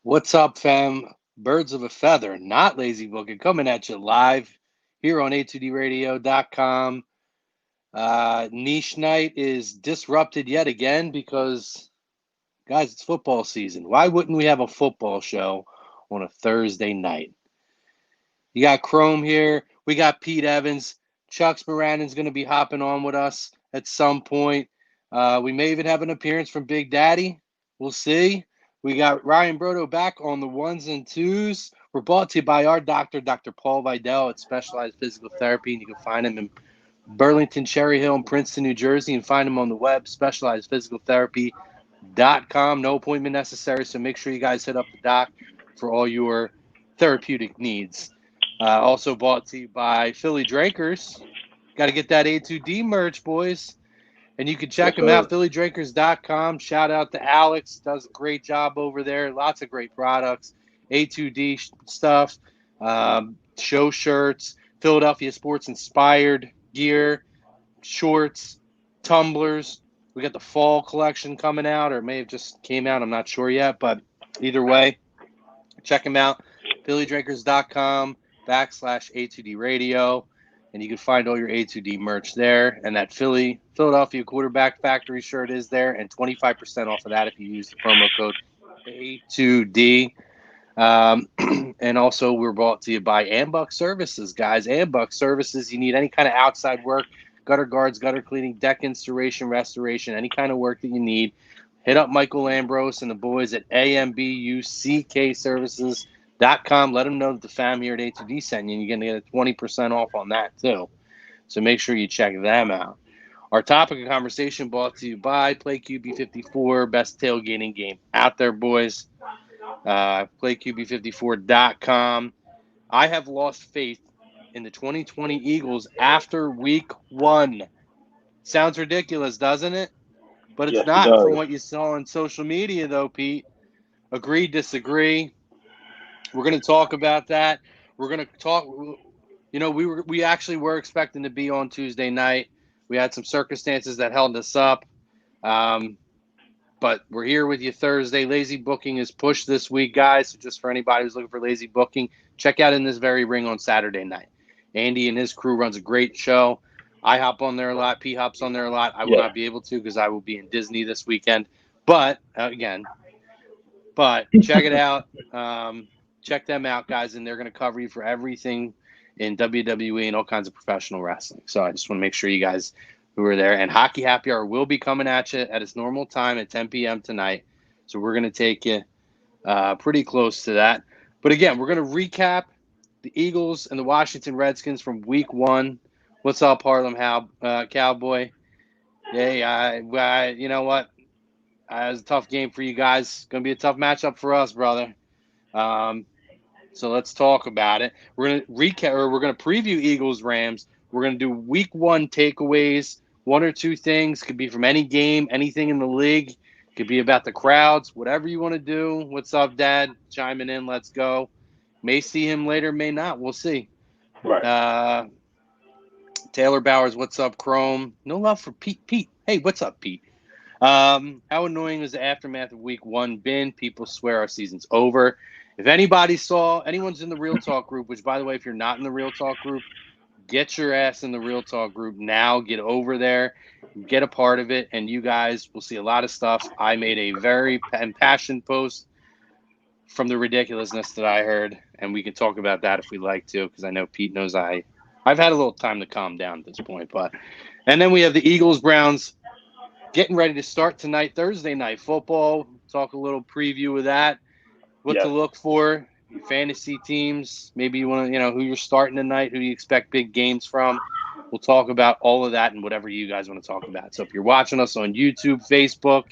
What's up, fam? Birds of a feather, not lazy booking, coming at you live here on a2dradio.com. Niche night is disrupted yet again because, guys, it's football season. Why wouldn't we have a football show on a Thursday night? You got Chrome here. We got Pete Evans. Chux Moran's going to be hopping on with us at some point. We may even have an appearance from Big Daddy. We'll see. We got Ryan Brodo back on the ones and twos. We're brought to you by our doctor, Dr. Paul Vidal at Specialized Physical Therapy, and you can find him in Burlington, Cherry Hill, and Princeton, New Jersey, and find him on the web, specializedphysicaltherapy.com. No appointment necessary, so make sure you guys hit up the doc for all your therapeutic needs. Also brought to you by Philly Drinkers. Got to get that A2D merch, boys. And you can check Yes, them out, sir. phillydrinkers.com. Shout out to Alex. Does a great job over there. Lots of great products. A2D stuff, show shirts, Philadelphia sports inspired gear, shorts, tumblers. We got the fall collection coming out, or it may have just came out. I'm not sure yet. But either way, check them out. phillydrinkers.com/A2D radio. And you can find all your A2D merch there. And that Philadelphia quarterback factory shirt is there. And 25% off of that if you use the promo code A2D. And also, we're brought to you by Ambuck Services, guys. Ambuck Services, you need any kind of outside work, gutter guards, gutter cleaning, deck installation, restoration, any kind of work that you need. Hit up Michael Ambrose and the boys at ambuckservices.com. Let them know that the fam here at A2D sent you, and you're going to get a 20% off on that, too. So make sure you check them out. Our topic of conversation brought to you by PlayQB54, best tailgating game out there, boys. PlayQB54.com. I have lost faith in the 2020 Eagles after week one. Sounds ridiculous, doesn't it? But it's Yes, it not from does. what you saw on social media, though, Pete. Agree, disagree. We're going to talk about that. We're going to talk. We actually were expecting to be on Tuesday night. We had some circumstances that held us up. Um, but we're here with you Thursday. Lazy booking is pushed this week, guys. So just for anybody who's looking for lazy booking, check out In This Very Ring on Saturday night. Andy and his crew runs a great show. I hop on there a lot. P hops on there a lot. I will Yeah. not be able to because I will be in Disney this weekend. But check it out. Check them out, guys, and they're going to cover you for everything in WWE and all kinds of professional wrestling. So I just want to make sure you guys who are there. And Hockey Happy Hour will be coming at you at its normal time at 10 p.m. tonight. So we're going to take you pretty close to that. But again, we're going to recap the Eagles and the Washington Redskins from week one. What's up, Harlem Cowboy? Hey, you know what? It was a tough game for you guys. Going to be a tough matchup for us, brother. Um, so let's talk about it. We're gonna recap, or we're gonna preview Eagles Rams. We're gonna do Week One takeaways. One or two things could be from any game, anything in the league. Could be about the crowds, whatever you want to do. What's up, Dad? Chiming in. Let's go. May see him later, may not. We'll see. Right. Uh, Taylor Bowers, what's up, Chrome? No love for Pete. Pete, hey, what's up, Pete? How annoying has the aftermath of week one been? People swear our season's over. If anyone's in the Real Talk group, which, by the way, if you're not in the Real Talk group, get your ass in the Real Talk group now. Get over there, get a part of it, and you guys will see a lot of stuff. I made a very impassioned post from the ridiculousness that I heard, and we can talk about that if we like to, because I know Pete knows I've had a little time to calm down at this point. And then we have the Eagles Browns getting ready to start tonight, Thursday night football. Talk a little preview of that, what to Yes. look for, your fantasy teams. Maybe you want to, who you're starting tonight, who you expect big games from. We'll talk about all of that and whatever you guys want to talk about. So if you're watching us on YouTube, Facebook,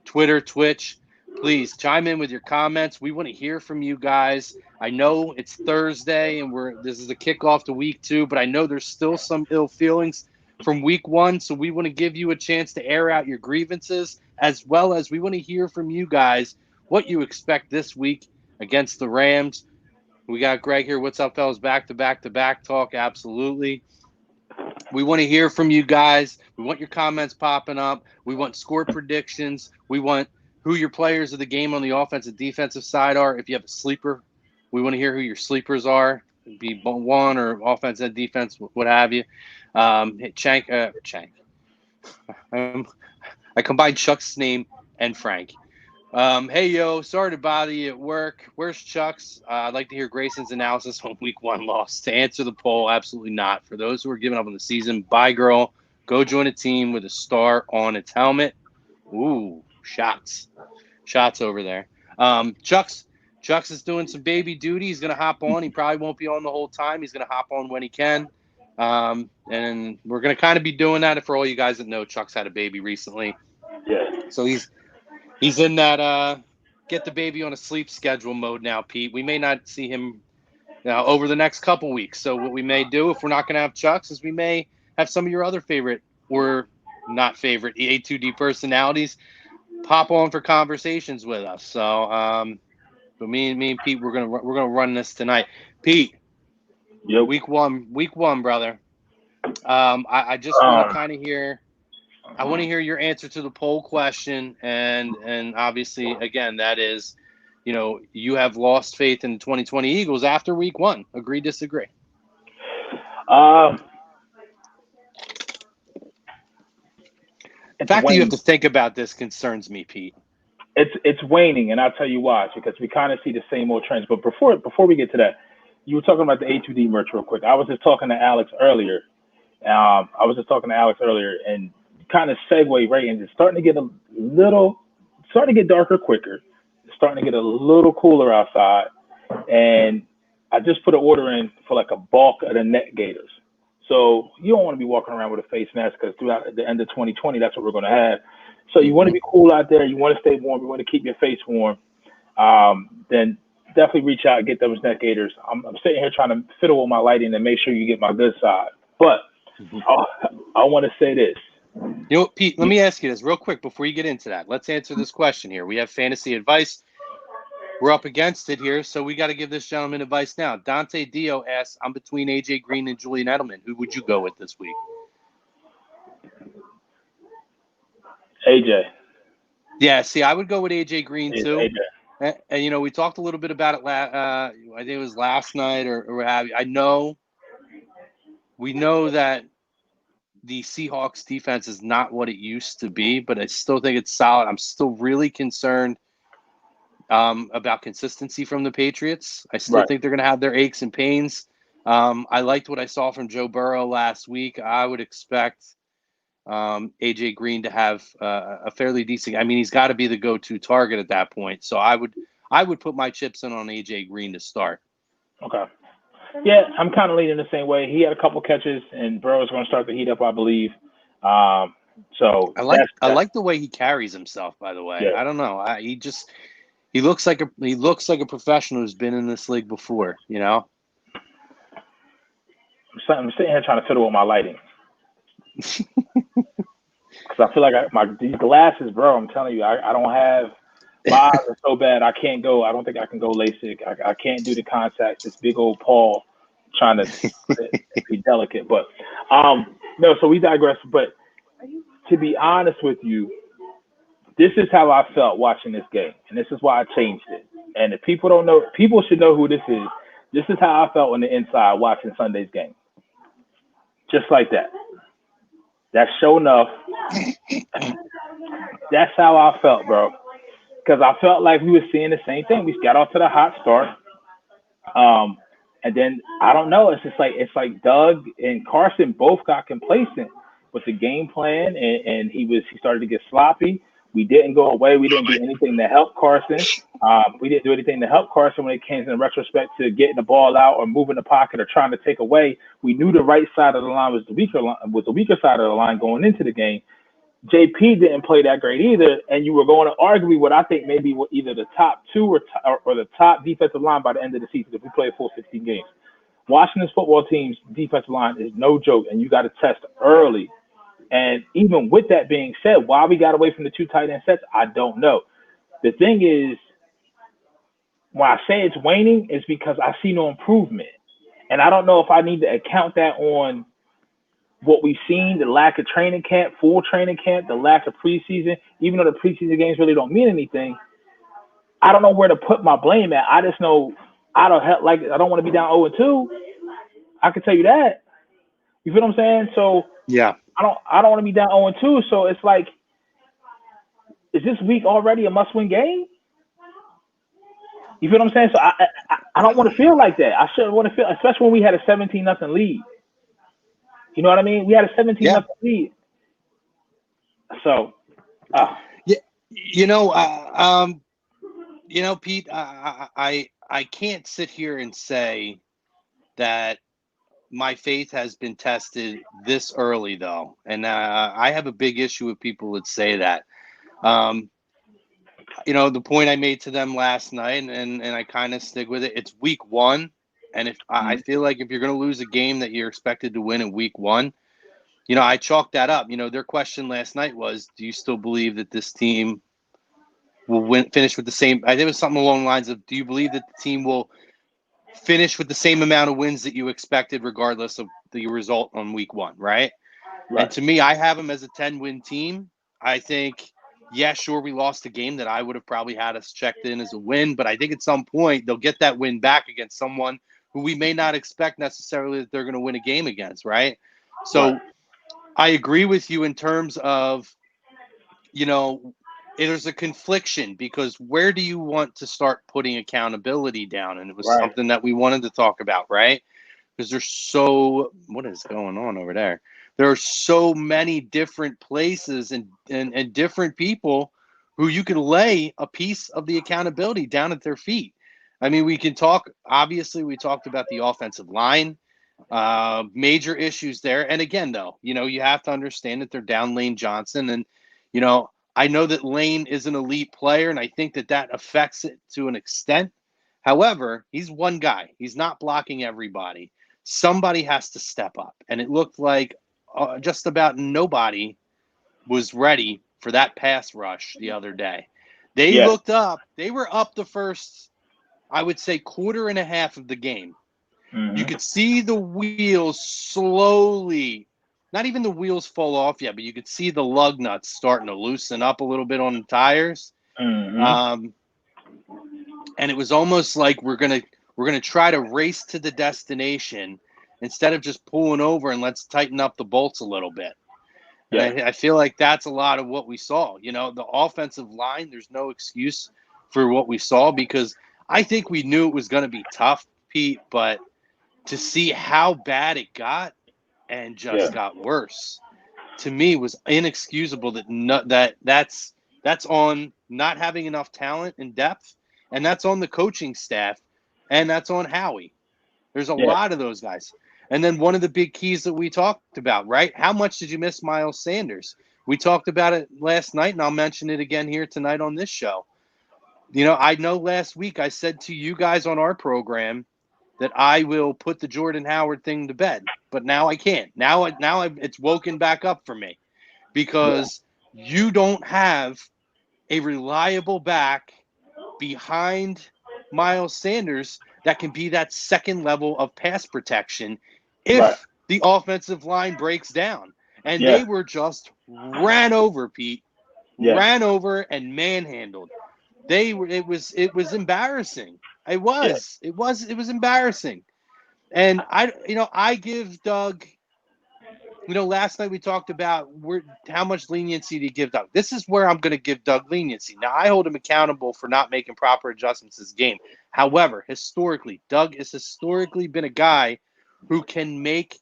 Twitter, Twitch, please chime in with your comments. We want to hear from you guys. I know it's Thursday and this is the kickoff to week two, but I know there's still some ill feelings from week one. So we want to give you a chance to air out your grievances, as well as we want to hear from you guys what you expect this week against the Rams. We got Greg here. What's up, fellas? Back to back to back talk. Absolutely. We want to hear from you guys. We want your comments popping up. We want score predictions. We want who your players of the game on the offensive defensive side are. If you have a sleeper, we want to hear who your sleepers are. Be one or offense and defense, what have you. Chank. I combined Chuck's name and Frank. Hey, yo, sorry to bother you at work. Where's Chux? I'd like to hear Grayson's analysis on week 1 loss. To answer the poll, absolutely not. For those who are giving up on the season, bye, girl. Go join a team with a star on its helmet. Ooh, shots. Shots over there. Chux is doing some baby duty. He's going to hop on. He probably won't be on the whole time. He's going to hop on when he can. And we're going to kind of be doing that. For all you guys that know, Chux had a baby recently. Yeah. So he's in that get the baby on a sleep schedule mode now, Pete. We may not see him over the next couple weeks. So what we may do, if we're not going to have Chux, is we may have some of your other favorite or not favorite A2D personalities pop on for conversations with us. So, but me and Pete, we're gonna run this tonight. Pete, Yep. week one, brother. I just want to kind of hear. I want to hear your answer to the poll question, and obviously, again, that is, you have lost faith in the 2020 Eagles after week 1. Agree, disagree? The fact that you have to think about this concerns me, Pete. It's waning, and I'll tell you why. Because we kind of see the same old trends. But before we get to that, you were talking about the A2D merch real quick. I was just talking to Alex earlier. And kind of segue right into starting to get darker quicker. It's starting to get a little cooler outside, and I just put an order in for like a bulk of the net gaiters. So you don't want to be walking around with a face mask because throughout the end of 2020, that's what we're going to have. So you want to be cool out there. You want to stay warm. You want to keep your face warm. Then definitely reach out and get those net gaiters. I'm sitting here trying to fiddle with my lighting and make sure you get my good side. But I want to say this. Pete, let me ask you this real quick before you get into that. Let's answer this question here. We have fantasy advice. We're up against it here, so we got to give this gentleman advice now. Dante Dio asks, I'm between AJ Green and Julian Edelman. Who would you go with this week? AJ. Yeah, see, I would go with AJ Green too. AJ. And we talked a little bit about it. I think it was last night or what have you. We know that the Seahawks defense is not what it used to be, but I still think it's solid. I'm still really concerned about consistency from the Patriots. I still think they're going to have their aches and pains. I liked what I saw from Joe Burrow last week. I would expect AJ Green to have a fairly decent. I mean, he's got to be the go-to target at that point. So I would put my chips in on AJ Green to start. Okay. Yeah, I'm kind of leaning the same way. He had a couple catches, and Burrow's going to start to heat up, I believe. So I like the way he carries himself. By the way, I don't know. He looks like a professional who's been in this league before. I'm sitting here trying to fiddle with my lighting because I feel like these glasses, bro. I'm telling you, I don't have. My eyes are so bad. I can't go. I don't think I can go LASIK. I can't do the contacts. This big old Paul trying to be delicate, but no. So we digress. But to be honest with you, this is how I felt watching this game, and this is why I changed it. And if people don't know, people should know who this is. This is how I felt on the inside watching Sunday's game. Just like that. That's sure enough. That's how I felt, bro. Because I felt like we were seeing the same thing. We got off to the hot start. And then I don't know. It's like Doug and Carson both got complacent with the game plan, and he started to get sloppy. We didn't go away. We didn't do anything to help Carson. We didn't do anything to help Carson when it came in retrospect to getting the ball out or moving the pocket or trying to take away. We knew the right side of the line was the weaker side of the line going into the game. JP didn't play that great either, and you were going to argue what I think maybe either the top 2 or the top defensive line by the end of the season if we play a full 16 games. Washington's football team's defensive line is no joke, and you got to test early. And even with that being said, why we got away from the 2 tight end sets, I don't know. The thing is, when I say it's waning, it's because I see no improvement. And I don't know if I need to account that on what we've seen, the lack of training camp, full training camp, the lack of preseason, even though the preseason games really don't mean anything, I don't know where to put my blame at. I just know I don't want to be down 0-2. I can tell you that. You feel what I'm saying? So Yeah. I don't want to be down 0-2. So it's like, is this week already a must-win game? You feel what I'm saying? So I don't want to feel like that. I shouldn't want to feel, especially when we had a 17-0 lead. You know what I mean? We had a 17-0 lead. So, Yeah. Pete, I can't sit here and say that my faith has been tested this early, though, and I have a big issue with people that say that. The point I made to them last night, and I kind of stick with it. It's week one, and if I feel like if you're going to lose a game that you're expected to win in week one, I chalked that up. Their question last night was, do you still believe that this team will finish with the same? I think it was something along the lines of, do you believe that the team will finish with the same amount of wins that you expected, regardless of the result on week one, right? And to me, I have them as a 10-win team. I think, yeah, sure, we lost a game that I would have probably had us checked in as a win, but I think at some point they'll get that win back against someone who we may not expect necessarily that they're going to win a game against, right? So I agree with you in terms of, there's a confliction, because where do you want to start putting accountability down? And it was something that we wanted to talk about, right? Because what is going on over there? There are so many different places and different people who you can lay a piece of the accountability down at their feet. I mean, we talked about the offensive line, major issues there. And again, though, you have to understand that they're down Lane Johnson. And, I know that Lane is an elite player, and I think that affects it to an extent. However, he's one guy. He's not blocking everybody. Somebody has to step up. And it looked like just about nobody was ready for that pass rush the other day. They looked up. They were up the first, I would say, quarter and a half of the game. You could see the wheels slowly, not even the wheels fall off yet, but you could see the lug nuts starting to loosen up a little bit on the tires. And it was almost like we're gonna try to race to the destination instead of just pulling over and let's tighten up the bolts a little bit. And I feel like that's a lot of what we saw. The offensive line, there's no excuse for what we saw, because I think we knew it was going to be tough, Pete, but to see how bad it got and just got worse, to me, was inexcusable. That's on not having enough talent and depth, and that's on the coaching staff, and that's on Howie. There's a lot of those guys. And then one of the big keys that we talked about, right? How much did you miss Miles Sanders? We talked about it last night, and I'll mention it again here tonight on this show. I know last week I said to you guys on our program that I will put the Jordan Howard thing to bed, but now I can't. Now it's woken back up for me, because you don't have a reliable back behind Miles Sanders that can be that second level of pass protection if the offensive line breaks down. And they were just ran over, Pete. Ran over and manhandled. It was embarrassing. It was embarrassing. And I give Doug, last night we talked about how much leniency to give Doug. This is where I'm going to give Doug leniency. Now, I hold him accountable for not making proper adjustments this game. However, Doug has historically been a guy who can make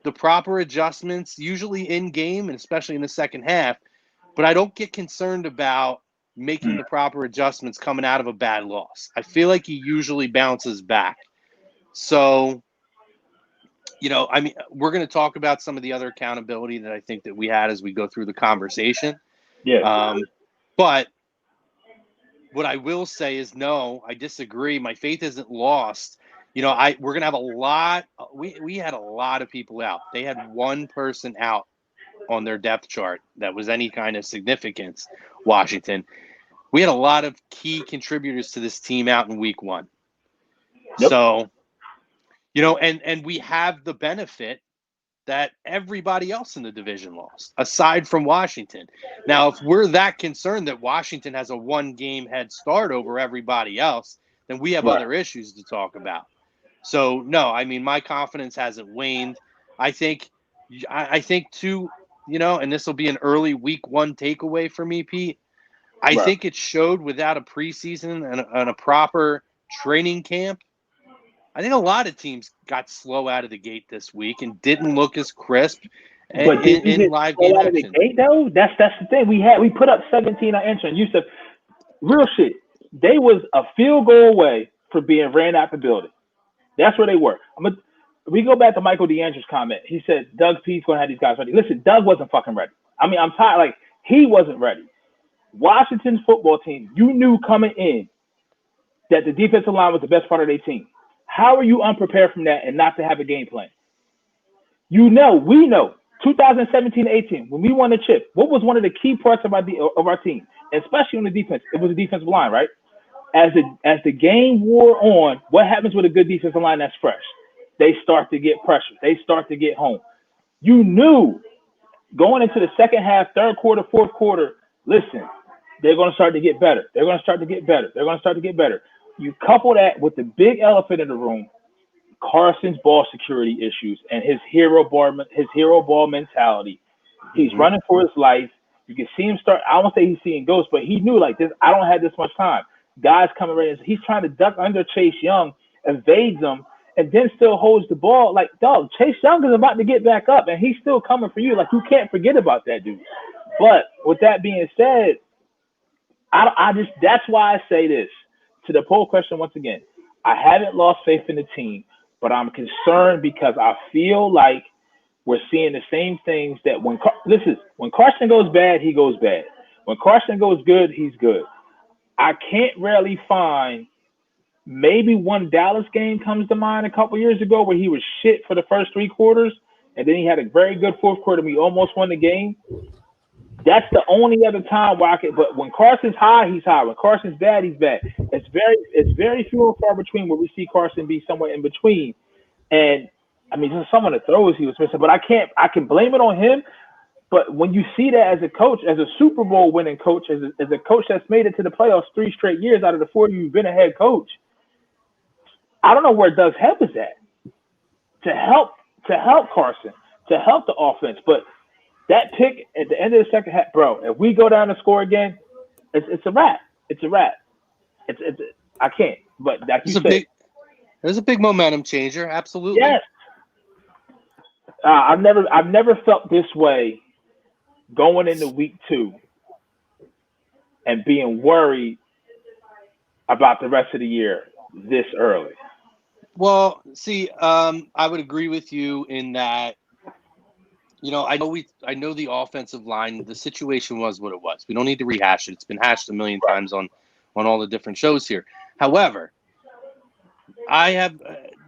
the proper adjustments, usually in game and especially in the second half. But I don't get concerned about making the proper adjustments coming out of a bad loss. I feel like he usually bounces back. So, we're going to talk about some of the other accountability that I think that we had as we go through the conversation. But what I will say is, no, I disagree. My faith isn't lost. We're going to have a lot. We had a lot of people out. They had one person out on their depth chart that was any kind of significance, Washington. We had a lot of key contributors to this team out in week one. So, and we have the benefit that everybody else in the division lost, aside from Washington. Now, if we're that concerned that Washington has a 1-game head start over everybody else, then we have other issues to talk about. So, no, I mean, my confidence hasn't waned. I think too, and this will be an early week 1 takeaway for me, Pete. I think it showed without a preseason and a proper training camp. I think a lot of teams got slow out of the gate this week and didn't look as crisp But did we in get live slow game out of the action. gate though? That's the thing. We put up 17 on entry. You said real shit. They was a field goal away for being ran out the building. That's where they were. We go back to Michael DeAndrews' comment. He said Doug Pete's gonna have these guys ready. Listen, Doug wasn't fucking ready. I mean, I'm tired. Like, he wasn't ready. Washington's football team, you knew coming in that the defensive line was the best part of their team. How are you unprepared from that and not to have a game plan? We know, 2017-18, when we won the chip, what was one of the key parts of our team, especially on the defense? It was the defensive line, right? As the game wore on, what happens with a good defensive line that's fresh? They start to get pressure. They start to get home. You knew going into the second half, third quarter, fourth quarter, listen, they're going to start to get better. They're going to start to get better. They're going to start to get better. You couple that with the big elephant in the room, Carson's ball security issues and his hero ball mentality. He's running for his life. You can see him start. I won't say he's seeing ghosts, but he knew, like, this. I don't have this much time. Guys coming right in. He's trying to duck under Chase Young, evades him, and then still holds the ball. Like, dog, Chase Young is about to get back up, and he's still coming for you. Like, you can't forget about that dude. But with that being said, that's why I say this. To the poll question once again, I haven't lost faith in the team, but I'm concerned because I feel like we're seeing the same things that when Carson goes bad, he goes bad. When Carson goes good, he's good. I can't really find, maybe one Dallas game comes to mind a couple years ago where he was shit for the first 3 quarters, and then he had a very good fourth quarter. We almost won the game. That's the only other time where I can. But when Carson's high, he's high. When Carson's bad, he's bad. It's very few and far between where we see Carson be somewhere in between. And I mean, just some of the throws he was missing. But I can blame it on him. But when you see that as a coach, as a Super Bowl winning coach, as a coach that's made it to the playoffs 3 straight years out of the 4 you've been a head coach, I don't know where Doug's help is at to help Carson, to help the offense. But that pick at the end of the second half, bro, if we go down and score again, it's a wrap. It's a wrap. I can't. But like you said, there's a big momentum changer. Absolutely. Yes. I've never felt this way going into week 2 and being worried about the rest of the year this early. Well, see, I would agree with you in that. I know the offensive line. The situation was what it was. We don't need to rehash it. It's been hashed a million times on all the different shows here. However, I have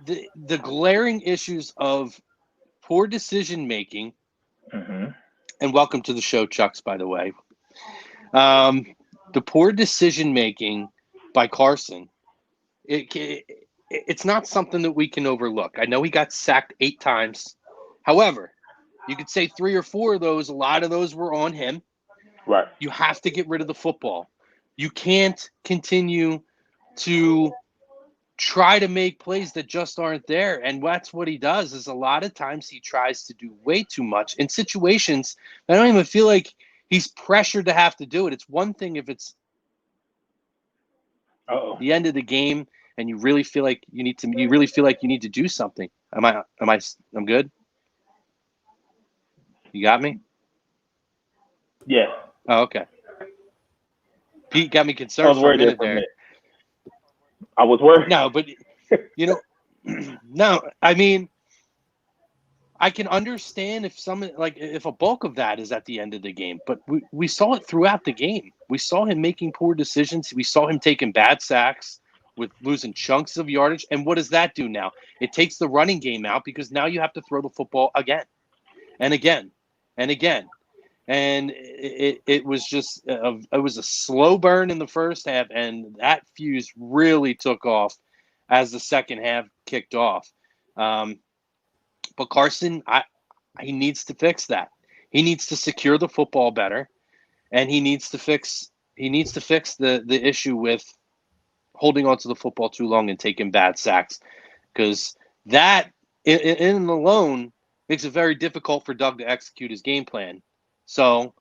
the glaring issues of poor decision making. Mm-hmm. And welcome to the show, Chux, by the way. The poor decision making by Carson. It's not something that we can overlook. I know he got sacked 8 times. However, you could say 3 or 4 of those, a lot of those were on him. Right. You have to get rid of the football. You can't continue to try to make plays that just aren't there. And that's what he does, is a lot of times he tries to do way too much in situations I don't even feel like he's pressured to have to do it. It's one thing if it's the end of the game and you really feel like you need to do something. I'm good? You got me? Yeah. Oh, okay. Pete got me concerned for a minute there. I was worried. No, but no, I mean, I can understand if a bulk of that is at the end of the game, but we saw it throughout the game. We saw him making poor decisions. We saw him taking bad sacks with losing chunks of yardage. And what does that do now? It takes the running game out because now you have to throw the football again and again and again. And it was just it was a slow burn in the first half, and that fuse really took off as the second half kicked off. But Carson, He needs to fix that. He needs to secure the football better, and he needs to fix the issue with holding onto the football too long and taking bad sacks, because that in alone makes it very difficult for Doug to execute his game plan. So,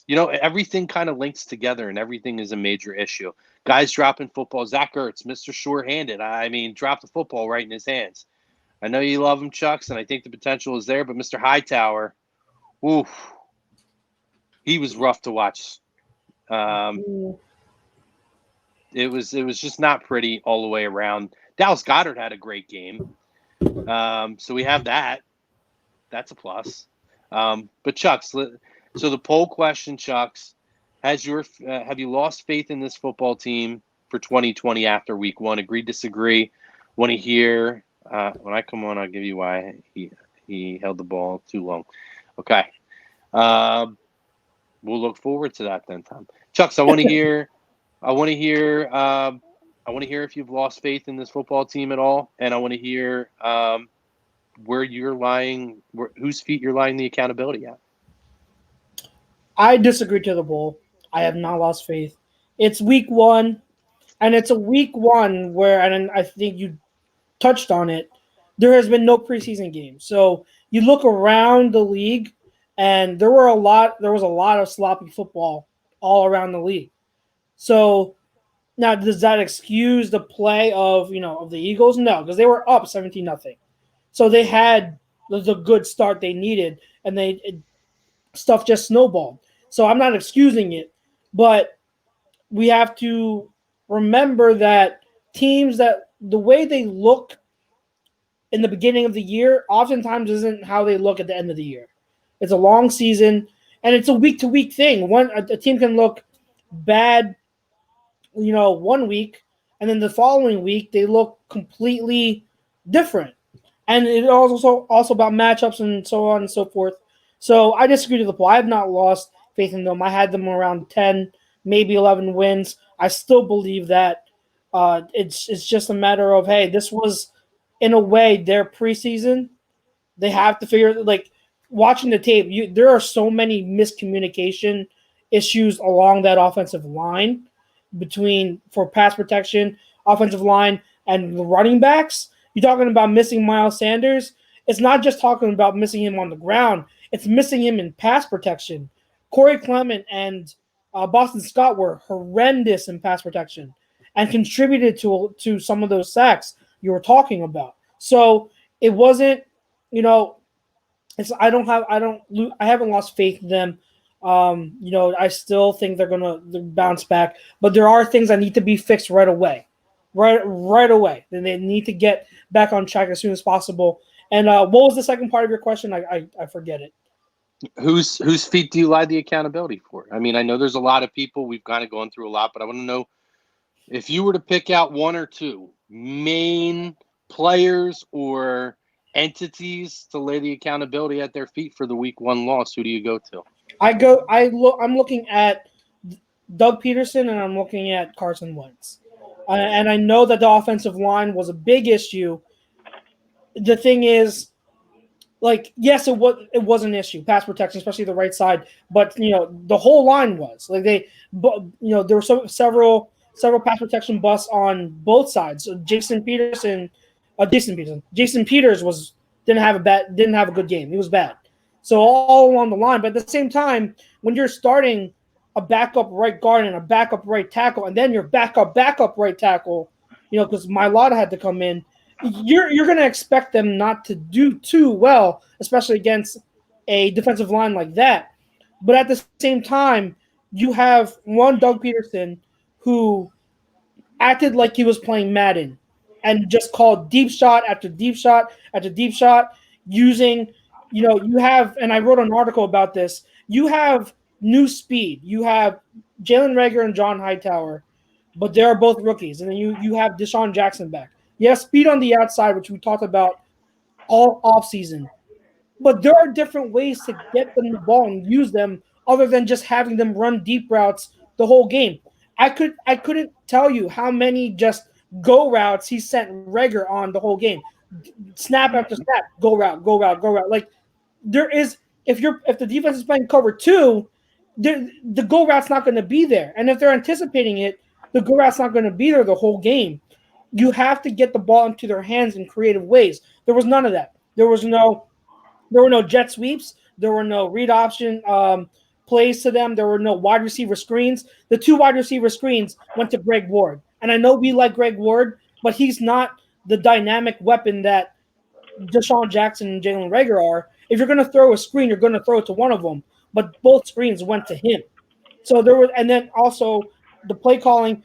everything kind of links together, and everything is a major issue. Guys dropping football. Zach Ertz, Mr. Sure-handed. I mean, dropped the football right in his hands. I know you love him, Chux, and I think the potential is there, but Mr. Hightower, oof, he was rough to watch. It was just not pretty all the way around. Dallas Goedert had a great game, so we have that. That's a plus. But Chux, so the poll question, Chux, have you lost faith in this football team for 2020 after week one? Agree, disagree? Want to hear? When I come on, I'll give you why he held the ball too long. Okay. We'll look forward to that then, Tom. Chux, I want to hear. I want to hear if you've lost faith in this football team at all, and I want to hear where you're lying, whose feet you're lying the accountability at. I disagree to the bull. I have not lost faith. It's week one, and it's a week one where, and I think you touched on it, there has been no preseason game. So you look around the league, and there was a lot of sloppy football all around the league. So now, does that excuse the play of the Eagles? No, because they were up 17-0. So they had the good start they needed, and stuff just snowballed. So I'm not excusing it, but we have to remember that teams, that the way they look in the beginning of the year oftentimes isn't how they look at the end of the year. It's a long season, and it's a week-to-week thing. A team can look bad, 1 week, and then the following week they look completely different. And it's also about matchups and so on and so forth. So I disagree to the poll. I have not lost faith in them. I had them around 10, maybe 11 wins. I still believe that. It's just a matter of, hey, this was, in a way, their preseason. They have to figure, watching the tape, there are so many miscommunication issues along that offensive line for pass protection, offensive line, and the running backs. You're talking about missing Miles Sanders. It's not just talking about missing him on the ground. It's missing him in pass protection. Corey Clement and Boston Scott were horrendous in pass protection and contributed to some of those sacks you were talking about. So it wasn't, I haven't lost faith in them. I still think they're gonna bounce back, but there are things that need to be fixed right away. Right away. Then they need to get back on track as soon as possible. And what was the second part of your question? I forget it. Whose feet do you lie the accountability for? I mean, I know there's a lot of people. We've kind of gone through a lot, but I want to know if you were to pick out one or two main players or entities to lay the accountability at their feet for the week one loss. Who do you go to? I'm looking at Doug Peterson, and I'm looking at Carson Wentz. And I know that the offensive line was a big issue. The thing is, yes, it was an issue, pass protection, especially the right side. But the whole line was there were several pass protection busts on both sides. So Jason Peters didn't have a good game. He was bad. So all along the line, but at the same time, when you're starting a backup right guard and a backup right tackle, and then your backup right tackle, because Mailata had to come in, you're going to expect them not to do too well, especially against a defensive line like that. But at the same time, you have one Doug Peterson who acted like he was playing Madden and just called deep shot after deep shot after deep shot using, you have, and I wrote an article about this, you have new speed. You have Jalen Reagor and John Hightower, but they're both rookies. And then you have Deshaun Jackson back. You have speed on the outside, which we talked about all offseason. But there are different ways to get them the ball and use them other than just having them run deep routes the whole game. I couldn't tell you how many just go routes he sent Reagor on the whole game. snap after snap, go route, go route, go route. Like there is, if the defense is playing cover 2, the go route's not going to be there, and if they're anticipating it, the go route's not going to be there the whole game. You have to get the ball into their hands in creative ways. There was none of that. There were no jet sweeps. There were no read option plays to them. There were no wide receiver screens. The 2 wide receiver screens went to Greg Ward. And I know we like Greg Ward, but he's not the dynamic weapon that Deshaun Jackson and Jalen Reagor are. If you're going to throw a screen, you're going to throw it to one of them. But both screens went to him. So there was, and then also the play calling.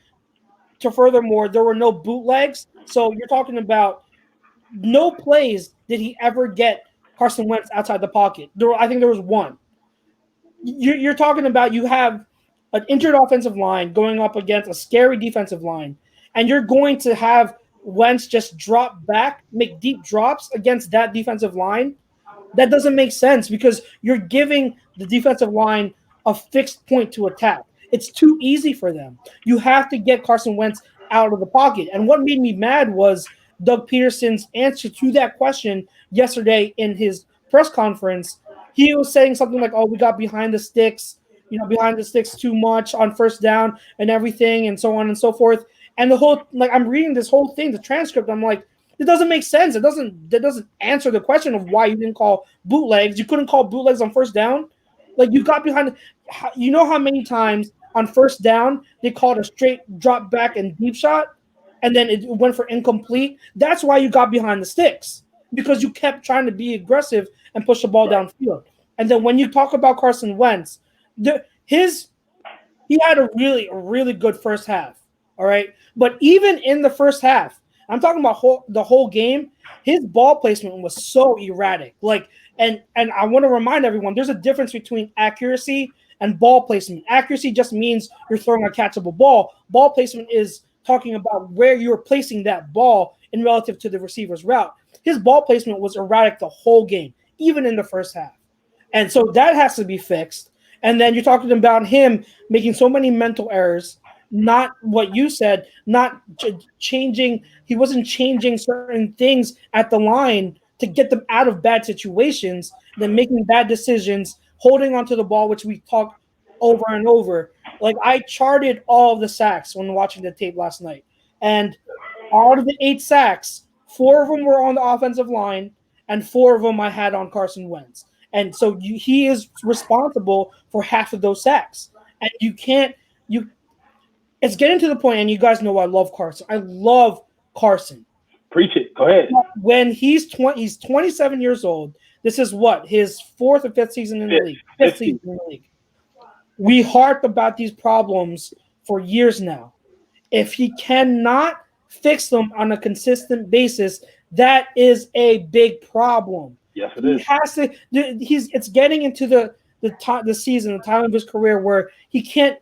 To furthermore, there were no bootlegs. So you're talking about no plays did he ever get Carson Wentz outside the pocket. I think there was one. You're talking about you have an injured offensive line going up against a scary defensive line, and you're going to have Wentz just drop back, make deep drops against that defensive line. That doesn't make sense because you're giving the defensive line a fixed point to attack. It's too easy for them. You have to get Carson Wentz out of the pocket. And what made me mad was Doug Peterson's answer to that question yesterday in his press conference. He was saying something like, oh, we got behind the sticks too much on first down and everything and so on and so forth. And the whole, like, I'm reading this whole thing, the transcript. I'm like, it doesn't make sense. That doesn't answer the question of why you didn't call bootlegs. You couldn't call bootlegs on first down. Like, you got behind. You know how many times on first down they called a straight drop back and deep shot, and then it went for incomplete? That's why you got behind the sticks, because you kept trying to be aggressive and push the ball downfield. And then when you talk about Carson Wentz, he had a really good first half. All right, but even in the first half, I'm talking about the whole game, his ball placement was so erratic. Like, and I want to remind everyone, there's a difference between accuracy and ball placement. Accuracy just means you're throwing a catchable ball. Ball placement is talking about where you're placing that ball in relative to the receiver's route. His ball placement was erratic the whole game, even in the first half. And so that has to be fixed. And then you're talking about him making so many mental errors, not what you said, not changing. He wasn't changing certain things at the line to get them out of bad situations, then making bad decisions, holding onto the ball, which we talked over and over. Like, I charted all of the sacks when watching the tape last night. And out of the 8 sacks, 4 of them were on the offensive line, and 4 of them I had on Carson Wentz. And so he is responsible for half of those sacks. And it's getting to the point, and you guys know I love Carson. I love Carson. Preach it. Go ahead. When he's 27 years old. This is what, his 4th or 5th season in the league. 5th season in the league. We harp about these problems for years now. If he cannot fix them on a consistent basis, that is a big problem. Yes, it is. He has to. It's getting into the season, the time of his career where you can't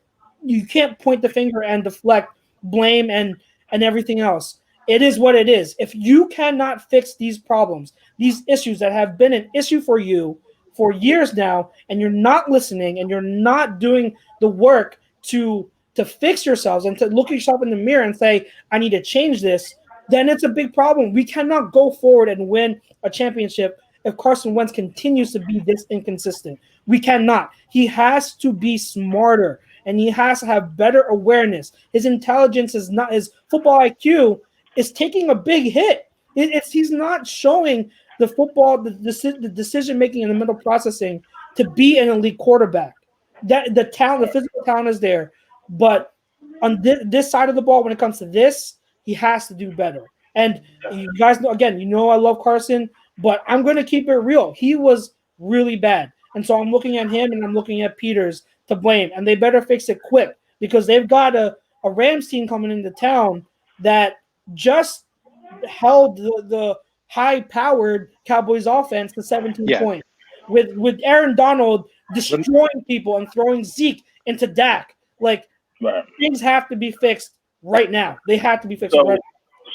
point the finger and deflect blame and everything else. It is what it is. If you cannot fix these problems, these issues that have been an issue for you for years now, and you're not listening and you're not doing the work to fix yourselves and to look at yourself in the mirror and say, I need to change this, then it's a big problem. We cannot go forward and win a championship if Carson Wentz continues to be this inconsistent. We cannot. He has to be smarter, and he has to have better awareness. His intelligence is not, his football IQ is taking a big hit. He's not showing the decision making and the mental processing to be an elite quarterback. That the talent, the physical talent is there, but on this side of the ball, when it comes to this, he has to do better. And you guys know, again, you know I love Carson, but I'm going to keep it real. He was really bad, and so I'm looking at him and I'm looking at Peters to blame, and they better fix it quick because they've got a Rams team coming into town that just held the high-powered Cowboys offense to 17 points with Aaron Donald destroying people and throwing Zeke into Dak. Like, things have to be fixed right now. They have to be fixed right now.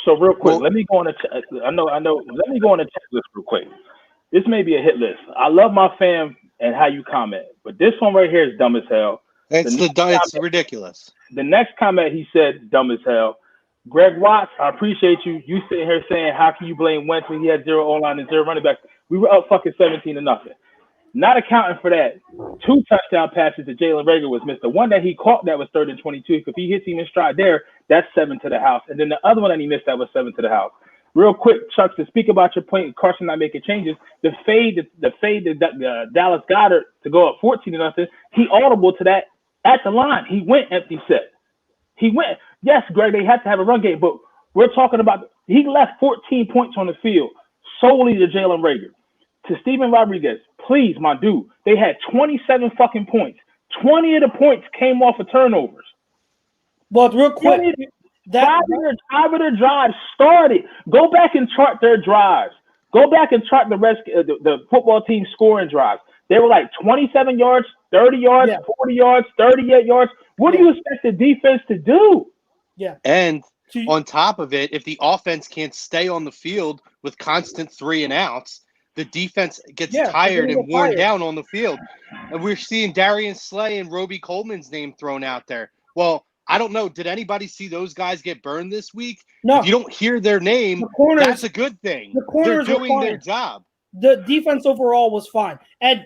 So real quick, let me go on I know. Let me go on the checklist real quick. This may be a hit list. I love my fam and how you comment, but this one right here is dumb as hell. It's ridiculous. The next comment he said, dumb as hell. Greg Watts, I appreciate you. You sitting here saying, how can you blame Wentz when he had 0 O-line and 0 running backs? We were up fucking 17-0. Not accounting for that, 2 touchdown passes that Jalen Reagor was missed. The one that he caught that was 3rd and 22. If he hits him in stride there, that's 7 to the house. And then the other one that he missed that was 7 to the house. Real quick, Chux, to speak about your point, Carson not making changes. The fade, Dallas Goedert to go up 14-0. He audible to that at the line. He went empty set. He went. Yes, Greg, they had to have a run game, but we're talking about he left 14 points on the field solely to Jalen Reagor. To Steven Rodriguez, please, my dude, they had 27 fucking points. 20 of the points came off of turnovers. But real quick, five of their drives started. Go back and chart their drives. Go back and chart the football team scoring drives. They were like 27 yards, 30 yards, 40 yards, 38 yards. What do you expect the defense to do? Yeah. And on top of it, if the offense can't stay on the field with constant 3-and-outs, the defense gets tired and worn down on the field. And we're seeing Darian Slay and Roby Coleman's name thrown out there. Well, I don't know. Did anybody see those guys get burned this week? No. If you don't hear their name, that's a good thing. The corners They're doing their job. The defense overall was fine. And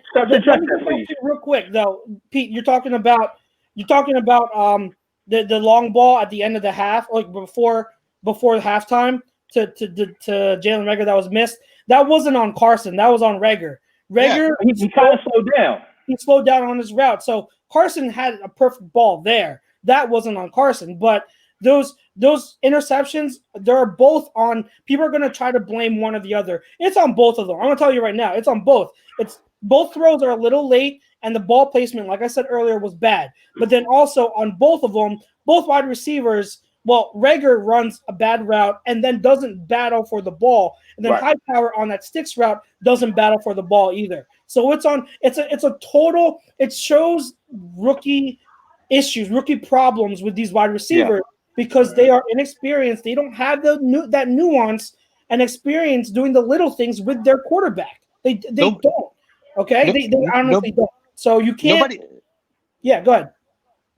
real quick though, Pete, you're talking about the long ball at the end of the half, like before halftime to Jalen Reagor that was missed. That wasn't on Carson. That was on Reagor. Reagor, he kind of slowed down. He slowed down on his route. So Carson had a perfect ball there. That wasn't on Carson. But those interceptions, they're both on. People are going to try to blame one or the other. It's on both of them. I'm going to tell you right now. It's on both. It's both throws are a little late, and the ball placement, like I said earlier, was bad. But then also on both of them, both wide receivers. Well, Reagor runs a bad route and then doesn't battle for the ball. And then Hightower on that sticks route doesn't battle for the ball either. So it's a total, it shows rookie issues, rookie problems with these wide receivers because they are inexperienced. They don't have that nuance and experience doing the little things with their quarterback. They don't. Okay? They honestly don't. So you can't. Yeah, go ahead.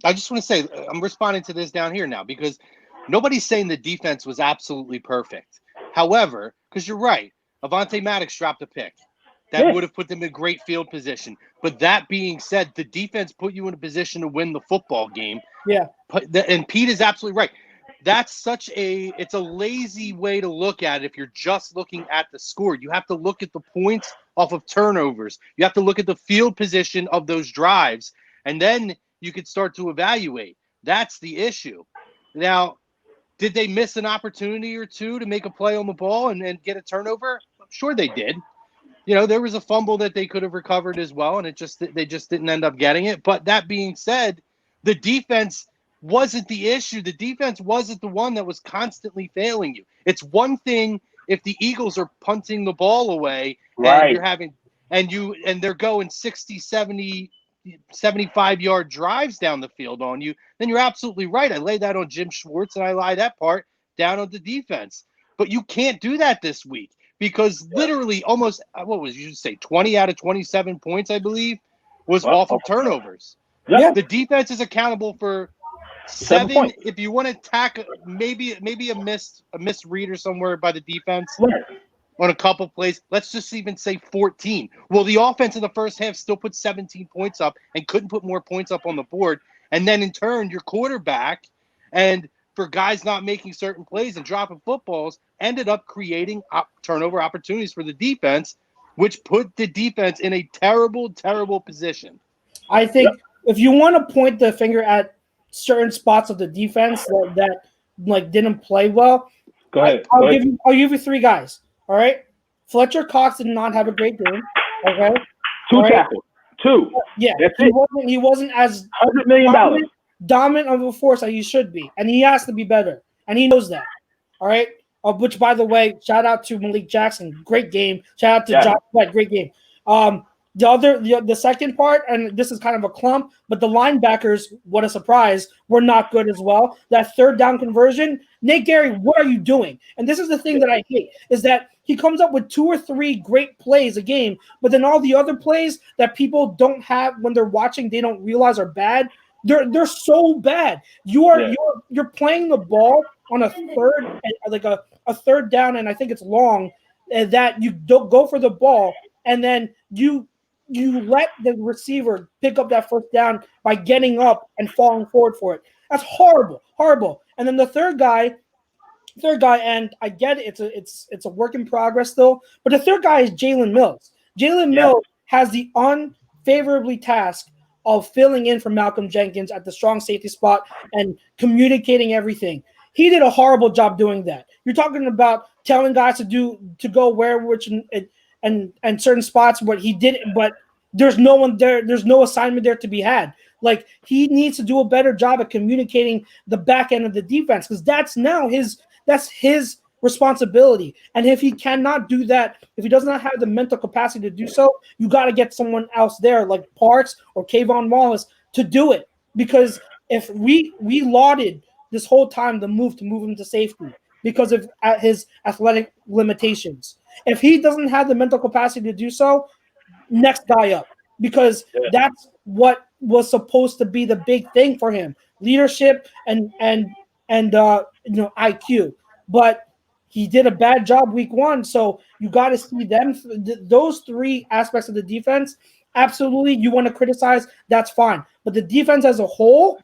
I just want to say, I'm responding to this down here now because nobody's saying the defense was absolutely perfect. However, because you're right, Avonte Maddox dropped a pick. That would have put them in great field position. But that being said, the defense put you in a position to win the football game. Yeah. And Pete is absolutely right. That's it's a lazy way to look at it if you're just looking at the score. You have to look at the points off of turnovers. You have to look at the field position of those drives. And then you could start to evaluate. That's the issue. Now, did they miss an opportunity or two to make a play on the ball and get a turnover? I'm sure they did. You know, there was a fumble that they could have recovered as well, and they just didn't end up getting it. But that being said, the defense wasn't the issue. The defense wasn't the one that was constantly failing you. It's one thing if the Eagles are punting the ball away and you're having and they're going 60, 70, 75-yard drives down the field on you, then you're absolutely right. I laid that on Jim Schwartz, and I lied that part down on the defense. But you can't do that this week because literally almost, 20 out of 27 points, I believe, was off of turnovers. Yeah. The defense is accountable for 7. If you want to tack maybe a misread or somewhere by the defense. On a couple plays, let's just even say 14. Well, the offense in the first half still put 17 points up and couldn't put more points up on the board. And then in turn, your quarterback, and for guys not making certain plays and dropping footballs, ended up creating turnover opportunities for the defense, which put the defense in a terrible, terrible position. I think if you want to point the finger at certain spots of the defense that didn't play well, go ahead. I'll give you 3 guys. All right, Fletcher Cox did not have a great game. Okay, 2 tackles, 2. Yeah, he wasn't as $100 million dominant of a force that he should be, and he has to be better, and he knows that. All right, which by the way, shout out to Malik Jackson, great game. Shout out to Josh White, great game. The second part, and this is kind of a clump, but the linebackers, what a surprise, were not good as well. That third down conversion, Nate Gary, what are you doing? And this is the thing that I hate, is that he comes up with 2 or 3 great plays a game, but then all the other plays that people don't have when they're watching, they don't realize are bad. They're so bad. You're playing the ball on a third, like a third down, and I think it's long, that you don't go for the ball, and then you let the receiver pick up that first down by getting up and falling forward for it. That's horrible, horrible. And then the third guy, and I get it, it's a work in progress still, but the third guy is Jalen Mills. Jalen Mills has the unfavorably task of filling in for Malcolm Jenkins at the strong safety spot and communicating everything. He did a horrible job doing that. You're talking about telling guys to go where, which, and certain spots, but he did, but there's no one there. There's no assignment there to be had. Like, he needs to do a better job at communicating the back end of the defense, because that's his responsibility. And if he cannot do that, if he does not have the mental capacity to do so, you got to get someone else there, like Parks or Kayvon Wallace, to do it. Because if we lauded this whole time the move him to safety because of his athletic limitations. If he doesn't have the mental capacity to do so, next guy up, because that's what was supposed to be the big thing for him: leadership and IQ. But he did a bad job week one, so you got to see them. Those three aspects of the defense, absolutely, you want to criticize, that's fine. But the defense as a whole,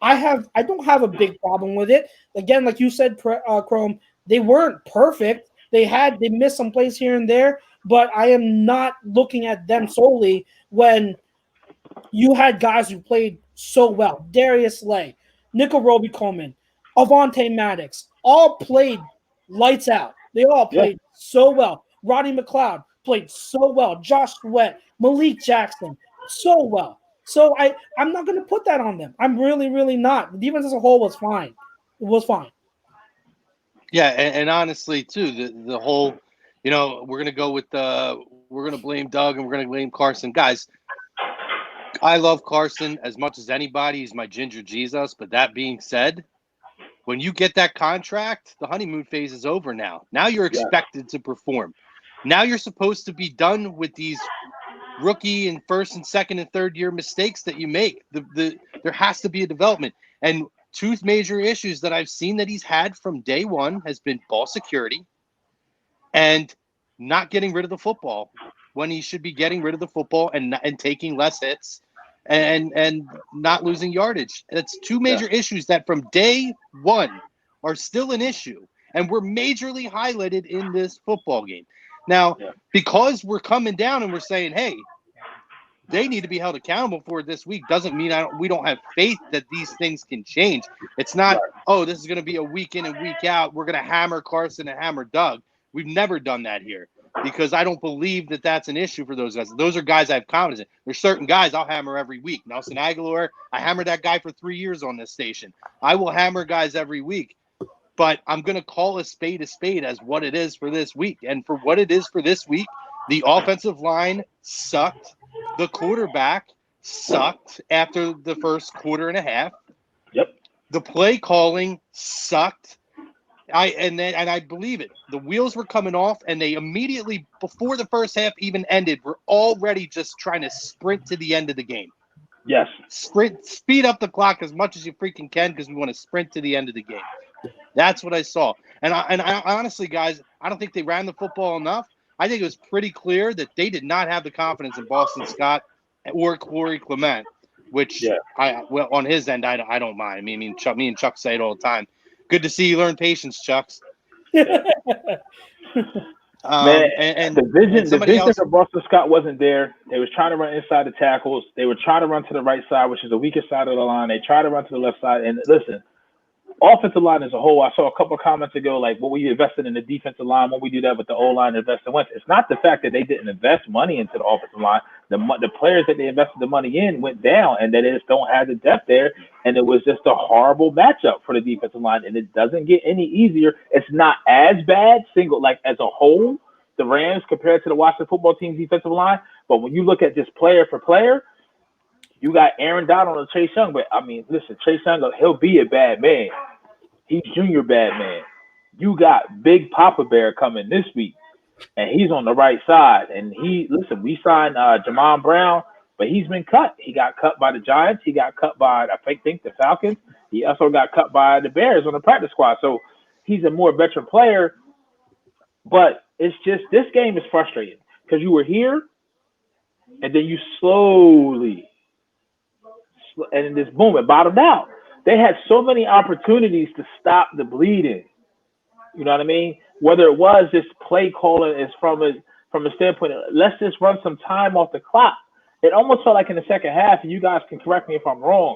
I don't have a big problem with it. Again, like you said, Chrome, they weren't perfect. They missed some plays here and there, but I am not looking at them solely when you had guys who played so well. Darius Slay, Nickel Roby-Coleman, Avonte Maddox, all played lights out. They all played so well. Roddy McLeod played so well. Josh Sweat, Malik Jackson, so well. So I'm not going to put that on them. I'm really, really not. The defense as a whole was fine. It was fine. Yeah, and honestly, too, the whole, we're going to blame Doug and we're going to blame Carson. Guys, I love Carson as much as anybody. He's my ginger Jesus. But that being said, when you get that contract, the honeymoon phase is over now. Now you're expected to perform. Now you're supposed to be done with these rookie and first and second and third year mistakes that you make. There has to be a development. And two major issues that I've seen that he's had from day one has been ball security and not getting rid of the football when he should be getting rid of the football and taking less hits and not losing yardage. That's two major issues that from day one are still an issue and were majorly highlighted in this football game. Now, because we're coming down and we're saying, hey, they need to be held accountable for it this week, doesn't mean we don't have faith that these things can change. It's not, this is going to be a week in and week out. We're going to hammer Carson and hammer Doug. We've never done that here because I don't believe that that's an issue for those guys. Those are guys I have confidence in. There's certain guys I'll hammer every week. Nelson Aguilar, I hammered that guy for 3 years on this station. I will hammer guys every week. But I'm going to call a spade as what it is for this week. And for what it is for this week, the offensive line sucked. The quarterback sucked after the first quarter and a half. Yep. The play calling sucked. I believe it. The wheels were coming off, and they immediately, before the first half even ended, were already just trying to sprint to the end of the game. Yes. Speed up the clock as much as you freaking can because we want to sprint to the end of the game. That's what I saw. And I honestly, guys, I don't think they ran the football enough. I think it was pretty clear that they did not have the confidence in Boston Scott or Corey Clement, which on his end, I don't mind. Me and Chuck say it all the time. Good to see you learn patience, Chucks. Man, the vision of Boston Scott wasn't there. They was trying to run inside the tackles. They were trying to run to the right side, which is the weakest side of the line. They tried to run to the left side. And listen, offensive line as a whole, I saw a couple of comments ago, like, what we invested in the defensive line, when we do that with the O-line, invest in Wentz. It's not the fact that they didn't invest money into the offensive line. The players that they invested the money in went down, and they just don't have the depth there. And it was just a horrible matchup for the defensive line, and it doesn't get any easier. It's not as bad, as a whole, the Rams compared to the Washington football team's defensive line. But when you look at just player for player, you got Aaron Donald and Chase Young. But, I mean, listen, Chase Young, he'll be a bad man. He's junior bad man. You got Big Papa Bear coming this week, and he's on the right side. And we signed Jamon Brown but he's been cut. He got cut by the Giants. He got cut by, I think, the Falcons. He also got cut by the Bears on the practice squad. So he's a more veteran player. But it's just this game is frustrating because you were here, and then you slowly, and then this boom, it bottomed out. They had so many opportunities to stop the bleeding. You know what I mean? Whether it was this play calling is from a standpoint of, let's just run some time off the clock. It almost felt like in the second half, and you guys can correct me if I'm wrong,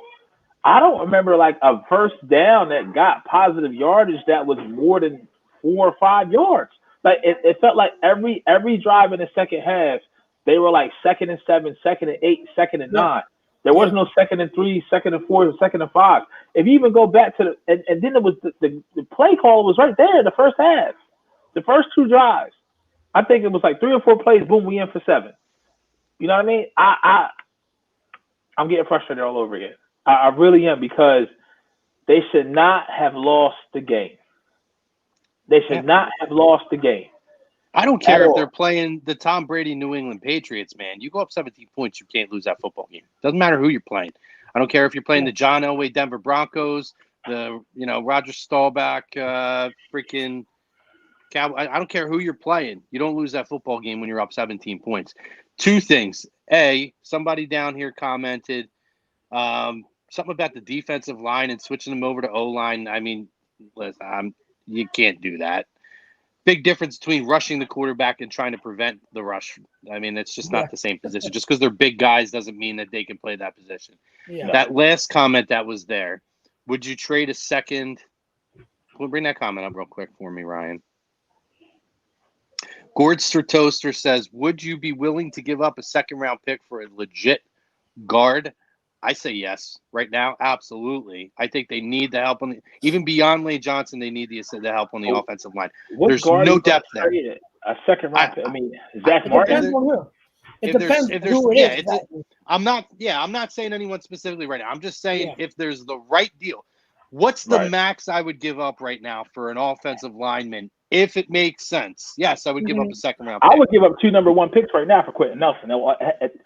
I don't remember like a first down that got positive yardage that was more than 4 or 5 yards. Like it felt like every drive in the second half, they were like 2nd and 7, 2nd and 8, 2nd and 9. There was no 2nd and 3, 2nd and 4, 2nd and 5. If you even go back to and then it was the play call was right there in the first half. The first 2 drives. I think it was like 3 or 4 plays, boom, we in for 7. You know what I mean? I'm getting frustrated all over again. I really am, because they should not have lost the game. They should not have lost the game. I don't care if they're playing the Tom Brady New England Patriots, man. You go up 17 points, you can't lose that football game. Doesn't matter who you're playing. I don't care if you're playing the John Elway Denver Broncos, the Roger Staubach freaking Cowboy. I don't care who you're playing. You don't lose that football game when you're up 17 points. 2 things. A, somebody down here commented something about the defensive line and switching them over to O-line. I mean, listen, you can't do that. Big difference between rushing the quarterback and trying to prevent the rush. I mean, it's just not the same position. Just because they're big guys doesn't mean that they can play that position. Yeah. That last comment that was there, would you trade a second? We'll bring that comment up real quick for me, Ryan. Gordster Toaster says, would you be willing to give up a second-round pick for a legit guard? I say yes. Right now, absolutely. I think they need the help even beyond Lane Johnson. They need the help on the offensive line. There's no depth there. A second round. I mean, Zach Martin. Depends on who. It depends who it is. Exactly. I'm not saying anyone specifically right now. I'm just saying if there's the right deal. What's the max I would give up right now for an offensive lineman if it makes sense? Yes, I would give up a second round pick. I would give up 2 number 1 picks right now for Quentin Nelson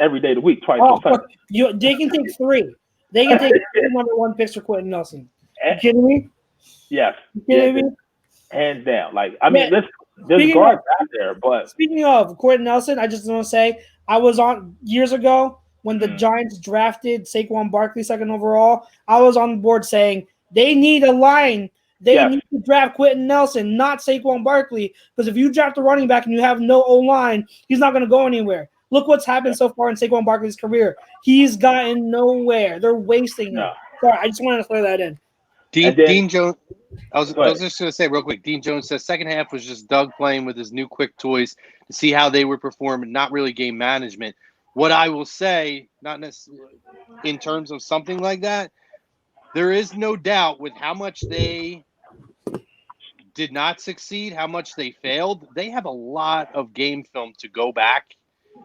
every day of the week, twice a Sunday. They can take 3. They can take 2 number 1 picks for Quentin Nelson. You kidding me? Yes. You kidding me? Hands down. Like, I mean, there's guards out there, but speaking of Quentin Nelson, I just want to say I was on years ago when the Giants drafted Saquon Barkley 2nd overall. I was on the board saying they need a line. They need to draft Quentin Nelson, not Saquon Barkley, because if you draft a running back and you have no O-line, he's not going to go anywhere. Look what's happened so far in Saquon Barkley's career. He's gotten nowhere. They're wasting him. Sorry, I just wanted to throw that in. Dean Jones. I was just going to say real quick. Dean Jones says second half was just Doug playing with his new quick toys to see how they would perform, not really game management. What I will say, not necessarily in terms of something like that, there is no doubt with how much they did not succeed, how much they failed. They have a lot of game film to go back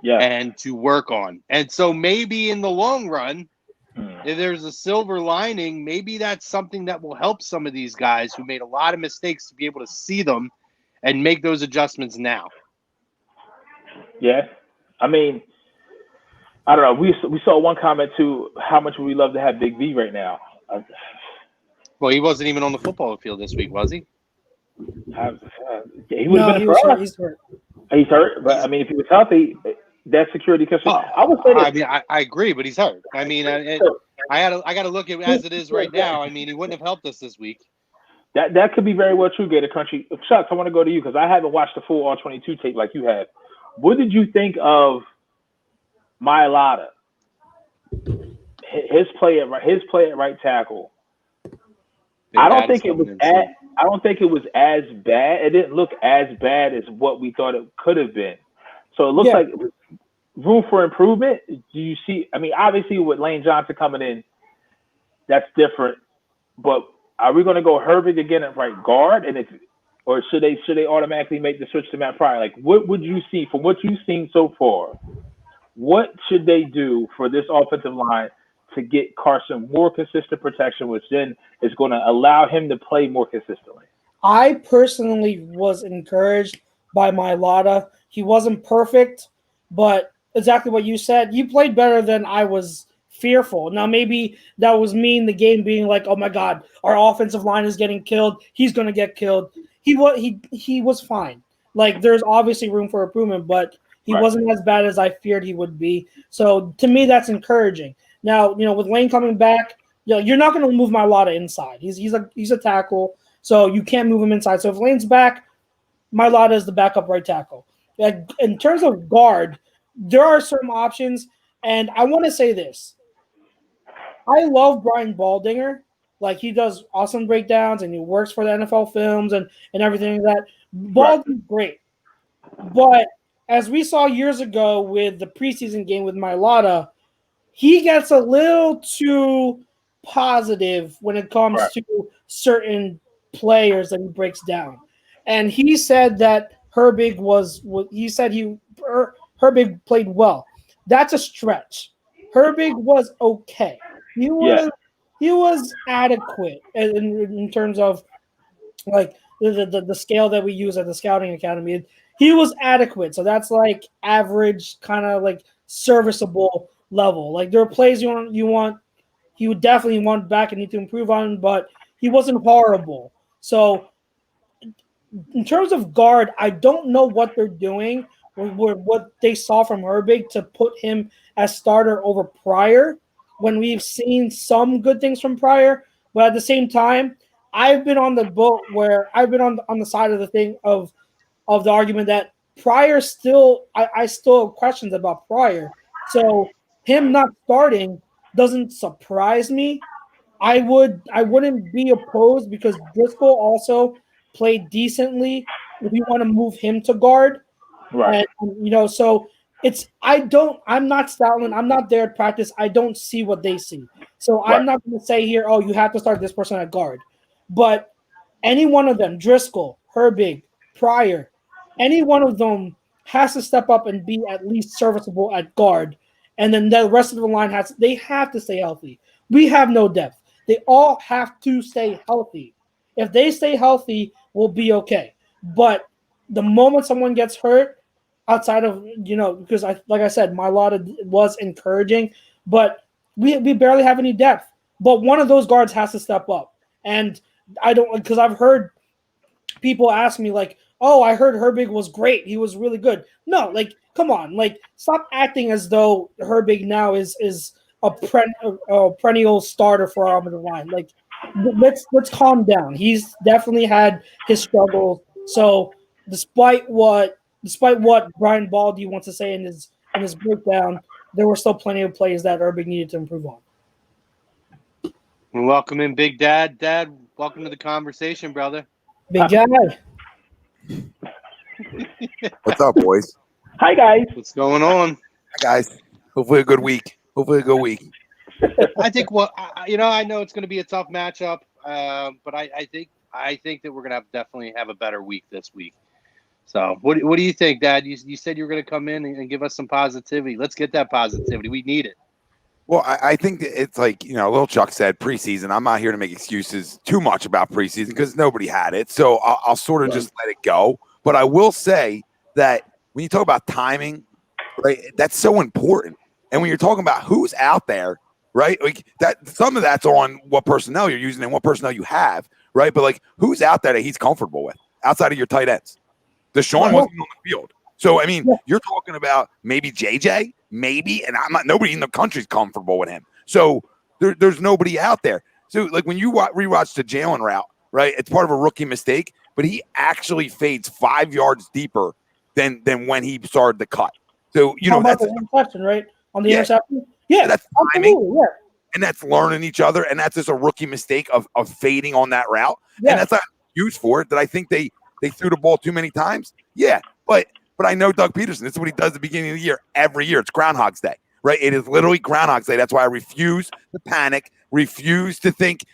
and to work on. And so maybe in the long run, if there's a silver lining, maybe that's something that will help some of these guys who made a lot of mistakes to be able to see them and make those adjustments now. Yeah. I mean, I don't know. We saw one comment too, how much would we love to have Big V right now? Well, he wasn't even on the football field this week, was he? He would have been hurt. He's hurt. He's hurt, but I mean, if he was healthy, that security cushion. I would say that. I mean, I agree, but he's hurt. I mean, I got to look at it as it is right now. I mean, he wouldn't have helped us this week. That could be very well true, Gator Country. Chux, I want to go to you because I haven't watched the full All-22 tape like you have. What did you think of Mailata? His play at right tackle. I don't think it was as bad. It didn't look as bad as what we thought it could have been. So it looks like room for improvement. Do you see? I mean, obviously with Lane Johnson coming in, that's different. But are we going to go Herbig again at right guard? Or should they automatically make the switch to Matt Pryor? Like, what would you see from what you've seen so far? What should they do for this offensive line to get Carson more consistent protection, which then is going to allow him to play more consistently? I personally was encouraged by Mailata. He wasn't perfect, but exactly what you said. You played better than I was fearful. Now maybe that was me in the game being like, oh my god, our offensive line is getting killed. He's gonna get killed. He was fine. Like there's obviously room for improvement, but he Right. wasn't as bad as I feared he would be. So to me, that's encouraging. Now with Lane coming back, you're not going to move Mailata inside. He's a tackle, so you can't move him inside. So if Lane's back, Mailata is the backup right tackle. In terms of guard, there are certain options, and I want to say this. I love Brian Baldinger. Like he does awesome breakdowns and he works for the NFL films and everything like that. Right. Baldwin's great. But as we saw years ago with the preseason game with Mailata, he gets a little too positive when it comes Right. to certain players that he breaks down. And he said that Herbig Herbig played well. That's a stretch. Herbig was okay. He Yeah. was adequate in terms of like the scale that we use at the scouting academy. He was adequate. So that's like average, kind of like serviceable level. Like there are plays you want he would definitely want back and need to improve on, but he wasn't horrible. So in terms of guard, I don't know what they're doing or what they saw from Herbig to put him as starter over Pryor when we've seen some good things from Pryor. But at the same time, I've been on the boat where I've been on the side of the thing of the argument that Pryor still I still have questions about Pryor. So him not starting doesn't surprise me. I wouldn't be opposed because Driscoll also played decently if you want to move him to guard. Right. And so I'm not Stoutland. I'm not there at practice. I don't see what they see. So I'm Right. not going to say here, oh, you have to start this person at guard. But any one of them, Driscoll, Herbig, Pryor, any one of them has to step up and be at least serviceable at guard. And then the rest of the line they have to stay healthy. We have no depth. They all have to stay healthy. If they stay healthy, we'll be okay. But the moment someone gets hurt, outside of because like I said, Mailata was encouraging, but we barely have any depth. But one of those guards has to step up, and I don't because I've heard people ask me like, "Oh, I heard Herbig was great. He was really good." No, like, come on, like, stop acting as though Herbig now is a perennial starter for our offensive line. Like, let's calm down. He's definitely had his struggles. So, despite what Brian Baldy wants to say in his breakdown, there were still plenty of plays that Herbig needed to improve on. And welcome in, Big Dad. Dad, welcome to the conversation, brother. Big guy. What's up, boys? Hi, guys. What's going on? Hi, guys. Hopefully a good week. I think I know it's going to be a tough matchup, but I think that we're going to definitely have a better week this week. So what do you think, Dad? You said you were going to come in and give us some positivity. Let's get that positivity. We need it. Well, I think that it's like, Lil Chux said preseason. I'm not here to make excuses too much about preseason because nobody had it. So I'll sort of just let it go. But I will say that when you talk about timing, right, that's so important. And when you're talking about who's out there, right, like that, some of that's on what personnel you're using and what personnel you have, right? But like who's out there that he's comfortable with outside of your tight ends? Deshaun wasn't on the field. So, I mean, you're talking about maybe JJ, maybe, and nobody in the country's comfortable with him. So there's nobody out there. So, like, when you rewatch the Jalen route, right, it's part of a rookie mistake, but he actually fades 5 yards deeper than when he started the cut. So, that's the question, right? On the interception? Yeah, that's timing. Yeah. And that's learning each other, and that's just a rookie mistake of fading on that route. Yeah. And that's not used for it. That I think they threw the ball too many times. Yeah, but I know Doug Peterson. This is what he does at the beginning of the year. Every year, it's Groundhog's Day, right? It is literally Groundhog's Day. That's why I refuse to panic, refuse to think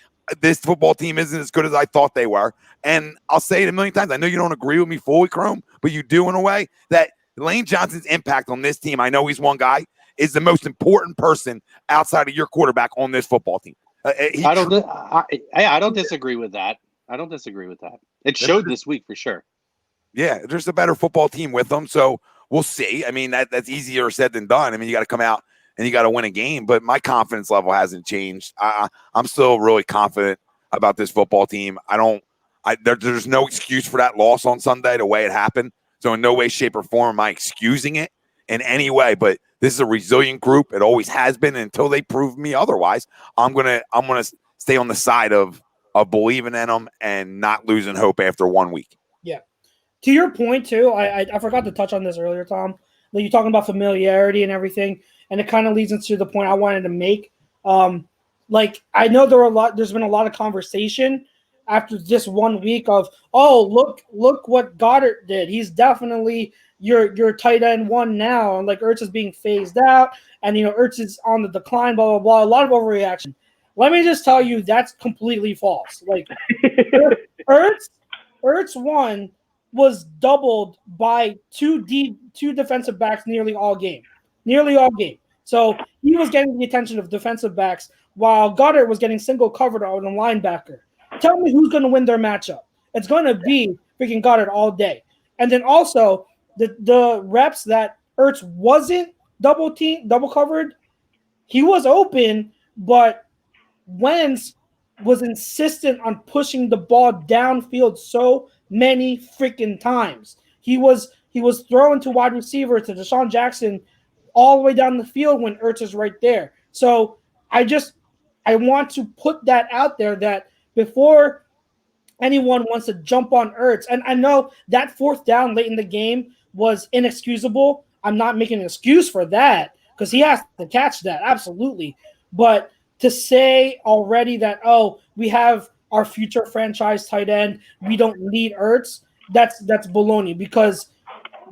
this football team isn't as good as I thought they were. And I'll say it a million times. I know you don't agree with me fully, Chrome, but you do in a way that Lane Johnson's impact on this team, I know he's one guy, is the most important person outside of your quarterback on this football team. I don't disagree with that. It showed this week for sure. Yeah, there's a better football team with them. So we'll see. I mean, that's easier said than done. I mean, you got to come out and you got to win a game, but my confidence level hasn't changed. I'm still really confident about this football team. There's no excuse for that loss on Sunday, the way it happened. So in no way, shape, or form am I excusing it in any way. But this is a resilient group. It always has been. And until they prove me otherwise, I'm gonna stay on the side of believing in them and not losing hope after 1 week. Yeah. To your point too, I forgot to touch on this earlier, Tom. Like you're talking about familiarity and everything, and it kind of leads into the point I wanted to make. Like I know there's been a lot of conversation after just 1 week of, oh, look what Goddard did. He's definitely your tight end one now, and like Ertz is being phased out, and Ertz is on the decline, blah blah blah. A lot of overreaction. Let me just tell you, that's completely false. Like Ertz one was doubled by two defensive backs nearly all game. So he was getting the attention of defensive backs while Goddard was getting single covered on a linebacker. Tell me who's going to win their matchup. It's going to be freaking Goddard all day. And then also the reps that Ertz wasn't double covered, he was open, but Wentz was insistent on pushing the ball downfield so many freaking times. He was throwing to wide receiver to Deshaun Jackson all the way down the field when Ertz is right there. So I want to put that out there that before anyone wants to jump on Ertz, and I know that fourth down late in the game was inexcusable. I'm not making an excuse for that because he has to catch that, absolutely. But to say already that, oh, we have our future franchise tight end, we don't need Ertz, that's baloney, because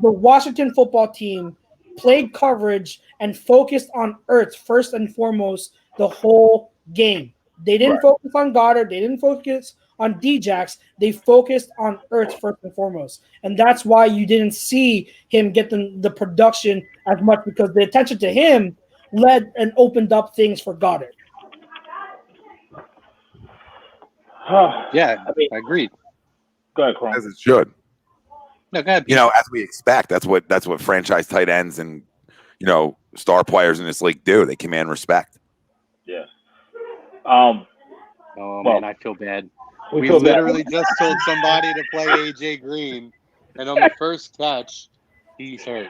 the Washington football team played coverage and focused on Ertz first and foremost the whole game. They didn't focus on Goddard. They didn't focus on Djax. They focused on Ertz first and foremost. And that's why you didn't see him get the production as much, because the attention to him led and opened up things for Goddard. Yeah, I agree. Go ahead, Cron. As it should. No, go ahead. As we expect, that's what franchise tight ends and star players in this league do. They command respect. Yeah. Man, I feel bad. We literally just told somebody to play AJ Green, and on the first catch, he's hurt.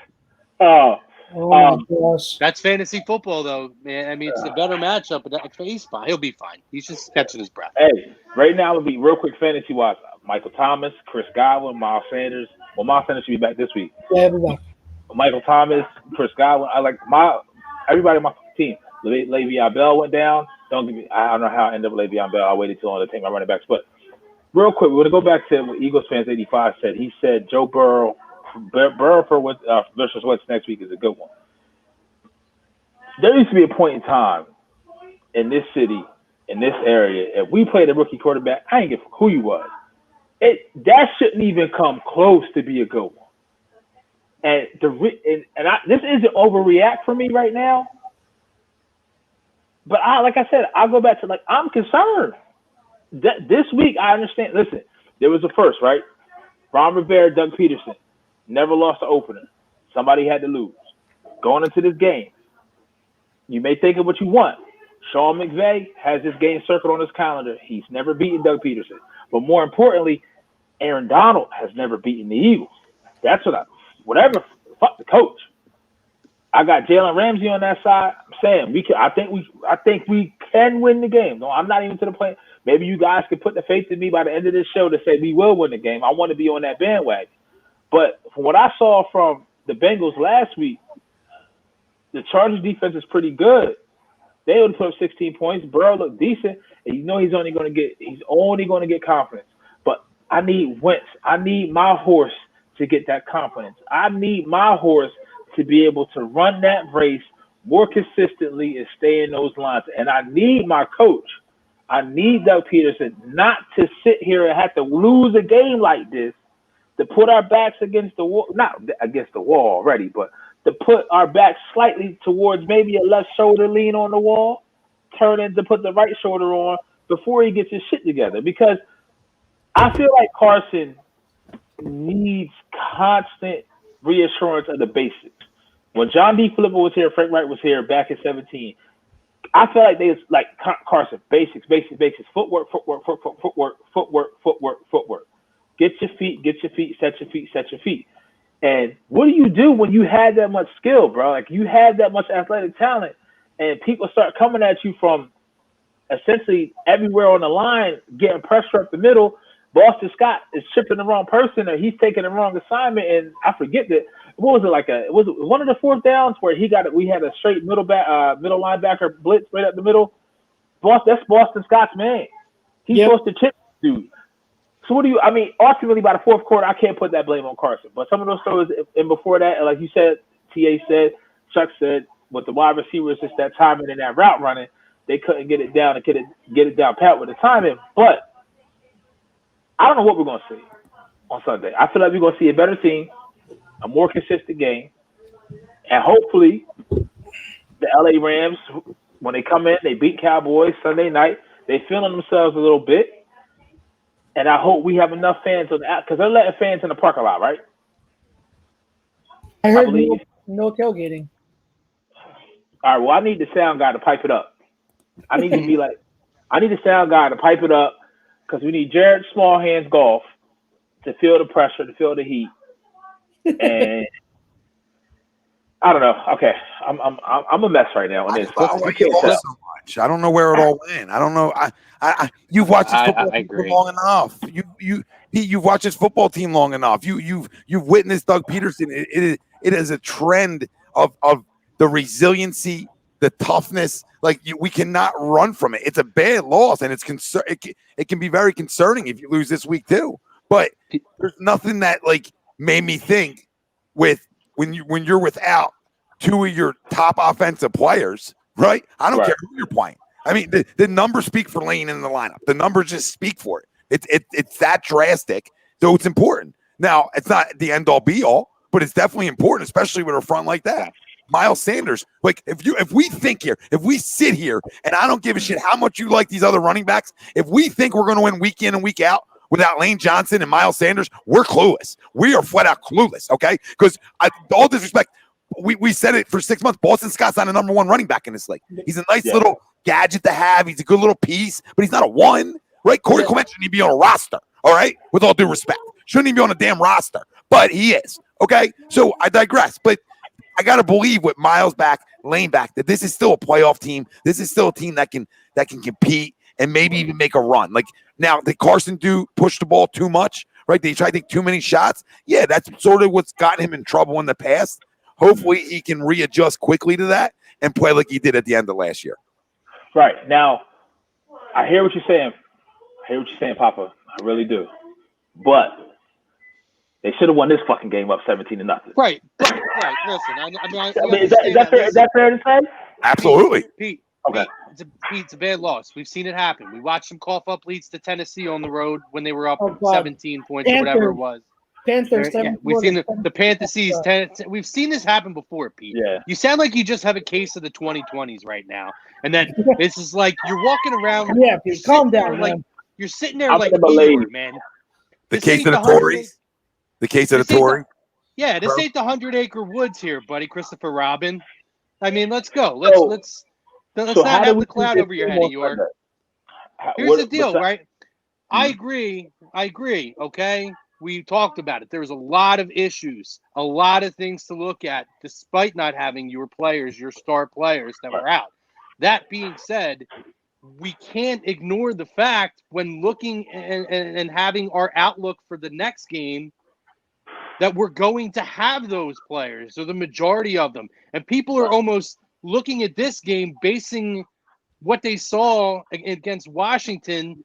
Oh my gosh. That's fantasy football, though, man. I mean, it's a better matchup, but he's fine. He'll be fine. He's just catching his breath. Hey, right now, it'll be real quick fantasy watch. Michael Thomas, Chris Godwin, Miles Sanders. Well, Miles Sanders should be back this week. Yeah, everybody. Michael Thomas, Chris Godwin. I like everybody on my team. Le'Veon Bell went down. I don't know how I ended up with Le'Veon Bell. I waited too long to take my running backs. But real quick, we're going to go back to what Eagles fans 85 said. He said Joe Burrow versus Wentz next week is a good one. There used to be a point in time in this city, in this area, if we played a rookie quarterback, I ain't give a fuck who you was. That shouldn't even come close to be a good one. And this isn't overreact for me right now. But like I said, I'll go back to I'm concerned. This week, I understand. Listen, there was a first, right? Ron Rivera, Doug Peterson, never lost an opener. Somebody had to lose. Going into this game, you may think of what you want. Sean McVay has this game circled on his calendar. He's never beaten Doug Peterson. But more importantly, Aaron Donald has never beaten the Eagles. That's fuck the coach. I got Jalen Ramsey on that side. I'm saying I think we can win the game. No, I'm not even to the point. Maybe you guys could put the faith in me by the end of this show to say we will win the game. I want to be on that bandwagon. But from what I saw from the Bengals last week, the Chargers defense is pretty good. They only put up 16 points. Burrow looked decent, and he's only going to get confidence. But I need Wentz. I need my horse to get that confidence. I need my horse to be able to run that race more consistently and stay in those lines. And I need my coach. I need Doug Peterson not to sit here and have to lose a game like this, to put our backs against the wall, not against the wall already, but to put our backs slightly towards maybe a left shoulder lean on the wall, turn in to put the right shoulder on before he gets his shit together. Because I feel like Carson needs constant reassurance of the basics. When John D. Flipper was here, Frank Wright was here back in 17. I feel like they was like Carson, basics. Footwork. Get your feet, set your feet. And what do you do when you had that much skill, bro? Like you had that much athletic talent, and people start coming at you from essentially everywhere on the line, getting pressure up the middle. Boston Scott is chipping the wrong person, or he's taking the wrong assignment. And I forget that. What was it like? Was it one of the fourth downs where we had a straight middle linebacker blitz right up the middle? That's Boston Scott's man. He's supposed to chip dude. So what do you? I mean, ultimately by the fourth quarter, I can't put that blame on Carson. But some of those throws, and before that, like you said, TA said, Chuck said, with the wide receivers, just that timing and that route running, they couldn't get it down and get it down pat with the timing. But I don't know what we're going to see on Sunday. I feel like we're going to see a better team, a more consistent game, and hopefully the LA Rams, when they come in, they beat Cowboys Sunday night. They feeling themselves a little bit. And I hope we have enough fans on the app because they're letting fans in the parking lot, right? I heard no tailgating. All right, well, I need the sound guy to pipe it up. I need the sound guy to pipe it up because we need Jared Smallhands Golf to feel the pressure, to feel the heat. And I don't know. Okay, I'm a mess right now on this. I don't know where it all went. I don't know. You've watched this football team long enough. You've watched this football team long enough. You've witnessed Doug Peterson. It is a trend of the resiliency, the toughness. Like we cannot run from it. It's a bad loss, and it can be very concerning if you lose this week too. But there's nothing that like made me think when you're without two of your top offensive players, right? I don't care who you're playing. I mean, the numbers speak for Lane in the lineup. The numbers just speak for it. It's that drastic, so it's important. Now, it's not the end all be all, but it's definitely important, especially with a front like that. Miles Sanders, like if we sit here, and I don't give a shit how much you like these other running backs, if we think we're going to win week in and week out without Lane Johnson and Miles Sanders, we're clueless. We are flat out clueless, okay? Because all disrespect, we said it for 6 months. Boston Scott's not a number one running back in this league. He's a nice little gadget to have. He's a good little piece, but he's not a one, right? Corey Clement shouldn't even be on a roster, all right? With all due respect. Shouldn't even be on a damn roster, but he is, okay? So I digress, but I got to believe with Miles back, Lane back, that this is still a playoff team. This is still a team that can compete and maybe even make a run. Like now, did Carson push the ball too much, right? They try to take too many shots. Yeah, that's sort of what's gotten him in trouble in the past. Hopefully he can readjust quickly to that and play like he did at the end of last year. Right. Now, I hear what you're saying. Papa. I really do. But they should have won this fucking game up 17-0. Right. Listen, is that fair to say? Absolutely. Pete, okay. It's a bad loss. We've seen it happen. We watched them cough up leads to Tennessee on the road when they were up 17 points or whatever it was. Panthers. We've seen the Panthers. We've seen this happen before, Pete. Yeah. You sound like you just have a case of the 2020s right now, and then this is like you're walking around. Yeah, Pete, calm down. Like you're sitting there like Eeyore, man. The case of the Tories. The case of the Tory. Yeah, this ain't the 100-acre woods here, buddy. Christopher Robin. I mean, let's go. Let's not have the cloud over your head, Eeyore. Here's the deal, right? I agree. Okay. We talked about it. There was a lot of issues, a lot of things to look at, despite not having your star players that were out. That being said, we can't ignore the fact when looking and having our outlook for the next game that we're going to have those players, or the majority of them. And people are almost looking at this game, basing what they saw against Washington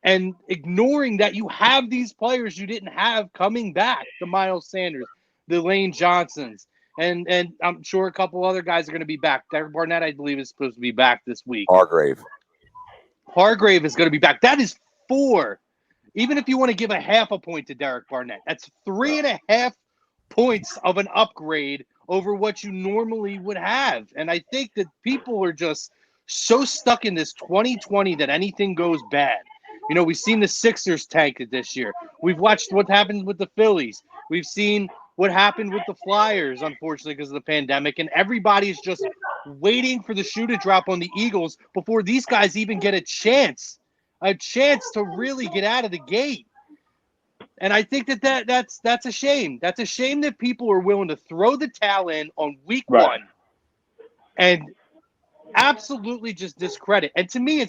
and ignoring that you have these players you didn't have coming back, the Miles Sanders, the Lane Johnsons, and I'm sure a couple other guys are going to be back. Derek Barnett, I believe, is supposed to be back this week. Hargrave is going to be back. That is 4. Even if you want to give a half a point to Derek Barnett, that's 3.5 points of an upgrade over what you normally would have. And I think that people are just so stuck in this 2020 that anything goes bad. We've seen the Sixers tank it this year. We've watched what happened with the Phillies. We've seen what happened with the Flyers, unfortunately, because of the pandemic, and everybody's just waiting for the shoe to drop on the Eagles before these guys even get a chance to really get out of the gate. And I think that's a shame. That's a shame that people are willing to throw the towel in on week one and absolutely just discredit. And to me,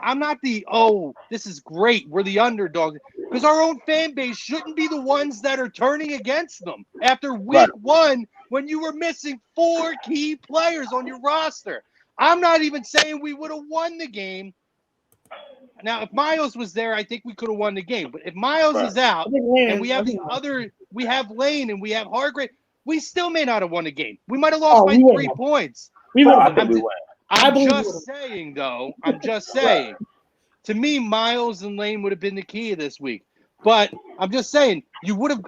I'm not this is great, we're the underdog, because our own fan base shouldn't be the ones that are turning against them after week one when you were missing 4 key players on your roster. I'm not even saying we would have won the game. Now, if Miles was there, I think we could have won the game. But if Miles is out and we have Lane and we have Hargrave, we still may not have won the game. We might have lost by 3 points. I'm just saying, though. I'm just saying. To me, Miles and Lane would have been the key this week. But I'm just saying,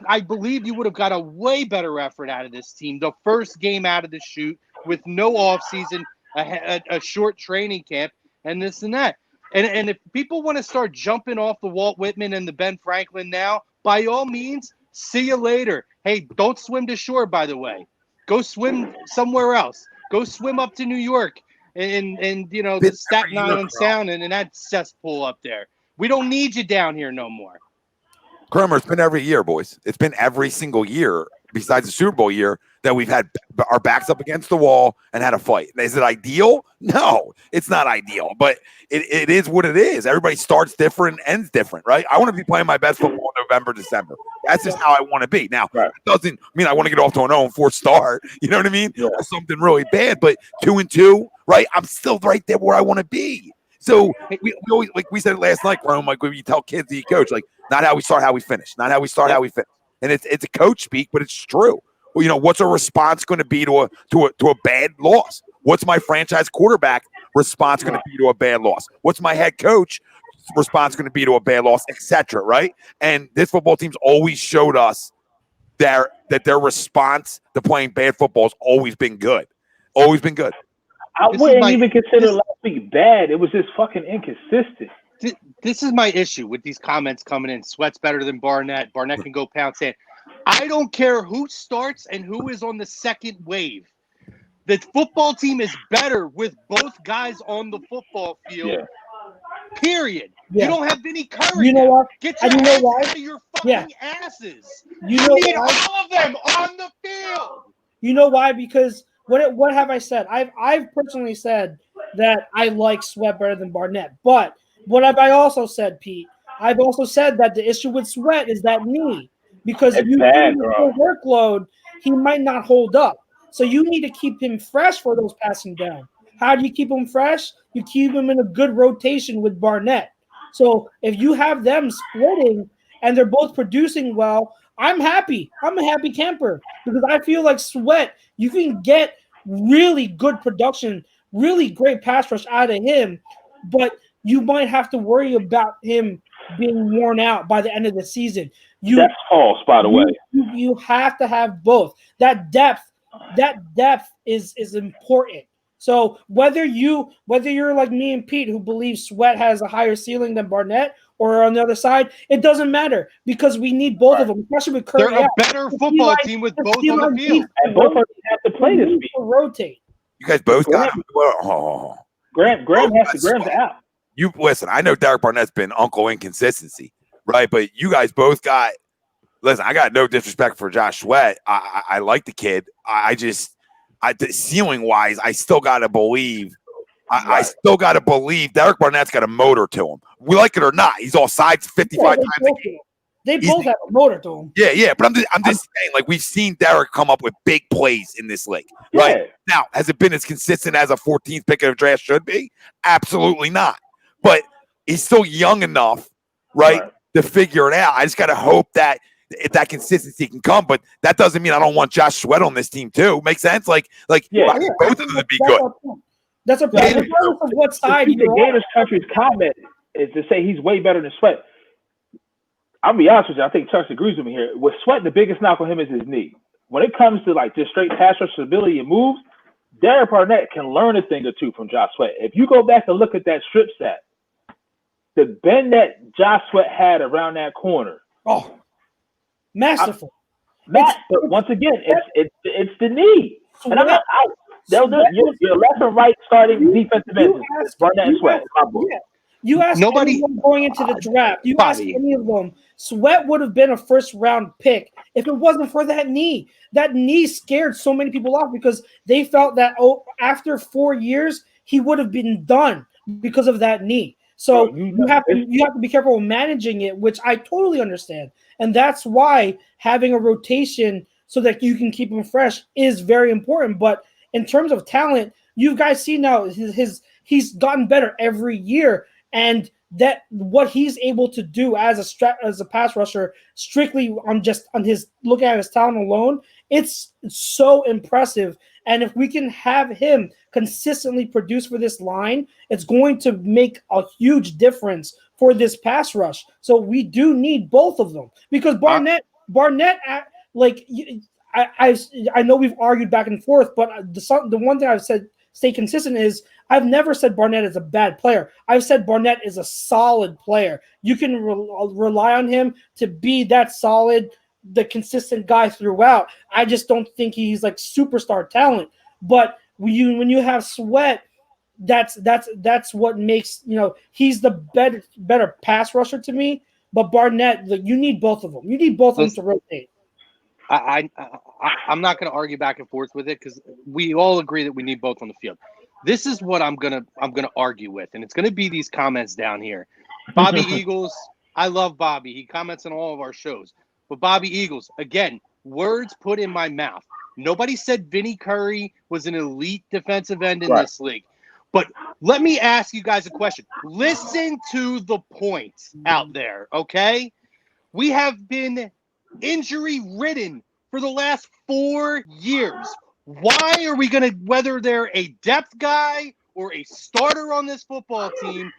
I believe you would have got a way better effort out of this team. The first game out of the chute with no offseason, a short training camp, and this and that. And if people want to start jumping off the Walt Whitman and the Ben Franklin now, by all means, see you later. Hey, don't swim to shore, by the way. Go swim somewhere else. Go swim up to New York and the Staten Island Sound and that cesspool up there. We don't need you down here no more. Kramer, it's been every year, boys. It's been every single year besides the Super Bowl year that we've had our backs up against the wall and had a fight. Is it ideal? No, it's not ideal, but it is what it is. Everybody starts different and ends different, right? I want to be playing my best football in November, December. That's just how I want to be. Now, it doesn't mean I want to get off to an 0-4 start. You know what I mean? Yeah. Or something really bad, but 2-2, right? I'm still right there where I want to be. So we always, like we said last night, Rome, like when you tell kids that you coach, like not how we start, how we finish. Not how we start, how we finish. And it's a coach speak, but it's true. Well, what's a response going to be to a bad loss? What's my franchise quarterback response going to be to a bad loss? What's my head coach response going to be to a bad loss, etc. Right? And this football team's always showed us that their response to playing bad football has always been good. Always been good. I wouldn't even consider last week bad. It was just fucking inconsistent. This is my issue with these comments coming in. Sweat's better than Barnett. Barnett can go pound sand. I don't care who starts and who is on the second wave. The football team is better with both guys on the football field. Yeah. Period. Yeah. You don't have Vinny Curry. You know what? Get your heads out of your fucking asses. You need all of them on the field. You know why? Because what have I said? I've personally said that I like Sweat better than Barnett. But what have I also said, Pete? I've also said that the issue with Sweat is that knee. Because if you give him a workload, he might not hold up. So you need to keep him fresh for those passing down. How do you keep him fresh? You keep him in a good rotation with Barnett. So if you have them splitting and they're both producing well, I'm happy. I'm a happy camper because I feel like Sweat, you can get really good production, really great pass rush out of him, but you might have to worry about him being worn out by the end of the season. That's false, by the way. You have to have both. That depth is important. So whether you're like me and Pete, who believes Sweat has a higher ceiling than Barnett, or on the other side, it doesn't matter because we need both of them, especially with Curry. They're a better football team with both on the field. And both of them have to play this week. Rotate. You guys both got Graham's out. You listen. I know Derek Barnett's been Uncle Inconsistency, right? But you guys both got. Listen, I got no disrespect for Josh Sweat. I like the kid. Ceiling wise, I still gotta believe. I still gotta believe Derek Barnett's got a motor to him. We like it or not, he's all sides 55 times a game. They both have a motor to him. Yeah. But I'm just saying, like we've seen Derek come up with big plays in this league, right? Yeah. Now, has it been as consistent as a 14th pick of the draft should be? Absolutely not. But he's still young enough, right, to figure it out. I just gotta hope that if that consistency can come, but that doesn't mean I don't want Josh Sweat on this team too. Makes sense? Like both of them to be good. That's a problem. Regardless of what side the Gators country's comment is to say he's way better than Sweat. I'll be honest with you. I think Chux agrees with me here. With Sweat, the biggest knock on him is his knee. When it comes to like just straight pass rush ability and moves, Derek Barnett can learn a thing or two from Josh Sweat. If you go back and look at that strip set, the bend that Josh Sweat had around that corner. Oh, masterful. Matt, but once again, it's the knee. And I'm not out. Your left and right starting defensive ends. Barnett and Sweat. Yeah. You ask anyone going into the draft. You ask any of them. Sweat would have been a first-round pick if it wasn't for that knee. That knee scared so many people off because they felt that after 4 years he would have been done because of that knee. So you have to be careful of managing it, which I totally understand, and that's why having a rotation so that you can keep him fresh is very important. But in terms of talent, you guys see now he's gotten better every year. And that what he's able to do as a pass rusher, strictly on his looking at his talent alone, it's so impressive. And if we can have him consistently produce for this line, it's going to make a huge difference for this pass rush. So we do need both of them because Barnett, like I know we've argued back and forth, but the one thing I've said stay consistent is I've never said Barnett is a bad player. I've said Barnett is a solid player. You can rely on him to be that solid, the consistent guy throughout. I just don't think he's like superstar talent. But when you have Sweat, that's what makes, he's the better pass rusher to me. But Barnett, you need both of them. You need both of them to rotate. I'm not going to argue back and forth with it because we all agree that we need both on the field. This is what I'm gonna argue with, and it's gonna be these comments down here. Bobby Eagles, I love Bobby. He comments on all of our shows. But Bobby Eagles, again, words put in my mouth. Nobody said Vinny Curry was an elite defensive end in this league. But let me ask you guys a question. Listen to the points out there, okay? We have been injury-ridden for the last 4 years. Why are we going to, whether they're a depth guy or a starter on this football team,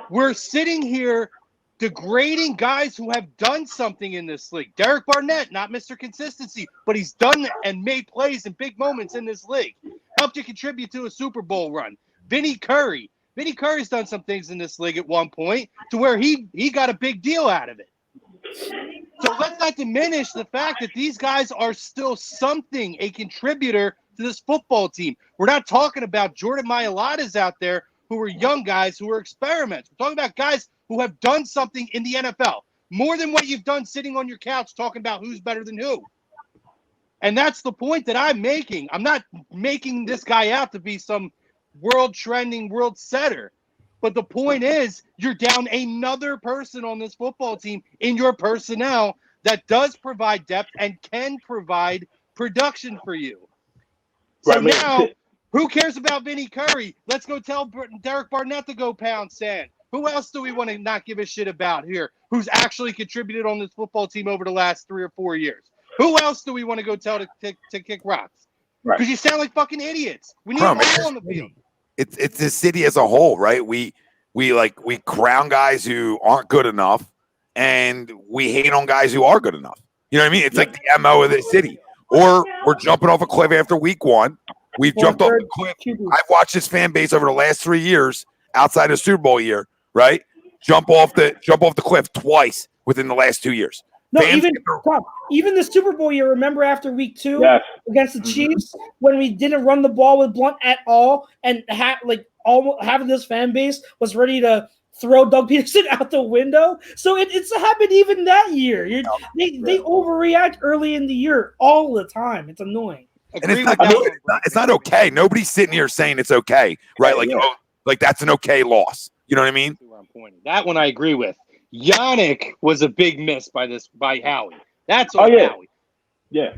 we're sitting here degrading guys who have done something in this league. Derek Barnett, not Mr. Consistency, but he's done and made plays in big moments in this league. Helped you contribute to a Super Bowl run. Vinny Curry's done some things in this league at one point to where he got a big deal out of it. So let's not diminish the fact that these guys are still something, a contributor to this football team. We're not talking about Jordan Mailata's out there who are young guys who are experiments. We're talking about guys who have done something in the NFL, more than what you've done sitting on your couch talking about who's better than who. And that's the point that I'm making. I'm not making this guy out to be some world-trending world setter. But the point is, you're down another person on this football team in your personnel that does provide depth and can provide production for you. So now, who cares about Vinny Curry? Let's go tell Derek Barnett to go pound sand. Who else do we want to not give a shit about here who's actually contributed on this football team over the last 3 or 4 years? Who else do we want to go tell to kick rocks? Because you sound like fucking idiots. We need them all on the field. It's the city as a whole, right? We crown guys who aren't good enough, and we hate on guys who are good enough. You know what I mean? It's like the MO of the city. Or we're jumping off a cliff after week 1. We've jumped off the cliff. I've watched this fan base over the last 3 years, outside of Super Bowl year, right? Jump off the cliff twice within the last 2 years. No, even the Super Bowl year, remember after week 2 against the Chiefs when we didn't run the ball with Blunt at all, and almost half of this fan base was ready to throw Doug Peterson out the window. So it's happened even that year. They overreact early in the year all the time. It's annoying. And it's not okay. Nobody's sitting here saying it's okay, right? Like that's an okay loss. You know what I mean? That one I agree with. Yannick was a big miss by Howie. That's on Howie. Yeah.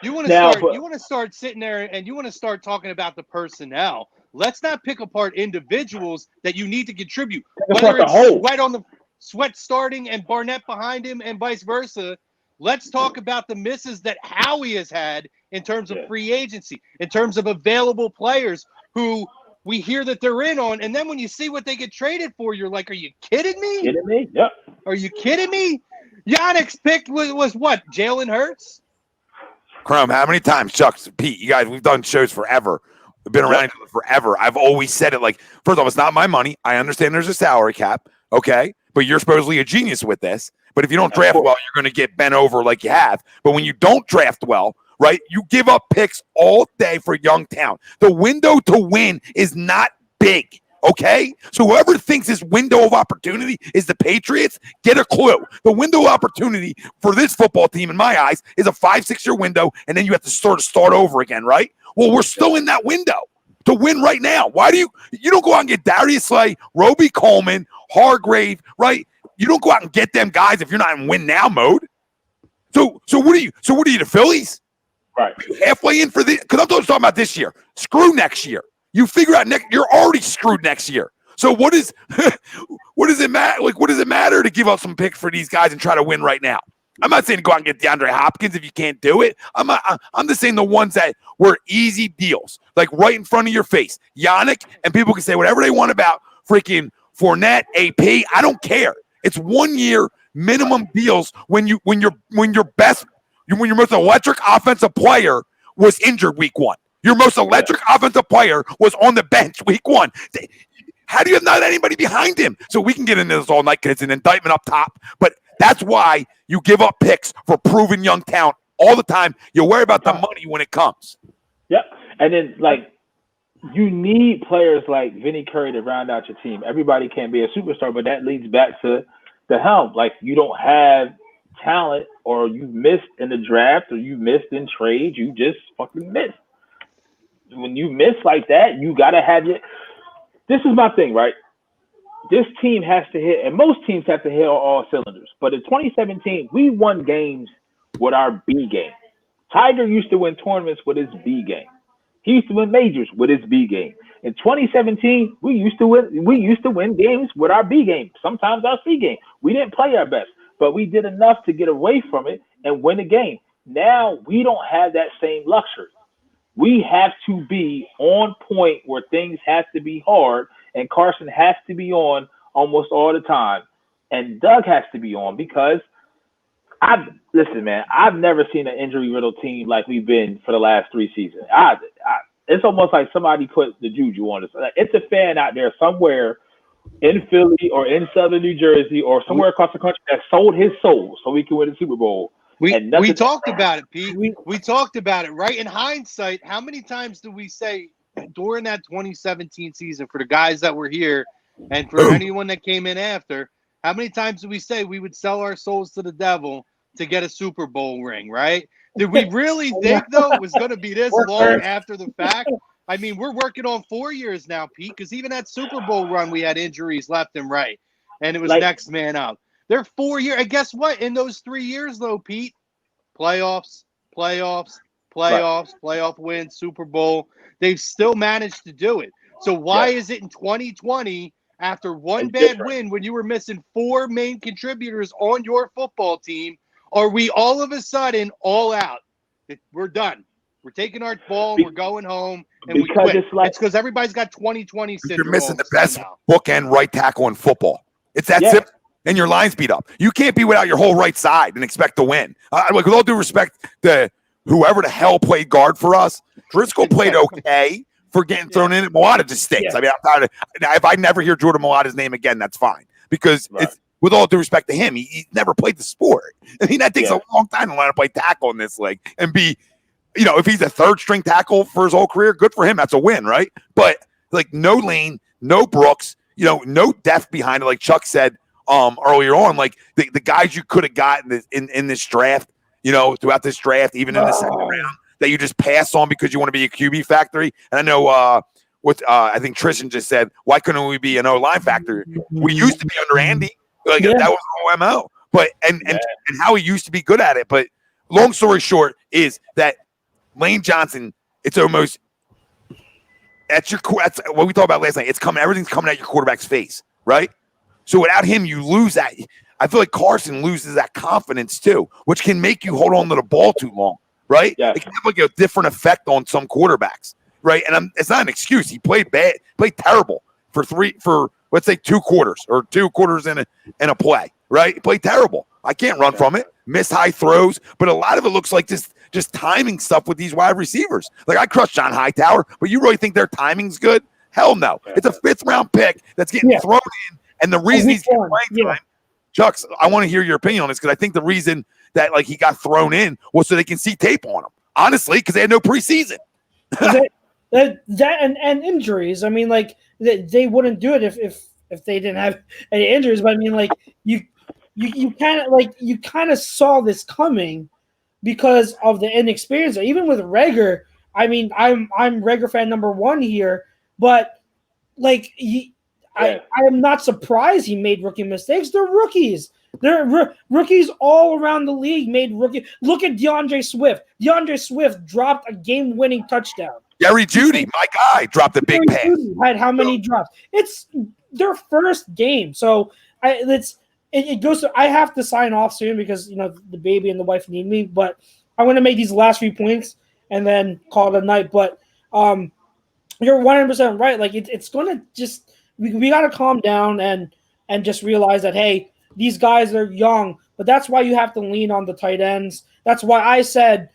You want to start sitting there and you want to start talking about the personnel. Let's not pick apart individuals that you need to contribute. Whether it's Sweat starting and Barnett behind him and vice versa. Let's talk about the misses that Howie has had in terms of free agency, in terms of available players who we hear that they're in on, and then when you see what they get traded for, you're like, are you kidding me? Yep. Are you kidding me? Yannick's pick was what? Jalen Hurts? Crum, how many times, Chux, Pete, you guys, we've done shows forever. We've been around forever. I've always said it like, first of all, it's not my money. I understand there's a salary cap, okay? But you're supposedly a genius with this. But if you don't draft well, you're going to get bent over like you have. But when you don't draft well, right, you give up picks all day for young talent. The window to win is not big. Okay, so whoever thinks this window of opportunity is the Patriots, get a clue. The window of opportunity for this football team, in my eyes, is a 5-6 year window, and then you have to start over again, right? Well, we're still in that window to win right now. Why do you don't go out and get Darius Slay, Roby Coleman, Hargrave, right? You don't go out and get them guys if you're not in win now mode. So what are you? So what are you, the Phillies? Right. Halfway in for this, because I'm talking about this year. Screw next year. You figure out you're already screwed next year. So what does it matter? Like, what does it matter to give up some picks for these guys and try to win right now? I'm not saying to go out and get DeAndre Hopkins if you can't do it. I'm just saying the ones that were easy deals, like right in front of your face. Yannick, and people can say whatever they want about freaking Fournette, AP. I don't care. It's 1 year minimum deals when your most electric offensive player was injured week 1. Your most electric offensive player was on the bench week 1. How do you have not anybody behind him? So we can get into this all night because it's an indictment up top. But that's why you give up picks for proven young talent all the time. You worry about the money when it comes. Yep. And then, like, you need players like Vinny Curry to round out your team. Everybody can't be a superstar, but that leads back to the helm. Like, you don't have talent, or you missed in the draft, or you missed in trades. You just fucking missed. When you miss like that, you got to have your – this is my thing, right? This team has to hit – and most teams have to hit all cylinders. But in 2017, we won games with our B game. Tiger used to win tournaments with his B game. He used to win majors with his B game. In 2017, we used to win games with our B game, sometimes our C game. We didn't play our best, but we did enough to get away from it and win a game. Now we don't have that same luxury. We have to be on point where things have to be hard, and Carson has to be on almost all the time, and Doug has to be on because listen, man, I've never seen an injury-riddled team like we've been for the last 3 seasons. It's almost like somebody put the juju on us. It's a fan out there somewhere in Philly or in Southern New Jersey or somewhere across the country that sold his soul so we can win the Super Bowl. We talked about it, Pete. We talked about it, right? In hindsight, how many times did we say during that 2017 season for the guys that were here and for anyone that came in after, how many times did we say we would sell our souls to the devil to get a Super Bowl ring, right? Did we really think, though, it was going to be this long after the fact? I mean, we're working on 4 years now, Pete, because even that Super Bowl run, we had injuries left and right, and it was next man up. They're 4 years. And guess what? In those 3 years, though, Pete, playoff win, Super Bowl, they've still managed to do it. So why is it in 2020, after one bad win, when you were missing 4 main contributors on your football team, are we all of a sudden all out? We're done. We're taking our ball and we're going home and we quit. It's because everybody's got 2020 syndrome. You're missing the best bookend right tackle in football. It's that simple. And your line's beat up. You can't be without your whole right side and expect to win. With all due respect to whoever the hell played guard for us, Driscoll played okay for getting thrown in. Mulata just stinks. I mean, I'm tired of, if I never hear Jordan Mulata's name again, that's fine. Because it's, with all due respect to him, he never played the sport. I mean, that takes a long time to learn to play tackle in this league and be, if he's a third string tackle for his whole career, good for him. That's a win, right? But like no Lane, no Brooks, no depth behind it. Like Chuck said earlier on, like the guys you could have gotten in this draft, throughout this draft, even in the second round, that you just pass on because you want to be a QB factory. And I know I think Tristan just said, why couldn't we be an O-line factory? We used to be under Andy. That was OMO. But and how he used to be good at it. But long story short is that Lane Johnson, it's almost that's what we talked about last night. Everything's coming at your quarterback's face, right? So without him, you lose that. I feel like Carson loses that confidence too, which can make you hold on to the ball too long, right? Yeah. It can have like a different effect on some quarterbacks, right? And it's not an excuse. He played bad, played terrible for let's say 2 quarters or 2 quarters in a play, right? He played terrible. I can't run from it. Missed high throws, but a lot of it looks like just timing stuff with these wide receivers. Like I crushed John Hightower, but you really think their timing's good? Hell no. It's a 5th round pick that's getting thrown in. And the reason he's getting playing time, Chux, I want to hear your opinion on this because I think the reason that like he got thrown in was so they can see tape on him. Honestly, because they had no preseason. that and injuries. I mean, like they wouldn't do it if they didn't have any injuries. But I mean, like you kind of saw this coming because of the inexperience. Even with Reagor, I mean, I'm Reagor fan number one here, but like I am not surprised he made rookie mistakes. They're rookies. They're rookies all around the league made rookie. Look at DeAndre Swift. DeAndre Swift dropped a game-winning touchdown. Jerry Jeudy, my guy, dropped a big pass. Had how many drops? It's their first game, so it goes to. I have to sign off soon because the baby and the wife need me. But I'm going to make these last few points and then call it a night. But you're 100% right. Like it's going to just we got to calm down and just realize that hey, these guys are young, but that's why you have to lean on the tight ends. That's why I said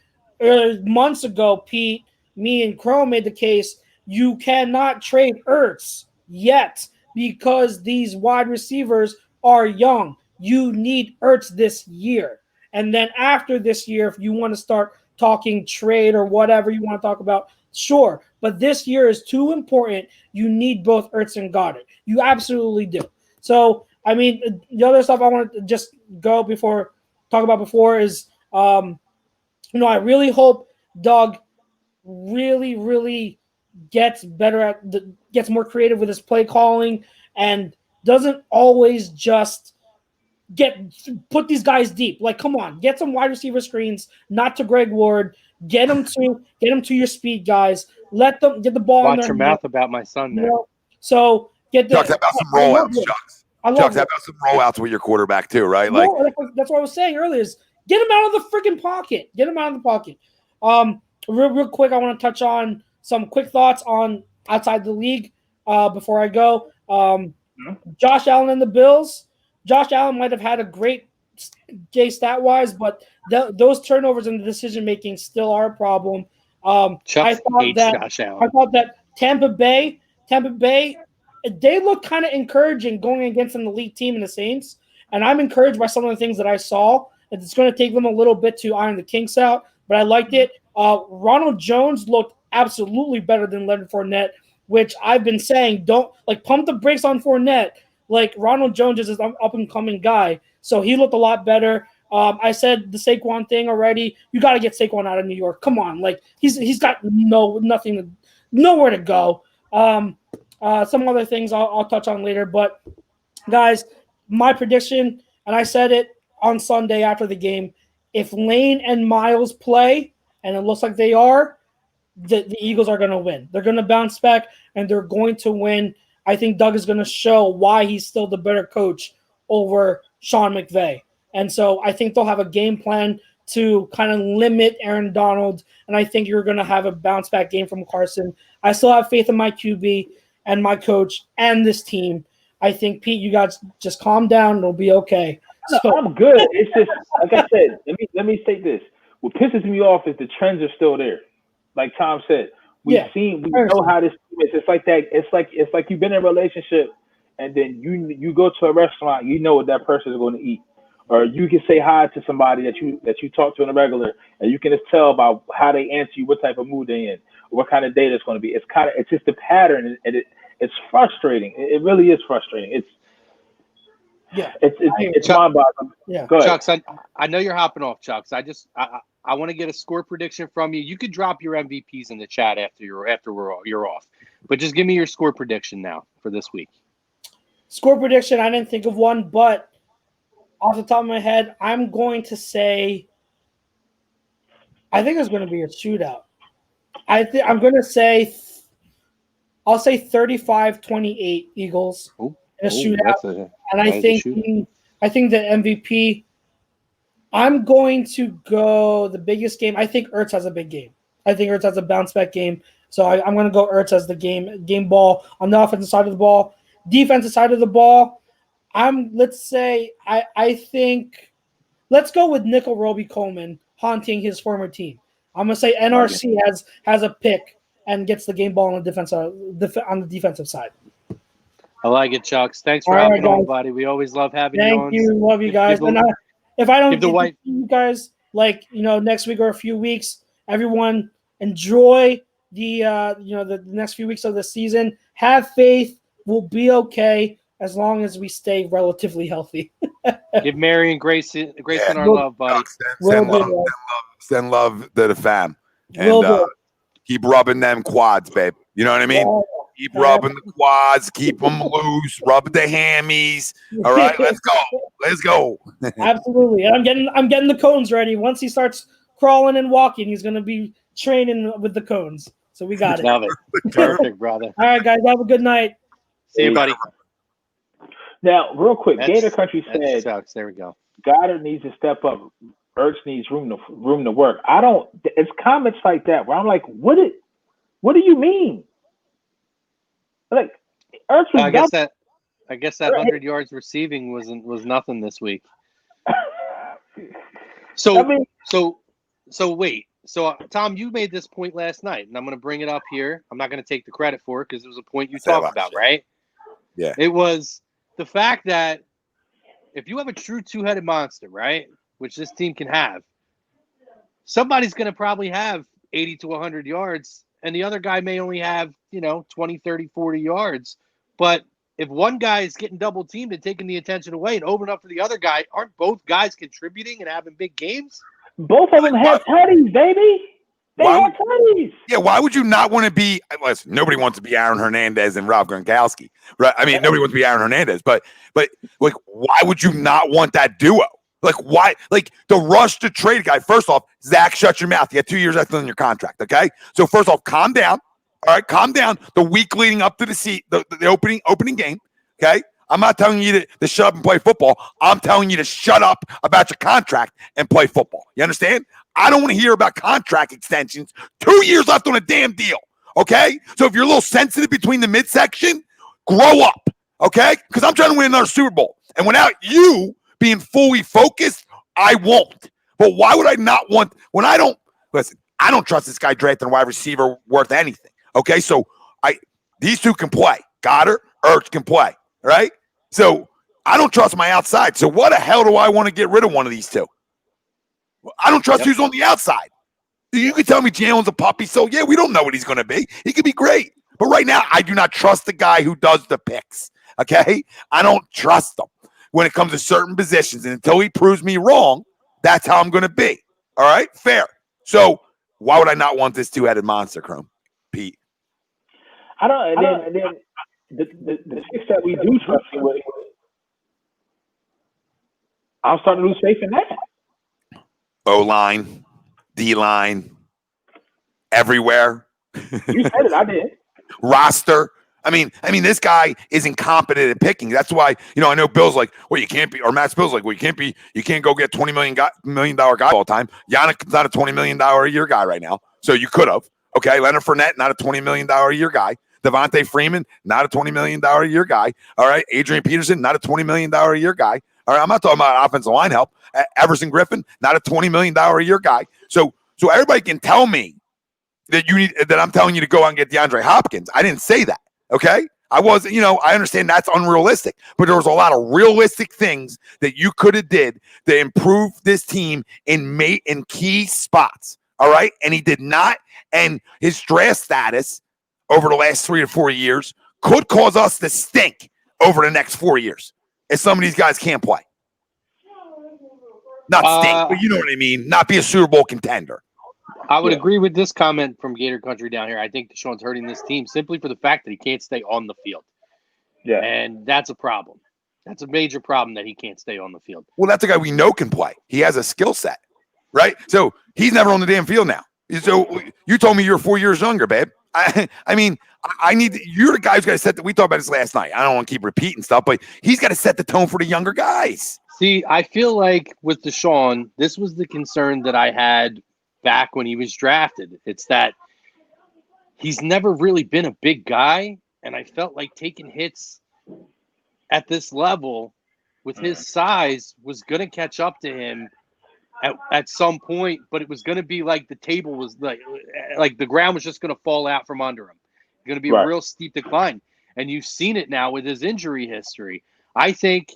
months ago, Pete, me and Crow made the case you cannot trade Ertz yet because these wide receivers are young. You need Ertz this year. And then after this year, if you want to start talking trade or whatever you want to talk about, sure. But this year is too important. You need both Ertz and Goddard. You absolutely do. So, I mean, the other stuff I want to just talk about before is, I really hope Doug really, really gets better gets more creative with his play calling and doesn't always just put these guys deep. Like, come on, get some wide receiver screens, not to Greg Ward. Get them to your speed guys. Let them get the ball. Watch your mouth about my son there. So get the. Chuck, how about some rollouts, Chuck? Chuck, how about some rollouts with your quarterback too, right? Like that's what I was saying earlier. Is get him out of the freaking pocket. Get him out of the pocket. Real quick, I want to touch on some quick thoughts on outside the league before I go. Josh Allen and the Bills. Josh Allen might have had a great day stat-wise, but those turnovers in the decision-making still are a problem. I thought that Tampa Bay, they look kind of encouraging going against an elite team in the Saints, and I'm encouraged by some of the things that I saw. It's going to take them a little bit to iron the kinks out, but I liked it. Ronald Jones looked absolutely better than Leonard Fournette, which I've been saying, don't pump the brakes on Fournette. Like Ronald Jones is an up-and-coming guy, so he looked a lot better. I said the Saquon thing already. You got to get Saquon out of New York. Come on, he's got nowhere to go. Some other things I'll touch on later, but guys, my prediction, and I said it on Sunday after the game, if Lane and Miles play, and it looks like they are, the Eagles are going to win. They're going to bounce back, and they're going to win. I think Doug is going to show why he's still the better coach over Sean McVay. And so I think they'll have a game plan to kind of limit Aaron Donald, and I think you're going to have a bounce-back game from Carson. I still have faith in my QB and my coach and this team. I think, Pete, you guys just calm down. It'll be okay. So, I'm good. It's just, like I said, let me state this. What pisses me off is the trends are still there. Like Tom said, we know how this is. It's like that. It's like you've been in a relationship, and then you go to a restaurant, you know what that person is going to eat, or you can say hi to somebody that you talk to on a regular, and you can just tell by how they answer you what type of mood they're in, or what kind of day it's going to be. It's just a pattern, and it's frustrating. It really is frustrating. It's mind-boggling. Yeah, go ahead. Chux, I know you're hopping off, Chux. I want to get a score prediction from you. You could drop your MVPs in the chat after you're off, but just give me your score prediction now for this week. Score prediction, I didn't think of one, but off the top of my head, I'm going to say I think it's going to be a shootout. I'm going to say I'll say 35-28 Eagles in a shootout. I think the MVP. I'm going to go the biggest game. I think Ertz has a big game. I think Ertz has a bounce back game. So I'm going to go Ertz as the game ball on the offensive side of the ball. Defensive side of the ball, I think let's go with Nickel Roby Coleman haunting his former team. I'm going to say NRC has a pick and gets the game ball on the defensive side. I like it, Chux. Thanks for All right, hopping on, guys. buddy. We always love having you Thank on. you. Love you Give- guys. give the- And if I don't give the get to white- see you guys, like, next week or a few weeks, everyone enjoy the next few weeks of the season. Have faith. We'll be okay as long as we stay relatively healthy. Give Mary and Grayson our Will- love, buddy. Send Will love, do. send love to the fam, Will and do. keep rubbing them quads, babe. You know what I mean? Yeah. Keep rubbing the quads, keep them loose, rub the hammies. All right, let's go. Let's go. Absolutely. And I'm getting the cones ready. Once he starts crawling and walking, he's gonna be training with the cones. So we got it. Love it. Perfect, brother. All right, guys. Have a good night. See you, buddy. Now, real quick, That's- Gator Country That's said Chux. There we go. Goddard needs to step up. Ertz needs room to work. I don't. It's comments like that where I'm like, what do you mean? Like, Ertz was I guess that 100 yards receiving was nothing this week. So I mean, so wait. So Tom, you made this point last night, and I'm going to bring it up here. I'm not going to take the credit for it because it was a point you Say talked less, about, yeah. right? Yeah. It was the fact that if you have a true two-headed monster, right, which this team can have, somebody's going to probably have 80 to 100 yards, and the other guy may only have, 20, 30, 40 yards. But if one guy is getting double teamed and taking the attention away and opening up for the other guy, aren't both guys contributing and having big games? both of them had tutties, baby. They Why had tutties. Yeah, why would you not want to be? Listen, nobody wants to be Aaron Hernandez and Rob Gronkowski, right? I mean, nobody wants to be Aaron Hernandez, but like, why would you not want that duo? Like, why? Like, the rush to trade guy. First off, Zach, shut your mouth. You got 2 years left on your contract. Okay, so first off, calm down. All right, calm down. The week leading up to the opening game. Okay, I'm not telling you to shut up and play football. I'm telling you to shut up about your contract and play football. You understand? I don't want to hear about contract extensions. 2 years left on a damn deal. Okay? So if you're a little sensitive between the midsection, grow up. Okay? Because I'm trying to win another Super Bowl. And without you being fully focused, I won't. But why would I not want when I don't trust this guy drafting a wide receiver worth anything. Okay? So these two can play. Goddard, Ertz can play. Right? So I don't trust my outside. So what the hell do I want to get rid of one of these two? I don't trust who's on the outside. You can tell me Jalen's a puppy, so yeah, we don't know what he's going to be. He could be great. But right now, I do not trust the guy who does the picks, okay? I don't trust him when it comes to certain positions. And until he proves me wrong, that's how I'm going to be, all right? Fair. So why would I not want this two-headed monster, Chrome? Pete. I don't. And then the picks that we do trust him with, I'm starting to lose faith in that. O-line, D-line, everywhere. You said it. I did. Roster. I mean, this guy is incompetent at picking. That's why, I know Bill's like, well, you can't be, or Matt's Bill's like, well, you can't go get $20 million guy all the time. Yannick's not a $20 million a year guy right now. So you could have. Okay. Leonard Fournette, not a $20 million a year guy. Devontae Freeman, not a $20 million a year guy. All right. Adrian Peterson, not a $20 million a year guy. All right. I'm not talking about offensive line help. Everson Griffin, not a $20 million a year guy. So everybody can tell me that I'm telling you to go out and get DeAndre Hopkins. I didn't say that. Okay. I wasn't, I understand that's unrealistic, but there was a lot of realistic things that you could have did to improve this team in key spots. All right. And he did not. And his draft status over the last 3 or 4 years could cause us to stink over the next 4 years if some of these guys can't play. Not stink, but you know what I mean. Not be a Super Bowl contender. I would agree with this comment from Gator Country down here. I think Deshaun's hurting this team simply for the fact that he can't stay on the field. Yeah. And that's a problem. That's a major problem that he can't stay on the field. Well, that's a guy we know can play. He has a skill set, right? So he's never on the damn field now. So you told me you're 4 years younger, babe. I mean, you're the guy who's got to set that. We talked about this last night. I don't want to keep repeating stuff, but he's got to set the tone for the younger guys. See, I feel like with Deshaun, this was the concern that I had back when he was drafted. It's that he's never really been a big guy, and I felt like taking hits at this level with his size was going to catch up to him at some point, but it was going to be like the table was like the ground was just going to fall out from under him. Going to be a real steep decline. and you've seen it now with his injury history. I think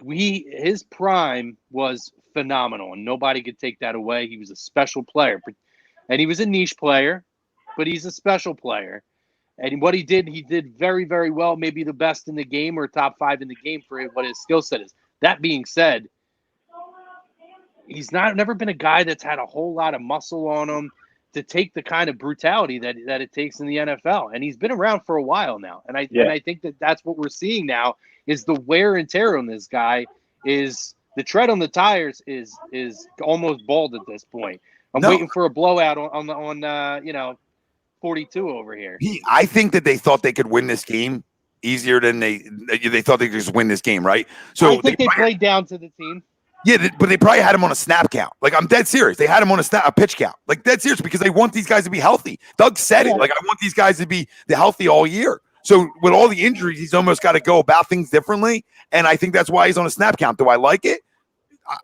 his prime was phenomenal, and nobody could take that away. He was a special player, and he was a niche player, but he's a special player. And what he did very, very well, maybe the best in the game or top 5 in the game for what his skill set is. That being said, he's never been a guy that's had a whole lot of muscle on him to take the kind of brutality that it takes in the NFL. And he's been around for a while now. And I think that's what we're seeing now is the wear and tear on this guy is the tread on the tires is almost bald at this point. I'm waiting for a blowout on 42 over here. I think that they thought they could win this game easier than they thought they could just win this game, right? So I think they played down to the team. Yeah, but they probably had him on a snap count. Like, I'm dead serious. They had him on a pitch count. Like, dead serious because they want these guys to be healthy. Doug said it. Like, I want these guys to be healthy all year. So with all the injuries, he's almost got to go about things differently. And I think that's why he's on a snap count. Do I like it?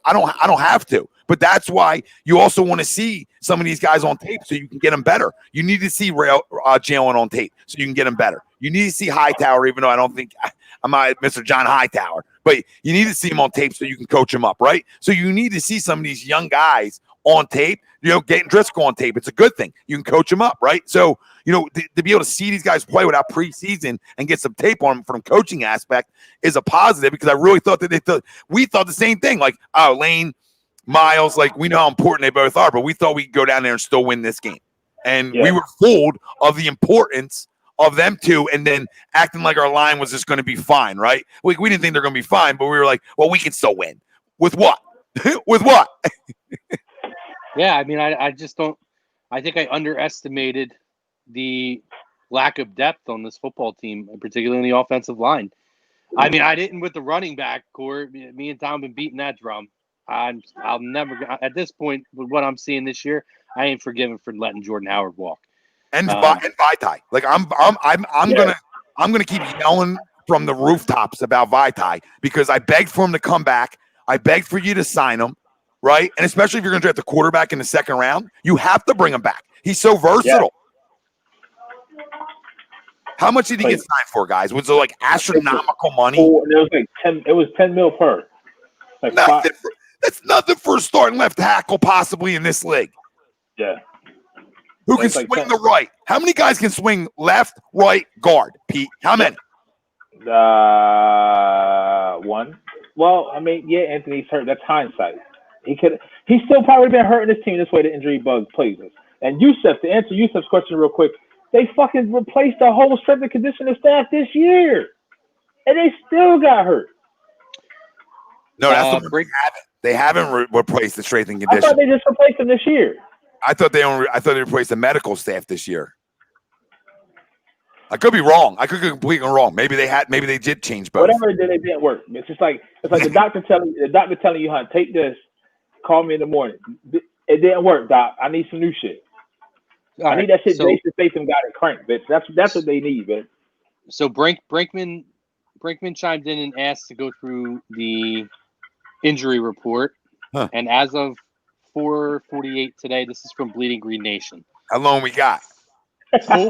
I don't have to. But that's why you also want to see some of these guys on tape so you can get them better. You need to see Jalen on tape so you can get them better. You need to see Hightower, even though I don't think I'm not Mr. John Hightower. But you need to see him on tape so you can coach him up, right? So you need to see some of these young guys on tape, getting Driscoll on tape. It's a good thing. You can coach them up, right? So, to be able to see these guys play without preseason and get some tape on them from coaching aspect is a positive because I really thought that we thought the same thing. Like, oh, Lane, Miles, like we know how important they both are, but we thought we could go down there and still win this game. And we were fooled of the importance of them two and then acting like our line was just going to be fine, right? We didn't think they're going to be fine, but we were like, well, we can still win. With what? With what? Yeah, I mean, I just don't – I think I underestimated the lack of depth on this football team, particularly in the offensive line. I mean, I didn't with the running back core. Me and Tom have been beating that drum. I'll never – at this point, with what I'm seeing this year, I ain't forgiven for letting Jordan Howard walk. And Vaitai. Like I'm gonna keep yelling from the rooftops about Vaitai because I begged for him to come back. I begged for you to sign him, right? And especially if you're gonna draft the quarterback in the second round, you have to bring him back. He's so versatile. Yeah. How much did he get signed for, guys? Was it like astronomical money? It was like 10. It was $10 million per. Like that's nothing for a starting left tackle possibly in this league. Yeah. Who can swing the right? How many guys can swing left, right, guard, Pete? How many? One. Well, I mean, Anthony's hurt. That's hindsight. He's still probably been hurting this team this way the injury bug plays us. And Yusuf, to answer Yusuf's question real quick, they fucking replaced the whole strength and conditioning staff this year. And they still got hurt. No, that's the break. They haven't replaced the strength and conditioning. I thought they just replaced them this year. I thought they replaced the medical staff this year. I could be wrong. I could be completely wrong. Maybe they did change both. Whatever it did, it didn't work. It's like the doctor telling you, "Huh, take this. Call me in the morning." It didn't work, Doc. I need some new shit. I need that shit. Jason Statham got it cranked, bitch. That's what they need, bitch. So Brinkman chimed in and asked to go through the injury report, and as of 4:48 today. This is from Bleeding Green Nation. How long we got? Full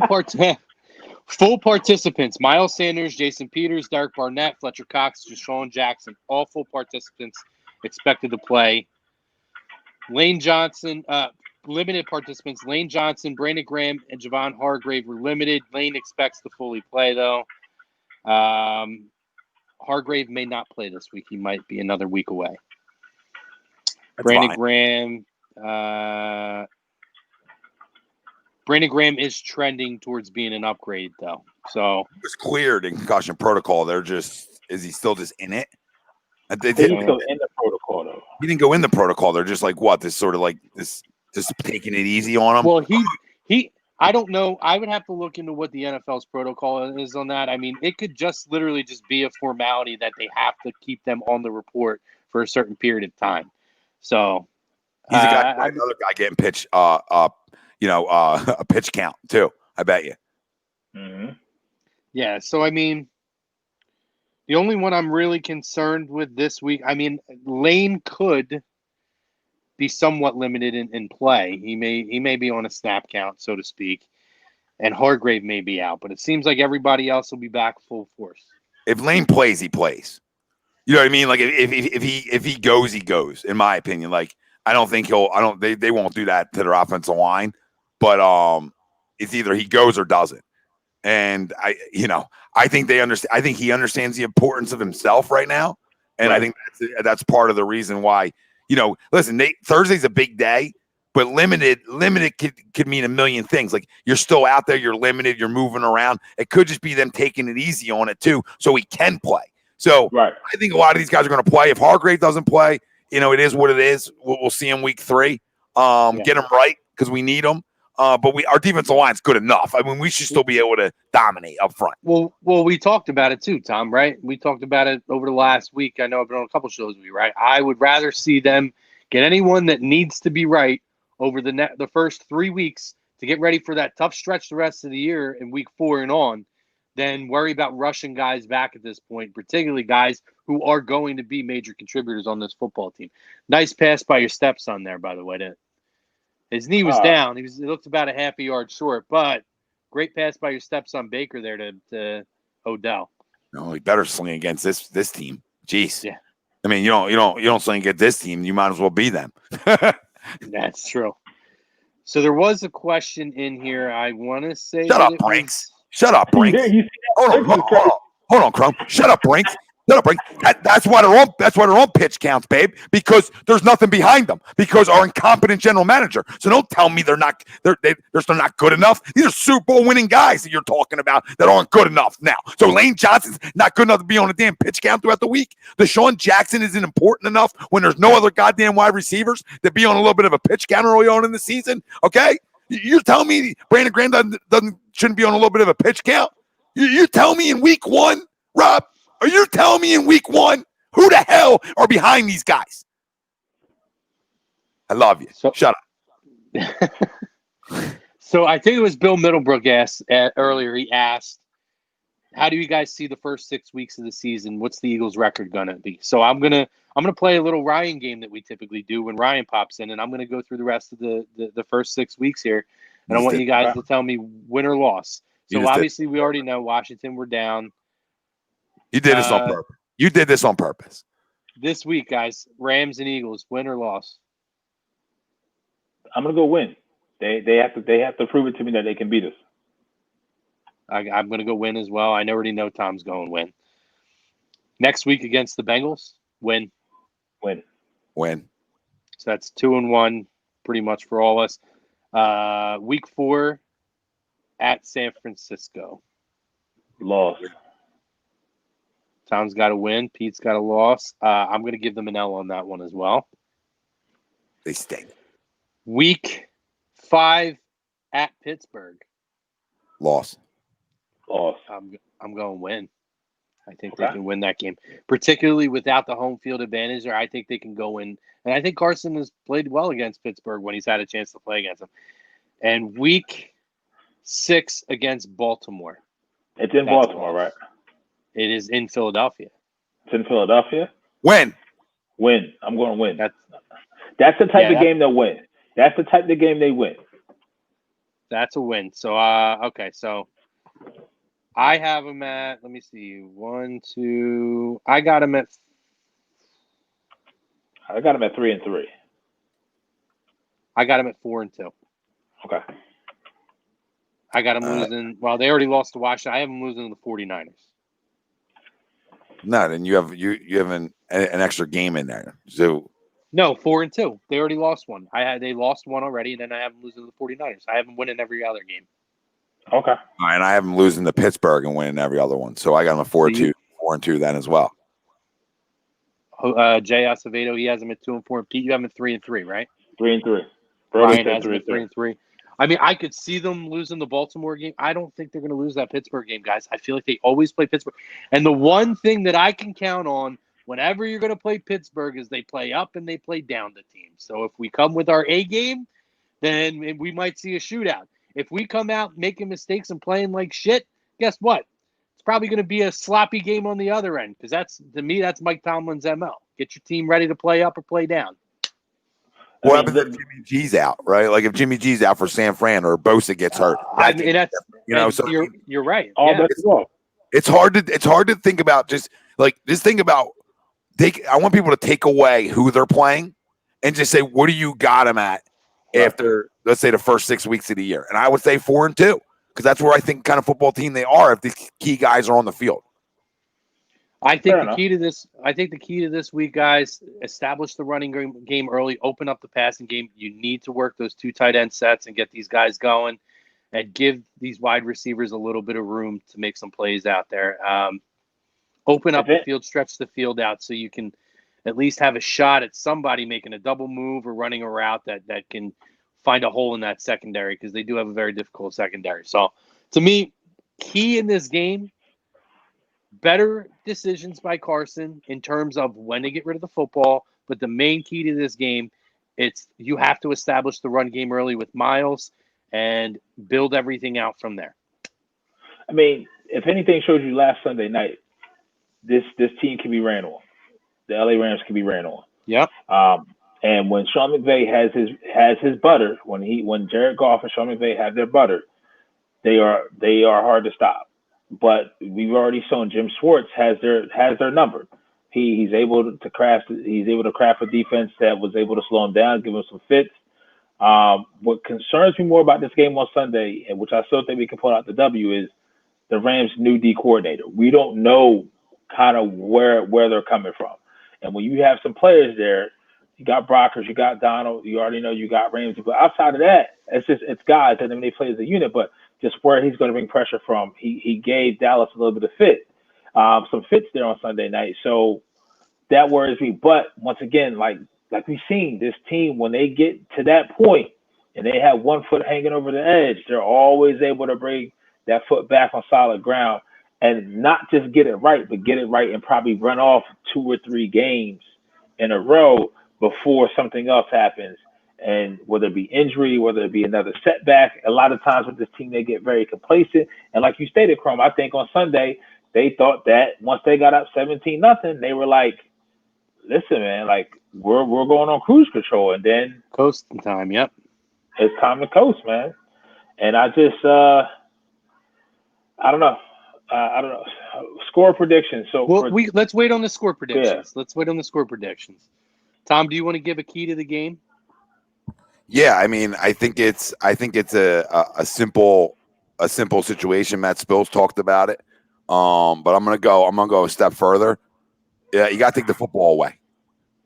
participants: Miles Sanders, Jason Peters, Derek Barnett, Fletcher Cox, Deshaun Jackson. All full participants expected to play. Lane Johnson, limited participants: Lane Johnson, Brandon Graham, and Javon Hargrave were limited. Lane expects to fully play though. Hargrave may not play this week. He might be another week away. Brandon Graham is trending towards being an upgrade, though. So it was cleared in concussion protocol. Is he still just in it? He didn't go in the protocol, though. He didn't go in the protocol. They're just like what? This sort of like this, just taking it easy on him. Well, I don't know. I would have to look into what the NFL's protocol is on that. I mean, it could just literally just be a formality that they have to keep them on the report for a certain period of time. So he's a guy, another guy getting pitch, a pitch count too. I bet you. Mm-hmm. Yeah. So I mean, the only one I'm really concerned with this week. I mean, Lane could be somewhat limited in play. He may be on a snap count, so to speak. and Hargrave may be out, but it seems like everybody else will be back full force. If Lane plays, he plays. You know what I mean? Like if he goes, he goes. In my opinion, like I don't think he'll. I don't. They won't do that to their offensive line, but it's either he goes or doesn't. And I think they understand. I think he understands the importance of himself right now, and Right. I think that's part of the reason why. Listen, Thursday's a big day, but limited could mean a million things. Like you're still out there, you're limited, you're moving around. It could just be them taking it easy on it too, so he can play. So Right. I think a lot of these guys are going to play. If Hargrave doesn't play, it is what it is. We'll see him week 3. Get him right because we need him. But our defensive line's good enough. I mean, we should still be able to dominate up front. Well, we talked about it too, Tom, right? We talked about it over the last week. I know I've been on a couple shows with you, right? I would rather see them get anyone that needs to be right over the first 3 weeks to get ready for that tough stretch the rest of the year in week 4 and on than worry about rushing guys back at this point, particularly guys who are going to be major contributors on this football team. Nice pass by your stepson there, by the way. His knee was down. He looked about a half a yard short, but great pass by your stepson Baker there to Odell. No, he better sling against this team. Jeez. Yeah. I mean, you don't sling against this team. You might as well be them. That's true. So there was a question in here. I want to say. Shut up, Brinks. Shut up, Brinks. Hold on, Crumb. Shut up, Brinks. Shut up, Brinks. That's why they're on pitch counts, babe. Because there's nothing behind them. Because our incompetent general manager. So don't tell me they're not good enough. These are Super Bowl winning guys that you're talking about that aren't good enough now. So Lane Johnson's not good enough to be on a damn pitch count throughout the week. Deshaun Jackson isn't important enough when there's no other goddamn wide receivers to be on a little bit of a pitch count early on in the season. Okay, you're telling me Brandon Graham shouldn't be on a little bit of a pitch count? You tell me in week 1, Rob. Are you telling me in week 1 who the hell are behind these guys? I love you. Shut up. So I think it was Bill Middlebrook asked earlier. He asked, "How do you guys see the first 6 weeks of the season? What's the Eagles' record gonna be?" So I'm gonna play a little Ryan game that we typically do when Ryan pops in, and I'm gonna go through the rest of the first 6 weeks here, and I want you guys to tell me win or loss. So obviously we already know Washington, we're down. You did this on purpose. You did this on purpose. This week, guys, Rams and Eagles, win or loss? I'm gonna go win. They have to prove it to me that they can beat us. I'm gonna go win as well. I already know Tom's going win. Next week against the Bengals, win. Win. So that's 2-1, pretty much for all of us. Week 4 at San Francisco. Loss. Tom's got a win. Pete's got a loss. I'm going to give them an L on that one as well. They stink. Week 5 at Pittsburgh. Loss. I'm going win. I think they can win that game, particularly without the home field advantage. Or I think they can go in. And I think Carson has played well against Pittsburgh when he's had a chance to play against them. And week 6 against Baltimore. It's in Baltimore, right? It is in Philadelphia. It's in Philadelphia? Win. I'm going to win. That's the type of game they'll win. That's the type of game they win. That's a win. So, okay. So, I have them at, let me see, 1, 2. I got them at 3-3. I got them at 4-2. Okay. I got them losing. Well, they already lost to Washington. I have them losing to the 49ers. No, then you have an extra game in there. So no, 4-2. They already lost one. They lost one already, and then I have them losing to the 49ers. I have them winning every other game. Okay. All right, and I have them losing to Pittsburgh and winning every other one. So I got them at 4-2 then as well. Jay Acevedo, he has them at 2-4. Pete, you have them at 3-3, right? 3-3. Ryan has them at 3-3. I mean, I could see them losing the Baltimore game. I don't think they're going to lose that Pittsburgh game, guys. I feel like they always play Pittsburgh. And the one thing that I can count on whenever you're going to play Pittsburgh is they play up and they play down the team. So if we come with our A game, then we might see a shootout. If we come out making mistakes and playing like shit, guess what? It's probably going to be a sloppy game on the other end because to me, that's Mike Tomlin's MO. Get your team ready to play up or play down. What happens if Jimmy G's out, right? Like if Jimmy G's out for San Fran or Bosa gets hurt, I mean, that's so you're right. All Yeah. bets off. It's hard to think about just think about I want people to take away who they're playing and just say, what do you got them at after, let's say, the first 6 weeks of the year? And I would say 4-2, because that's where I think kind of football team they are if the key guys are on the field. I think the key to this week, guys, establish the running game early, open up the passing game. You need to work those 2 tight end sets and get these guys going and give these wide receivers a little bit of room to make some plays out there. Open up the field, stretch the field out so you can at least have a shot at somebody making a double move or running a route that can find a hole in that secondary, because they do have a very difficult secondary. So, to me, key in this game, better decisions by Carson in terms of when to get rid of the football. But the main key to this game, you have to establish the run game early with Miles and build everything out from there. I mean, if anything showed you last Sunday night, this team can be ran on. The LA Rams can be ran on. Yep. And when Sean McVay has his butter, when Jared Goff and Sean McVay have their butter, they are hard to stop. But we've already shown Jim Schwartz has their number. He's able to craft a defense that was able to slow him down, give him some fits. What concerns me more about this game on Sunday, and which I still think we can pull out the W, is the Rams' new D coordinator. We don't know kind of where they're coming from. And when you have some players there, you got Brockers, you got Donald, you already know you got Ramsey. But outside of that, it's guys, and then they play as a unit. But just where he's going to bring pressure from, he gave Dallas a little bit of some fits there on Sunday night. So that worries me. But once again, like we've seen, this team, when they get to that point and they have one foot hanging over the edge, they're always able to bring that foot back on solid ground and not just get it right, but get it right and probably run off 2 or 3 games in a row before something else happens. And whether it be injury, whether it be another setback, a lot of times with this team, they get very complacent. And like you stated, Chrome, I think on Sunday, they thought that once they got up 17-0, they were like, listen, man, like we're going on cruise control. And then coasting time. Yep. It's time to coast, man. And I just, I don't know. Score predictions. So let's wait on the score predictions. Yeah. Let's wait on the score predictions. Tom, do you want to give a key to the game? Yeah, I mean, I think it's a simple situation. Matt Spills talked about it, but I'm gonna go a step further. Yeah, you got to take the football away.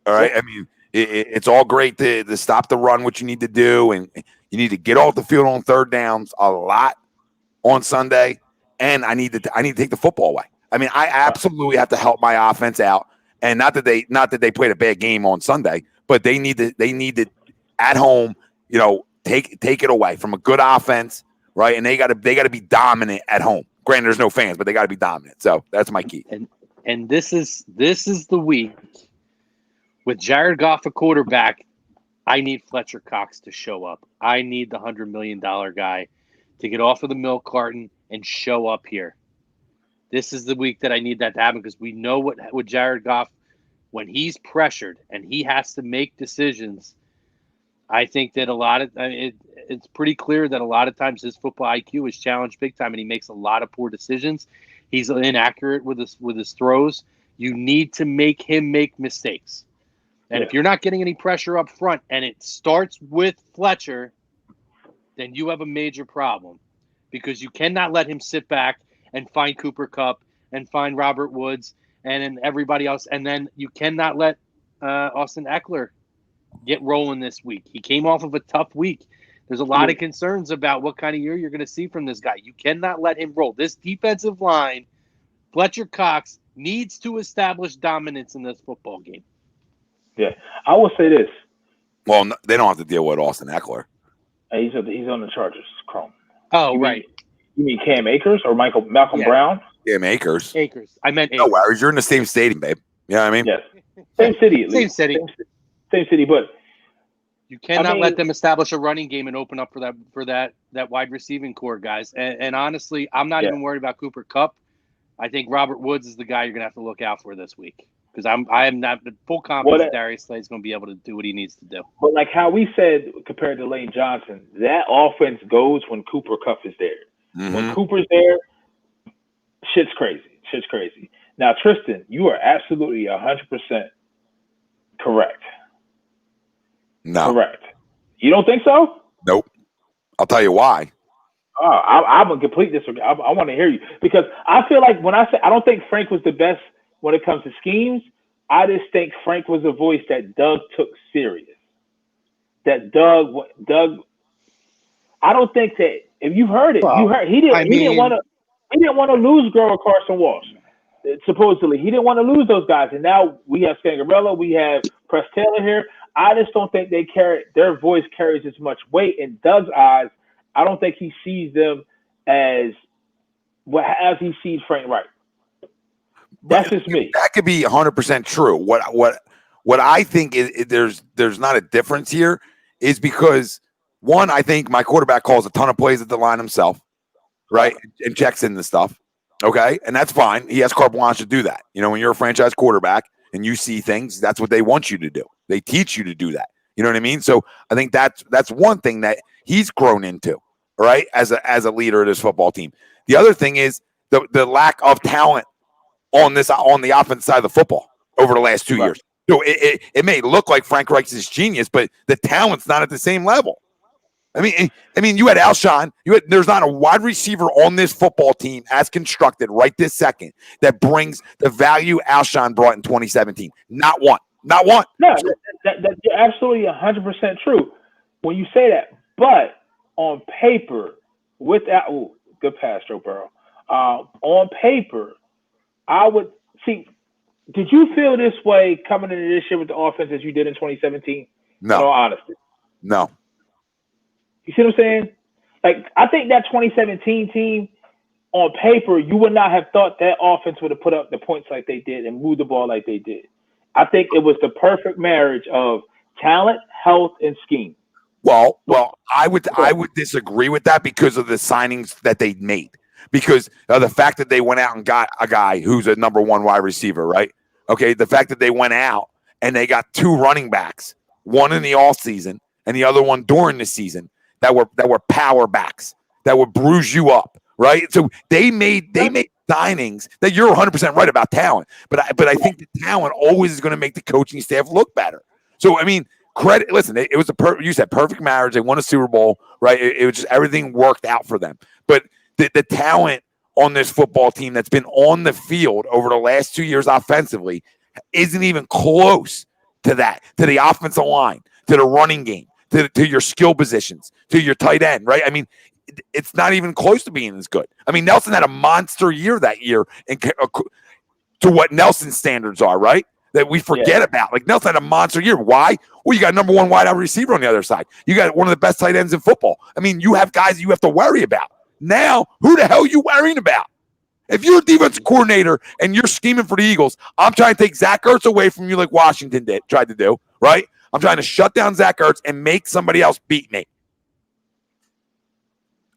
All right, I mean, it's all great to stop the run, what you need to do, and you need to get off the field on third downs a lot on Sunday. And I need to take the football away. I mean, I absolutely have to help my offense out, and not that they played a bad game on Sunday, but they need to at home, take it away from a good offense, right? And they got to be dominant at home. Granted, there's no fans, but they got to be dominant. So that's my key. And this is the week with Jared Goff a quarterback. I need Fletcher Cox to show up. I need the $100 million guy to get off of the milk carton and show up here. This is the week that I need that to happen, because we know what with Jared Goff, when he's pressured and he has to make decisions, I think that it's pretty clear that a lot of times his football IQ is challenged big time, and he makes a lot of poor decisions. He's inaccurate with his throws. You need to make him make mistakes. And if you're not getting any pressure up front and it starts with Fletcher, then you have a major problem, because you cannot let him sit back and find Cooper Kupp and find Robert Woods and everybody else. And then you cannot let Austin Eckler get rolling this week. He came off of a tough week. There's a lot of concerns about what kind of year you're going to see from this guy. You cannot let him roll. This defensive line, Fletcher Cox, needs to establish dominance in this football game. Yeah, I will say this. Well, they don't have to deal with Austin Eckler. He's on the Chargers, Chrome. Oh, right. You mean Cam Akers or Malcolm Brown? Cam Akers. I meant Akers. No worries. You're in the same stadium, babe. You know what I mean? Yes. Same city, at least. Same city, but you cannot let them establish a running game and open up for that wide receiving core, guys. And honestly, I'm not even worried about Cooper Kupp. I think Robert Woods is the guy you're going to have to look out for this week, because I am not full confidence Darius Slay's going to be able to do what he needs to do. But like how we said compared to Lane Johnson, that offense goes when Cooper Kupp is there. Mm-hmm. When Cooper's there, shit's crazy. Shit's crazy. Now, Tristan, you are absolutely 100% correct. No. Correct. You don't think so? Nope. I'll tell you why. I'm a complete disagreement. I want to hear you because I feel like when I say I don't think Frank was the best when it comes to schemes, I just think Frank was a voice that Doug took serious. That Doug. I don't think that if you heard it, you heard he didn't want to lose Grover Carson Walsh. Supposedly, he didn't want to lose those guys, and now we have Scangarello, we have Press Taylor here. I just don't think their voice carries as much weight in Doug's eyes. I don't think he sees them as he sees Frank Wright. That's just me. That could be 100% true. What I think is there's not a difference here is because one, I think my quarterback calls a ton of plays at the line himself, right, and checks in the stuff. Okay, and that's fine. He has carte blanche to do that. You know, when you're a franchise quarterback and you see things, that's what they want you to do. They teach you to do that. You know what I mean? So I think that's one thing that he's grown into, right, as a leader of this football team. The other thing is the lack of talent on the offense side of the football over the last 2 years. So it may look like Frank Reich's is genius, but the talent's not at the same level. I mean, you had Alshon. There's not a wide receiver on this football team as constructed right this second that brings the value Alshon brought in 2017. Not one. Not one. No, that's absolutely 100% true when you say that. But on paper, good pass, Joe Burrow. On paper, I would see. Did you feel this way coming into this year with the offense as you did in 2017? No. In all honesty. No. You see what I'm saying? Like, I think that 2017 team, on paper, you would not have thought that offense would have put up the points like they did and moved the ball like they did. I think it was the perfect marriage of talent, health, and scheme. Well, I would disagree with that because of the signings that they made. Because the fact that they went out and got a guy who's a number one wide receiver, right? Okay, the fact that they went out and they got two running backs, one in the offseason and the other one during the season, that were power backs that would bruise you up, right? So they made signings that you're 100% right about talent, but I think the talent always is going to make the coaching staff look better. So I mean, credit. Listen, it was you said perfect marriage. They won a Super Bowl, right? It was just everything worked out for them. But the talent on this football team that's been on the field over the last 2 years offensively isn't even close to that, to the offensive line, to the running game, to your skill positions, to your tight end, right? I mean, it's not even close to being as good. I mean, Nelson had a monster year that year to what Nelson's standards are, right? That we forget about. Like, Nelson had a monster year. Why? Well, you got number one wide receiver on the other side. You got one of the best tight ends in football. I mean, you have guys you have to worry about. Now, who the hell are you worrying about? If you're a defensive coordinator and you're scheming for the Eagles, I'm trying to take Zach Ertz away from you like Washington tried to do, right? I'm trying to shut down Zach Ertz and make somebody else beat me.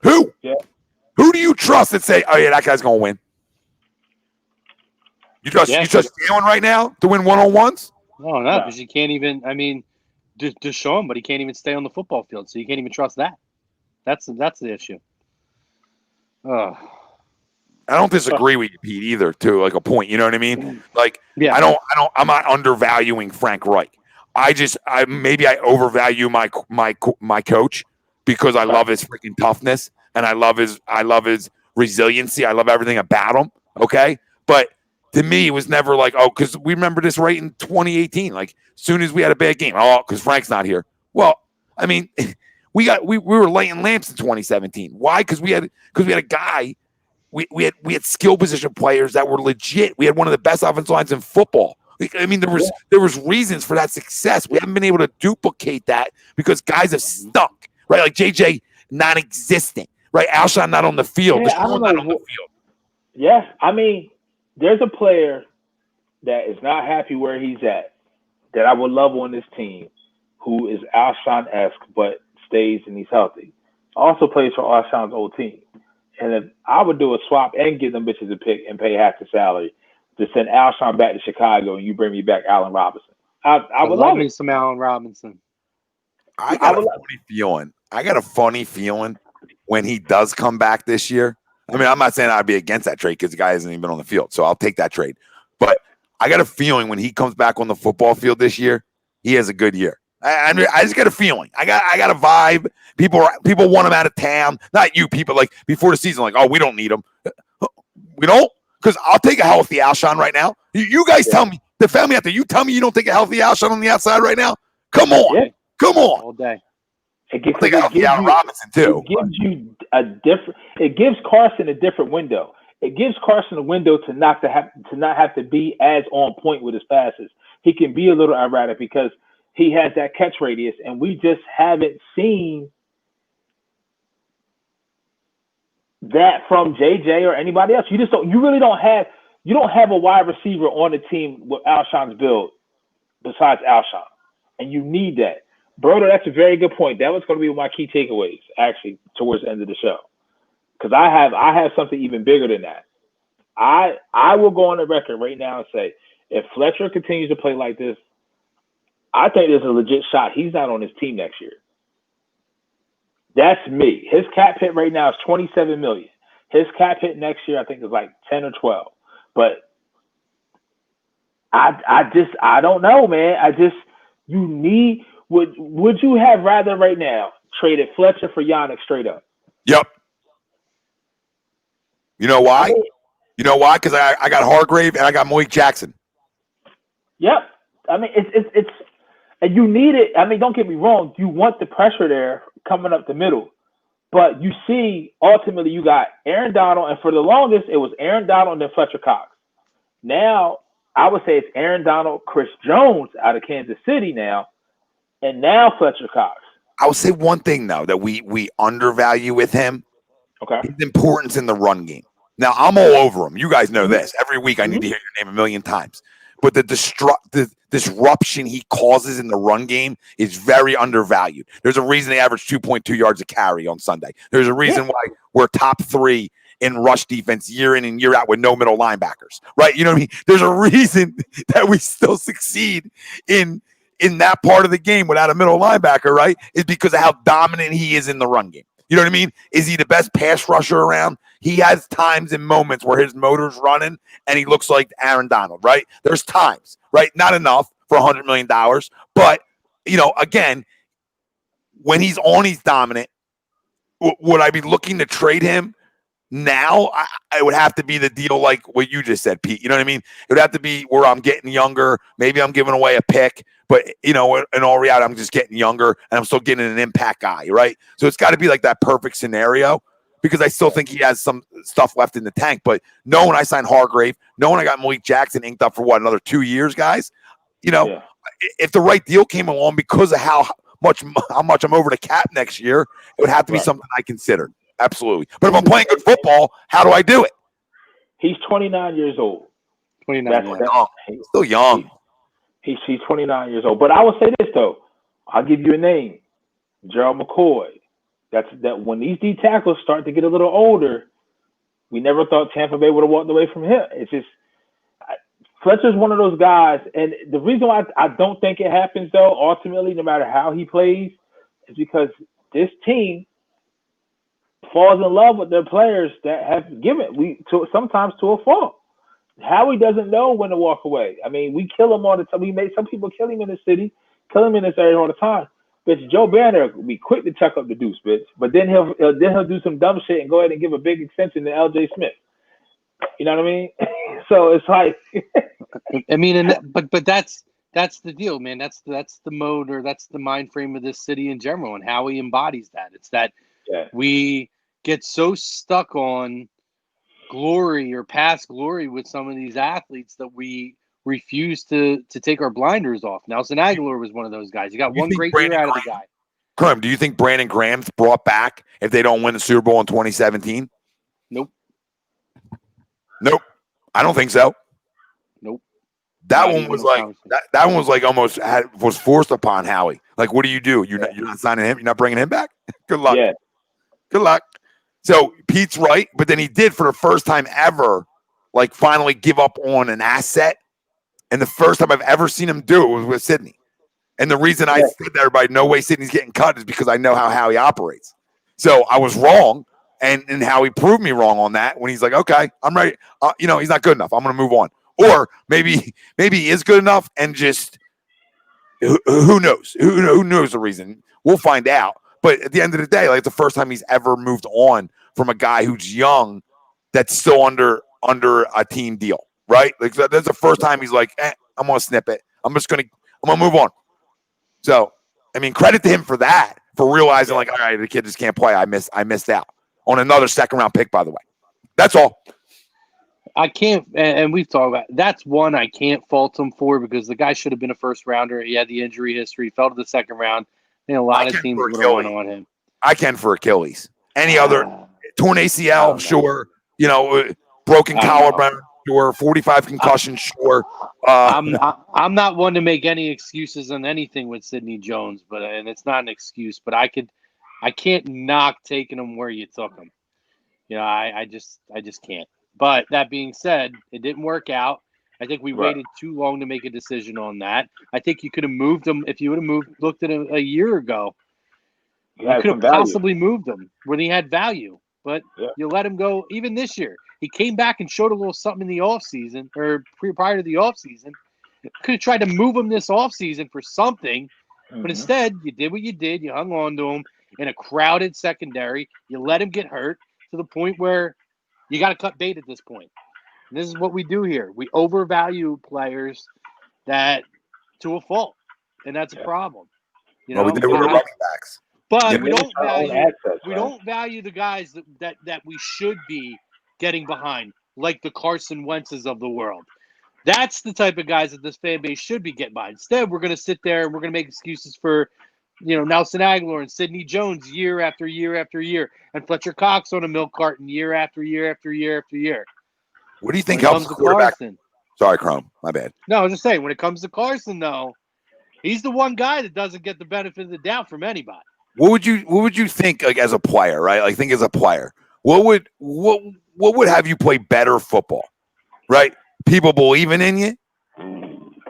Who? Yeah. Who do you trust that say, oh, yeah, that guy's going to win? You trust Jalen right now to win one-on-ones? No, because you can't even, I mean, just show him, but he can't even stay on the football field, so you can't even trust that. That's the issue. Oh. I don't disagree with you, Pete, either, to like a point. You know what I mean? Like, yeah. I'm not undervaluing Frank Reich. Maybe I overvalue my coach because I love his freaking toughness and I love his resiliency. I love everything about him. Okay. But to me, it was never like, oh, because we remember this right in 2018. Like, as soon as we had a bad game, oh, because Frank's not here. Well, I mean, we were lighting lamps in 2017. Why? Because we had a guy. We had skill position players that were legit. We had one of the best offensive lines in football. I mean, there was reasons for that success. We haven't been able to duplicate that because guys have stunk, right? Like JJ non-existent, right? Alshon not on the field. Yeah, not on the field. Yeah, I mean, there's a player that is not happy where he's at that I would love on this team, who is Alshon-esque but stays and he's healthy. Also plays for Alshon's old team. And if I would do a swap and give them bitches a pick and pay half the salary, to send Alshon back to Chicago and you bring me back Allen Robinson. I would love me it. some Allen Robinson. I got a funny feeling. I got a funny feeling when he does come back this year. I mean, I'm not saying I'd be against that trade because the guy hasn't even been on the field, so I'll take that trade. But I got a feeling when he comes back on the football field this year, he has a good year. I just got a feeling. I got a vibe. People want him out of town. Not you people. Like before the season, like, oh, we don't need him. We don't, because I'll take a healthy Alshon right now. You guys tell me, the family out there, you tell me you don't take a healthy Alshon on the outside right now. Come on, come on. All day. It gives Robinson too. It gives Carson a different window. It gives Carson a window to not have to be as on point with his passes. He can be a little erratic because he has that catch radius, and we just haven't seen that from JJ or anybody else. You don't have a wide receiver on the team with Alshon's build besides Alshon, and you need that. Broder, that's a very good point. That was going to be one of my key takeaways, actually, towards the end of the show. Because I have something even bigger than that. I will go on the record right now and say, if Fletcher continues to play like this, I think there's a legit shot he's not on his team next year. That's me. His cap hit right now is $27 million. His cap hit next year, I think, is like 10 or 12. But I don't know, man. You need. Would you have rather right now traded Fletcher for Yannick straight up? Yep. You know why? Because I got Hargrave and I got Malik Jackson. Yep. I mean, it's and you need it. I mean, don't get me wrong. You want the pressure there coming up the middle, but you see, ultimately, you got Aaron Donald, and for the longest, it was Aaron Donald and then Fletcher Cox. Now, I would say it's Aaron Donald, Chris Jones out of Kansas City now, and now Fletcher Cox. I would say one thing though that we undervalue with him. Okay. His importance in the run game. Now, I'm all over him. You guys know this. Every week I need to hear your name a million times. But the disruption he causes in the run game is very undervalued. There's a reason they average 2.2 yards a carry on Sunday. There's a reason why we're top 3 in rush defense year in and year out with no middle linebackers, right? You know what I mean? There's a reason that we still succeed in that part of the game without a middle linebacker, right? Is because of how dominant he is in the run game. You know what I mean? Is he the best pass rusher around? He has times and moments where his motor's running and he looks like Aaron Donald, right? There's times, right? Not enough for $100 million. But, again, when he's on, he's dominant. Would I be looking to trade him now? I would have to be the deal like what you just said, Pete. You know what I mean? It would have to be where I'm getting younger. Maybe I'm giving away a pick. But, in all reality, I'm just getting younger and I'm still getting an impact guy, right? So it's got to be like that perfect scenario because I still think he has some stuff left in the tank. But knowing I signed Hargrave, knowing I got Malik Jackson inked up for another 2 years, guys, if the right deal came along because of how much I'm over the cap next year, it would have to be something I considered. Absolutely. But if I'm playing good football, how do I do it? He's 29 years old. 29. He's still young. He's 29 years old. But I will say this, though. I'll give you a name. Gerald McCoy. That when these D tackles start to get a little older, we never thought Tampa Bay would have walked away from him. It's just Fletcher's one of those guys. And the reason why I don't think it happens, though, ultimately, no matter how he plays, is because this team falls in love with their players that have given sometimes to a fault. Howie doesn't know when to walk away. I mean, we kill him all the time. Some people kill him in the city, kill him in this area all the time. Bitch, Joe Banner will be quick to chuck up the deuce, bitch. But then he'll do some dumb shit and go ahead and give a big extension to LJ Smith. You know what I mean? So it's like, I mean, but that's the deal, man. That's the mode, or that's the mind frame of this city in general, and how he embodies that. It's that we get so stuck on glory or past glory with some of these athletes that we refuse to take our blinders off. Nelson Aguilar was one of those guys. You got one great year out of the guy. Graham, do you think Brandon Graham's brought back if they don't win the Super Bowl in 2017? Nope. I don't think so. Nope. That one was like that one was like almost was forced upon Howie. Like, what do? You're not signing him. You're not bringing him back. Good luck. Yeah. Good luck. So Pete's right, but then he did for the first time ever like finally give up on an asset. And the first time I've ever seen him do it was with Sidney. And the reason I said to everybody, no way Sidney's getting cut, is because I know how he operates. So I was wrong, and how he proved me wrong on that when he's like, okay, I'm ready. He's not good enough. I'm going to move on. Or maybe he is good enough, and just who knows? Who knows the reason? We'll find out. But at the end of the day, like, it's the first time he's ever moved on from a guy who's young that's still under a team deal, right? Like, that's the first time he's like, I'm going to snip it. I'm going to move on. So, I mean, credit to him for that, for realizing, like, all right, the kid just can't play. I missed out on another second-round pick, by the way. That's all. I can't, and we've talked about, that's one I can't fault him for, because the guy should have been a first-rounder. He had the injury history, fell to the second round. I think a lot of teams would have went on him. I can for Achilles. Any other torn ACL, sure. Broken collarbone, sure. 45 concussion, sure. I'm not one to make any excuses on anything with Sidney Jones, and it's not an excuse. But I can't knock taking him where you took him. I just can't. But that being said, it didn't work out. I think we waited too long to make a decision on that. I think you could have moved him if you would have looked at him a year ago. You could have possibly moved him when he had value, but you let him go. Even this year, he came back and showed a little something in the offseason, or prior to the offseason. Could have tried to move him this offseason for something, but instead you did what you did. You hung on to him in a crowded secondary. You let him get hurt to the point where you got to cut bait at this point. And this is what we do here. We overvalue players to a fault, and that's a problem. We did with the running backs. But we don't value the guys that we should be getting behind, like the Carson Wentzes of the world. That's the type of guys that this fan base should be getting behind. Instead, we're going to sit there and we're going to make excuses for, Nelson Aguilar and Sidney Jones year after year after year, and Fletcher Cox on a milk carton year after year after year after year. What do you think helps the quarterback? Carson, sorry, Chrome. My bad. No, I was just saying, when it comes to Carson, though, he's the one guy that doesn't get the benefit of the doubt from anybody. What would you think, like, as a player, right? Like, think as a player, what would have you play better football, right? People believing in you,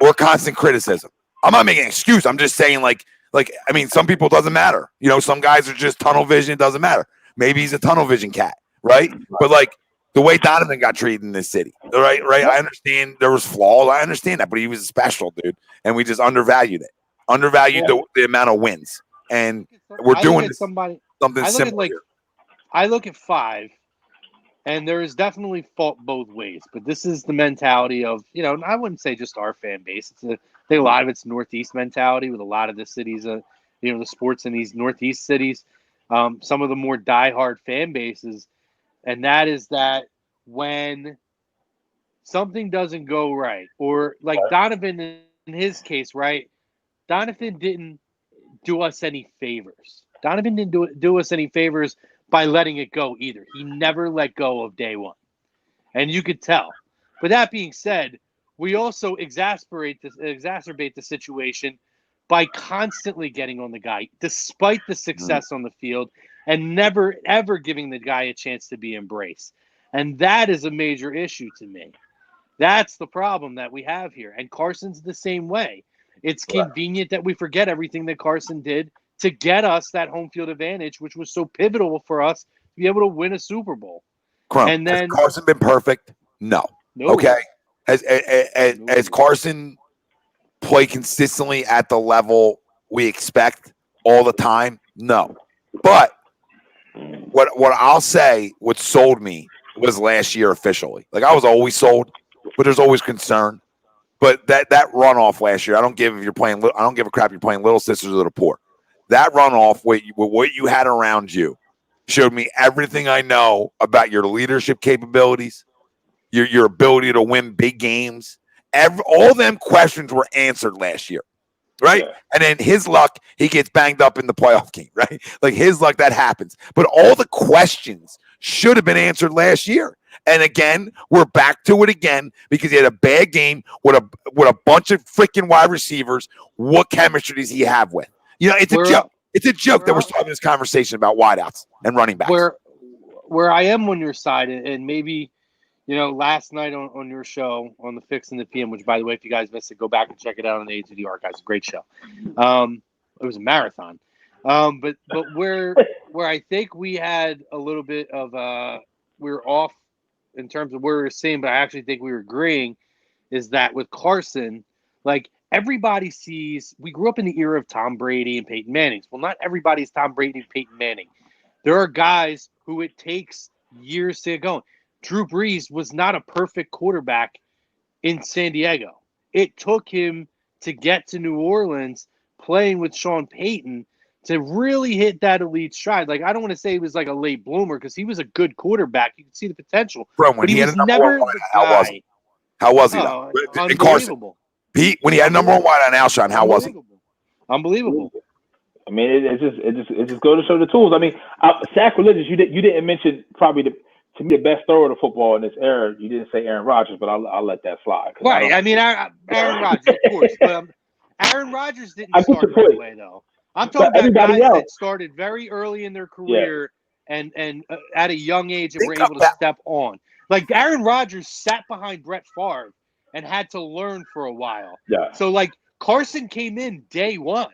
or constant criticism? I'm not making an excuse. I'm just saying, like, I mean, some people, it doesn't matter. Some guys are just tunnel vision. It doesn't matter. Maybe he's a tunnel vision cat, right? But, like, the way Donovan got treated in this city, right? I understand there was flaws. I understand that, but he was special, dude, and we just undervalued it. The amount of wins. And we're doing something similar. I look at 5, and there is definitely fault both ways. But this is the mentality of, I wouldn't say just our fan base. I think a lot of it's Northeast mentality with a lot of the cities, the sports in these Northeast cities. Some of the more diehard fan bases, and that is that when something doesn't go right, or like Donovan in his case, right? Donovan didn't do us any favors. Donovan didn't do us any favors by letting it go either. He never let go of day one. And you could tell. But that being said, we also exacerbate the situation by constantly getting on the guy, despite the success on the field, and never, ever giving the guy a chance to be embraced. And that is a major issue to me. That's the problem that we have here. And Carson's the same way. It's convenient that we forget everything that Carson did to get us that home field advantage, which was so pivotal for us to be able to win a Super Bowl. And then, has Carson been perfect? No. Okay. Has Carson played consistently at the level we expect all the time? No. But what I'll say, what sold me was last year officially. Like, I was always sold, but there's always concern. But that runoff last year, I don't give a crap if you're playing Little Sisters of the Poor. That runoff with what you had around you showed me everything I know about your leadership capabilities, your ability to win big games. All them questions were answered last year, right? Yeah. And then his luck, he gets banged up in the playoff game, right? Like, his luck, that happens. But all the questions should have been answered last year. And again, we're back to it again because he had a bad game with a bunch of freaking wide receivers. What chemistry does he have with? It's a joke. It's a joke that we're having this conversation about wideouts and running backs. Where I am on your side, and maybe, last night on your show on the Fix and the PM, which by the way, if you guys missed it, go back and check it out on the ATD archives. Great show. It was a marathon. But where I think we had a little bit of we were off in terms of where we were seeing, but I actually think we were agreeing is that with Carson, like everybody sees, we grew up in the era of Tom Brady and Peyton Manning. Well, not everybody's Tom Brady and Peyton Manning. There are guys who it takes years to get going. Drew Brees was not a perfect quarterback in San Diego. It took him to get to New Orleans playing with Sean Payton to really hit that elite stride. Like, I don't want to say he was like a late bloomer because he was a good quarterback. You could see the potential. Bro, when but he had was a number never one the how was guy. he? How was he, though? And Carson, Unbelievable. Pete, when he had number one wide on Alshon, how was he? Unbelievable. I mean, it just goes to show the tools. I mean, sacrilegious. You didn't mention probably to me the best thrower of football in this era. You didn't say Aaron Rodgers, but I'll let that fly. Right. I mean, Aaron Rodgers, of course, but Aaron Rodgers didn't start right away, though. I'm talking about guys that started very early in their career and at a young age and were able to step on. Like Aaron Rodgers sat behind Brett Favre and had to learn for a while. Yeah. So like Carson came in day one.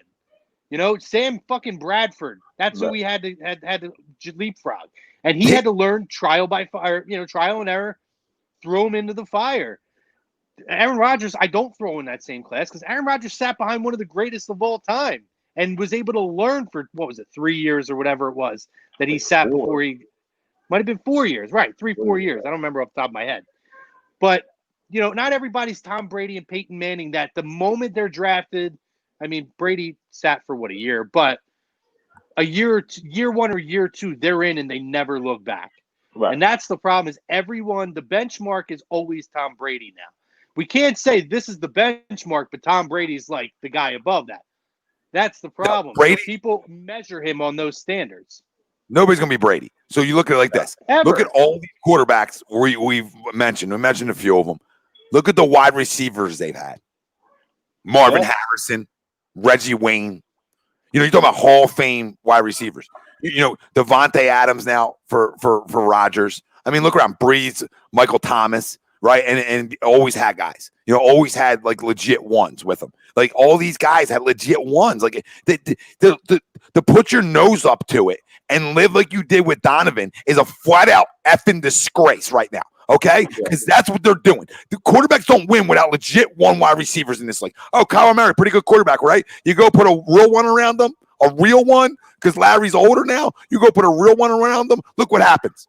Sam fucking Bradford. That's who we had to leapfrog, and he had to learn trial by fire. Trial and error. Throw him into the fire. Aaron Rodgers, I don't throw in that same class because Aaron Rodgers sat behind one of the greatest of all time and was able to learn for 3 years or whatever it was that he sat before he might have been 4 years, right? 4 years. I don't remember off the top of my head, but not everybody's Tom Brady and Peyton Manning. That the moment they're drafted. I mean, Brady sat for a year, but a year one or year two, they're in and they never look back. Right. And that's the problem is the benchmark is always Tom Brady now. We can't say this is the benchmark, but Tom Brady's like the guy above that. That's the problem. No, Brady, so people measure him on those standards. Nobody's going to be Brady. So you look at it like this. Ever. Look at all these quarterbacks we've mentioned. We mentioned a few of them. Look at the wide receivers they've had. Marvin Harrison. Reggie Wayne, you talk about Hall of Fame wide receivers. Devontae Adams now for Rodgers. I mean, look around Breeze, Michael Thomas, right? And always had guys. Always had like legit ones with them. Like all these guys had legit ones. Like to put your nose up to it and live like you did with Donovan is a flat out effing disgrace right now. Okay? Because that's what they're doing. The quarterbacks don't win without legit one wide receivers in this league. Oh, Kyler Murray, pretty good quarterback, right? You go put a real one around them, a real one, because Larry's older now. You go put a real one around them. Look what happens.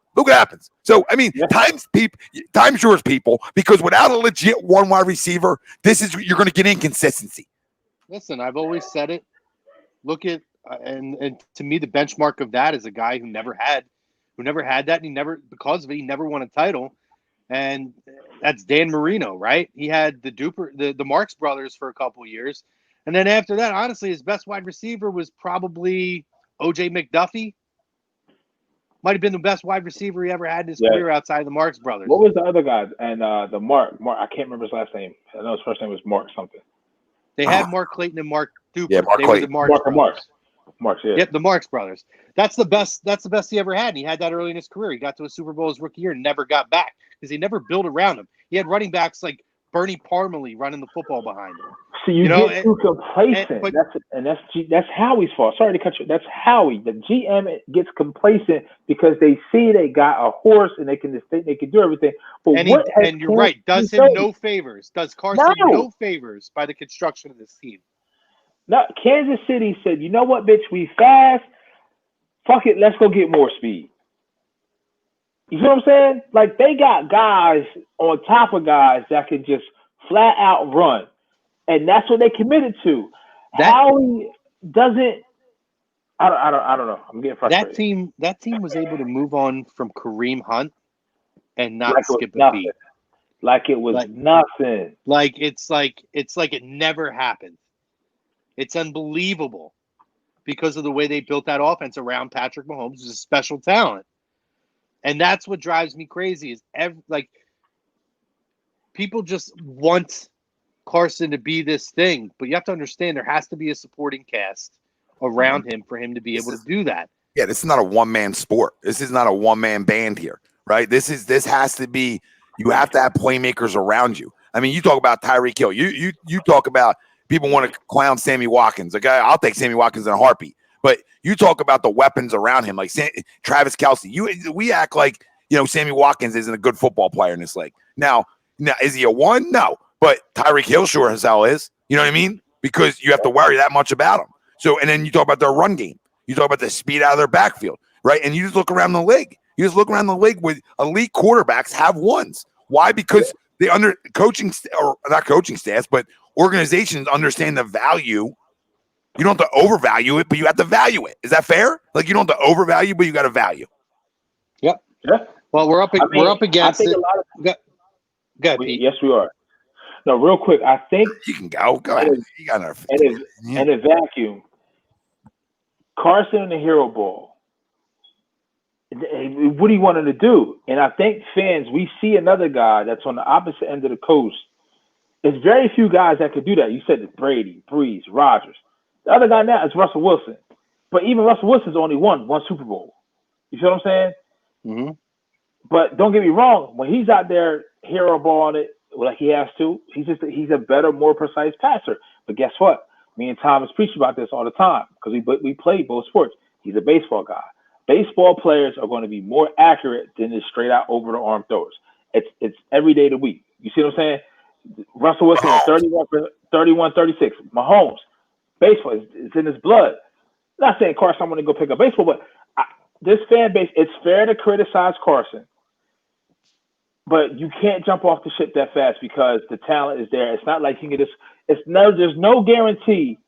So, I mean, time's yours, people, because without a legit one wide receiver, you're going to get inconsistency. Listen, I've always said it. Look at, and to me, the benchmark of that is a guy who never had that, and because of it, he never won a title. And that's Dan Marino, right? He had the Marx brothers for a couple of years. And then after that, honestly, his best wide receiver was probably O.J. McDuffie. Might have been the best wide receiver he ever had in his career outside of the Marx brothers. What was the other guy? And the Mark, I can't remember his last name. I know his first name was Mark something. They had Mark Clayton and Mark Duper. Yeah, Mark Clayton. Marks, yeah. Yep, the Marx brothers. That's the best he ever had. And he had that early in his career. He got to a Super Bowl his rookie year and never got back because they never built around him. He had running backs like Bernie Parmalee running the football behind him. So you get too complacent. That's Howie's fault. Sorry to cut you. That's Howie. The GM gets complacent because they see they got a horse and they can do everything. But you're right. Does him no favors. Does Carson no favors by the construction of this team. No, Kansas City said, you know what, bitch, we fast. Fuck it, let's go get more speed. You see what I'm saying? Like, they got guys on top of guys that can just flat out run. And that's what they committed to. Howie doesn't – I don't know. I'm getting frustrated. That team was able to move on from Kareem Hunt and not skip a beat. Like it was nothing. Like it's like it never happened. It's unbelievable because of the way they built that offense around Patrick Mahomes, who's a special talent. And that's what drives me crazy is people just want Carson to be this thing, but you have to understand there has to be a supporting cast around him for him to be able to do that. Yeah, this is not a one-man sport. This is not a one-man band here, right? This has to be, You have to have playmakers around you. I mean, you talk about Tyreek Hill. You talk about people want to clown Sammy Watkins. Like, I'll take Sammy Watkins in a heartbeat. But you talk about the weapons around him, like Travis Kelce. We act like, Sammy Watkins isn't a good football player in this league. Now, is he a one? No. But Tyreek Hill sure as hell is. You know what I mean? Because you have to worry that much about him. So, and then you talk about their run game. You talk about the speed out of their backfield, right? And you just look around the league. You just look around the league with elite quarterbacks have ones. Why? Because they not coaching staffs, but organizations understand the value. You don't have to overvalue it, but you have to value it. Is that fair? Like, you don't have to overvalue, but you got to value. Yep. Yeah. Well, we're up against it. Go ahead, Pete. Yes, we are. No, real quick. I think you can go. Go ahead. You got enough. In a vacuum, Carson and the hero ball. What do you want him to do? And I think fans, we see another guy that's on the opposite end of the coast. There's very few guys that could do that. You said Brady, Breeze, Rodgers. The other guy now is Russell Wilson. But even Russell Wilson's only won one Super Bowl. You see what I'm saying? Mm-hmm. But don't get me wrong. When he's out there hero balling it like he has to, he's a better, more precise passer. But guess what? Me and Thomas preach about this all the time because we play both sports. He's a baseball guy. Baseball players are going to be more accurate than the straight out over the arm throwers. It's every day of the week. You see what I'm saying? Russell Wilson is 31, 36. Mahomes, baseball is in his blood. I'm not saying Carson, I'm going to go pick up baseball, but this fan base, it's fair to criticize Carson, but you can't jump off the ship that fast because the talent is there. It's not like you can just. There's no guarantee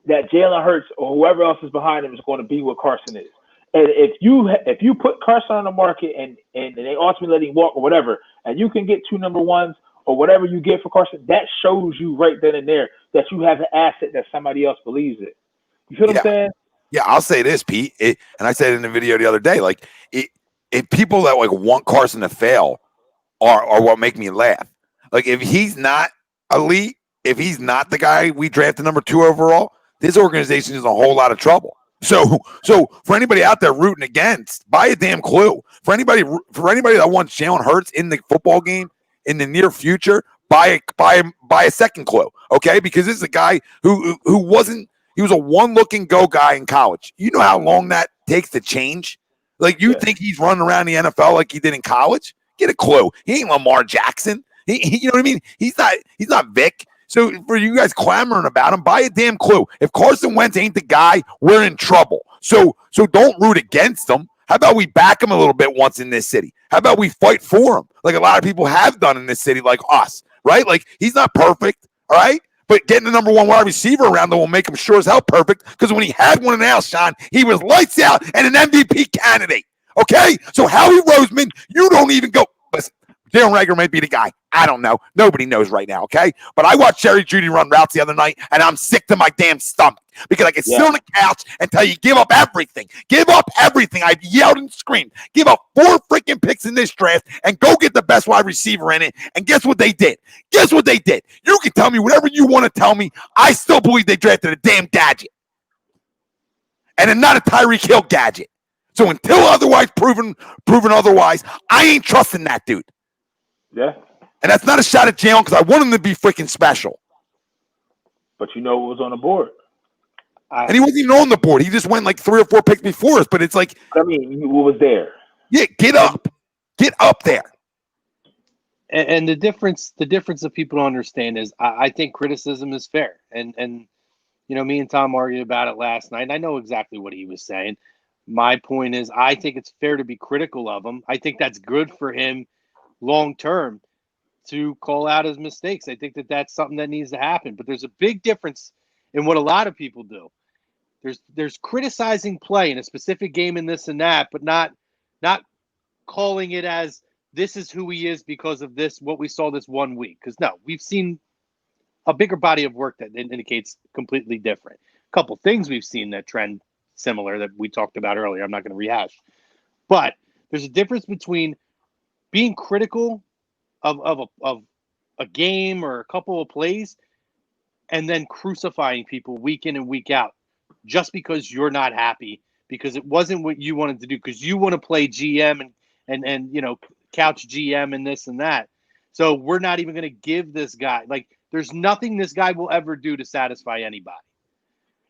that Jalen Hurts or whoever else is behind him is going to be what Carson is. And if you put Carson on the market and they ultimately let him walk or whatever, and you can get 2 number ones or whatever you get for Carson, that shows you right then and there that you have an asset that somebody else believes in. You feel what I'm saying? Yeah, I'll say this, Pete, and I said it in the video the other day. Like, if people that want Carson to fail are what make me laugh. Like, if he's not elite, if he's not the guy we drafted number 2 overall, this organization is in a whole lot of trouble. So for anybody out there rooting against, buy a damn clue. For anybody that wants Jalen Hurts in the football game in the near future, buy a second clue, okay? Because this is a guy who wasn't. He was a one-looking go guy in college. You know how long that takes to change? Like, you think he's running around the NFL like he did in college? Get a clue. He ain't Lamar Jackson. He you know what I mean? He's not Vic. So for you guys clamoring about him, buy a damn clue. If Carson Wentz ain't the guy, we're in trouble. So don't root against him. How about we back him a little bit once in this city? How about we fight for him like a lot of people have done in this city like us, right? Like, he's not perfect, all right? But getting the number 1 wide receiver around there will make him sure as hell perfect because when he had one in Alshon, he was lights out and an MVP candidate, okay? So Howie Roseman, you don't even go. Listen, Darren Rager might be the guy. I don't know. Nobody knows right now, okay? But I watched Jerry Jeudy run routes the other night, and I'm sick to my damn stomach because I can sit on the couch and tell you, give up everything. Give up everything. I've yelled and screamed. Give up 4 freaking picks in this draft and go get the best wide receiver in it. And guess what they did? Guess what they did? You can tell me whatever you want to tell me. I still believe they drafted a damn gadget. And not a Tyreek Hill gadget. So until otherwise proven otherwise, I ain't trusting that dude. Yeah. And that's not a shot at Jalen because I want him to be freaking special. But you know what was on the board. And he wasn't even on the board. He just went like 3 or 4 picks before us. But it's like, I mean, what was there? Yeah, get up there. And the difference that people don't understand is I think criticism is fair. And me and Tom argued about it last night, and I know exactly what he was saying. My point is I think it's fair to be critical of him. I think that's good for him long term to call out his mistakes. I think that's something that needs to happen. But there's a big difference in what a lot of people do. There's criticizing play in a specific game and this and that, but not calling it as this is who he is because of this, what we saw this 1 week. Because no, we've seen a bigger body of work that indicates completely different. A couple things we've seen that trend similar that we talked about earlier. I'm not going to rehash. But there's a difference between being critical of a game or a couple of plays and then crucifying people week in and week out just because you're not happy, because it wasn't what you wanted to do, because you want to play GM and couch GM and this and that. So we're not even going to give this guy, like, there's nothing this guy will ever do to satisfy anybody.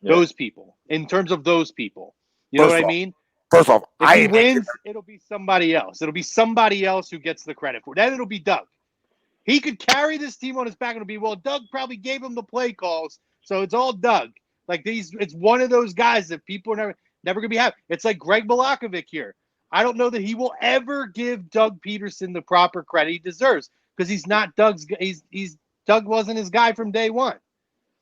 Yeah. Those people, in terms of those people, you know what I mean? First off, if he wins, it'll be somebody else. It'll be somebody else who gets the credit for it. Then it'll be Doug. He could carry this team on his back and it'll be, well, Doug probably gave him the play calls, so it's all Doug. Like it's one of those guys that people are never going to be happy. It's like Greg Milakovic here. I don't know that he will ever give Doug Peterson the proper credit he deserves because he's not Doug's. Doug wasn't his guy from day one.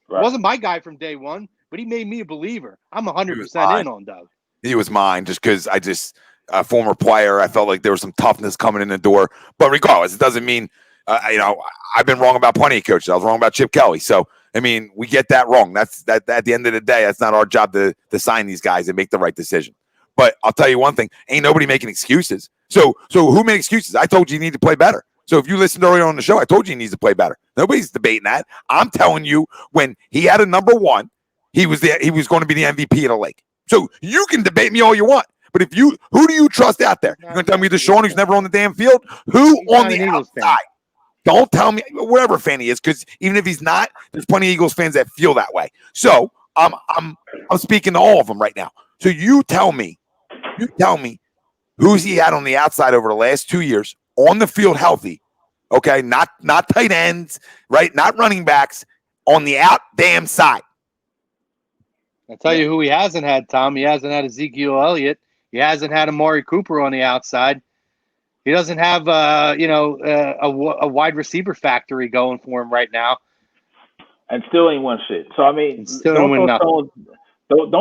Right. Wasn't my guy from day one, but he made me a believer. I'm 100% in on Doug. He was mine just because a former player, I felt like there was some toughness coming in the door. But regardless, it doesn't mean, I've been wrong about plenty of coaches. I was wrong about Chip Kelly. So, I mean, we get that wrong. That's at the end of the day, that's not our job to sign these guys and make the right decision. But I'll tell you one thing, ain't nobody making excuses. So who made excuses? I told you need to play better. So if you listened earlier on the show, I told you he needs to play better. Nobody's debating that. I'm telling you, when he had a number one, he was going to be the MVP of the league. So you can debate me all you want. But who do you trust out there? You're going to tell me Deshaun who's never on the damn field? Who on the outside? Don't tell me whatever fan he is, because even if he's not, there's plenty of Eagles fans that feel that way. So I'm speaking to all of them right now. So you tell me who's he had on the outside over the last 2 years on the field healthy, okay? Not tight ends, right? Not running backs, on the out damn side. I'll tell you who he hasn't had, Tom. He hasn't had Ezekiel Elliott. He hasn't had Amari Cooper on the outside. He doesn't have a wide receiver factory going for him right now. And still ain't won shit. So I mean, don't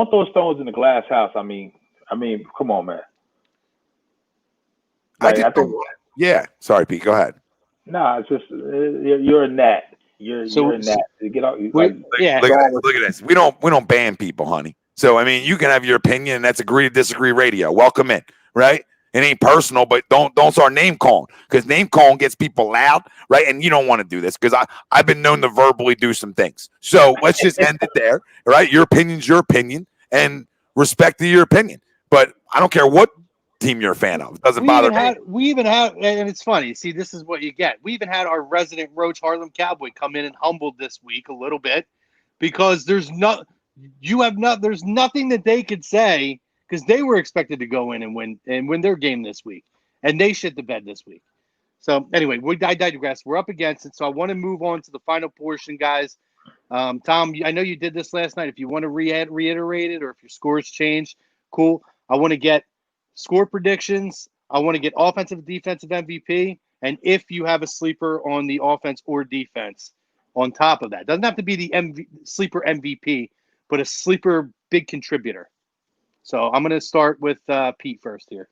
throw stones in the glass house. I mean, come on, man. Like, yeah. Sorry, Pete. Go ahead. No, it's just you're a gnat. You're a gnat. Get out. Look at this. We don't ban people, honey. So I mean, you can have your opinion, and that's agree to disagree radio. Welcome in, right? It ain't personal, but don't start name calling, because name calling gets people loud, right? And you don't want to do this, because I've been known to verbally do some things. So let's just end it there, right? Your opinion's your opinion, and respect to your opinion. But I don't care what team you're a fan of. It doesn't bother me. We even had, and it's funny. See, this is what you get. We even had our resident Roach Harlem Cowboy come in and humbled this week a little bit, because there's nothing that they could say, because they were expected to go in and win their game this week, and they shit the bed this week. So anyway, I digress. We're up against it, so I want to move on to the final portion, guys. Tom, I know you did this last night. If you want to reiterate it, or if your scores changed, cool. I want to get score predictions. I want to get offensive, defensive MVP, and if you have a sleeper on the offense or defense on top of that. Doesn't have to be the sleeper MVP, but a sleeper big contributor. So I'm going to start with Pete first here.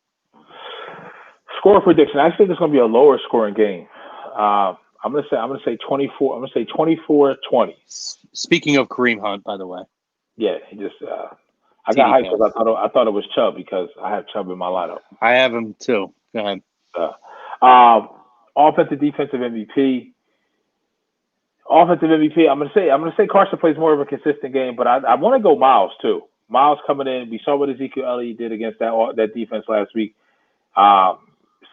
Score prediction. I think it's going to be a lower scoring game. I'm going to say 24. I'm going to say 24-20. Speaking of Kareem Hunt, by the way. Yeah, he just. I got hyped because I thought it was Chubb, because I have Chubb in my lineup. I have him too. Go ahead. Offensive, defensive MVP. Offensive MVP. I'm gonna say Carson plays more of a consistent game, but I want to go Miles too. Miles coming in. We saw what Ezekiel Elliott did against that defense last week.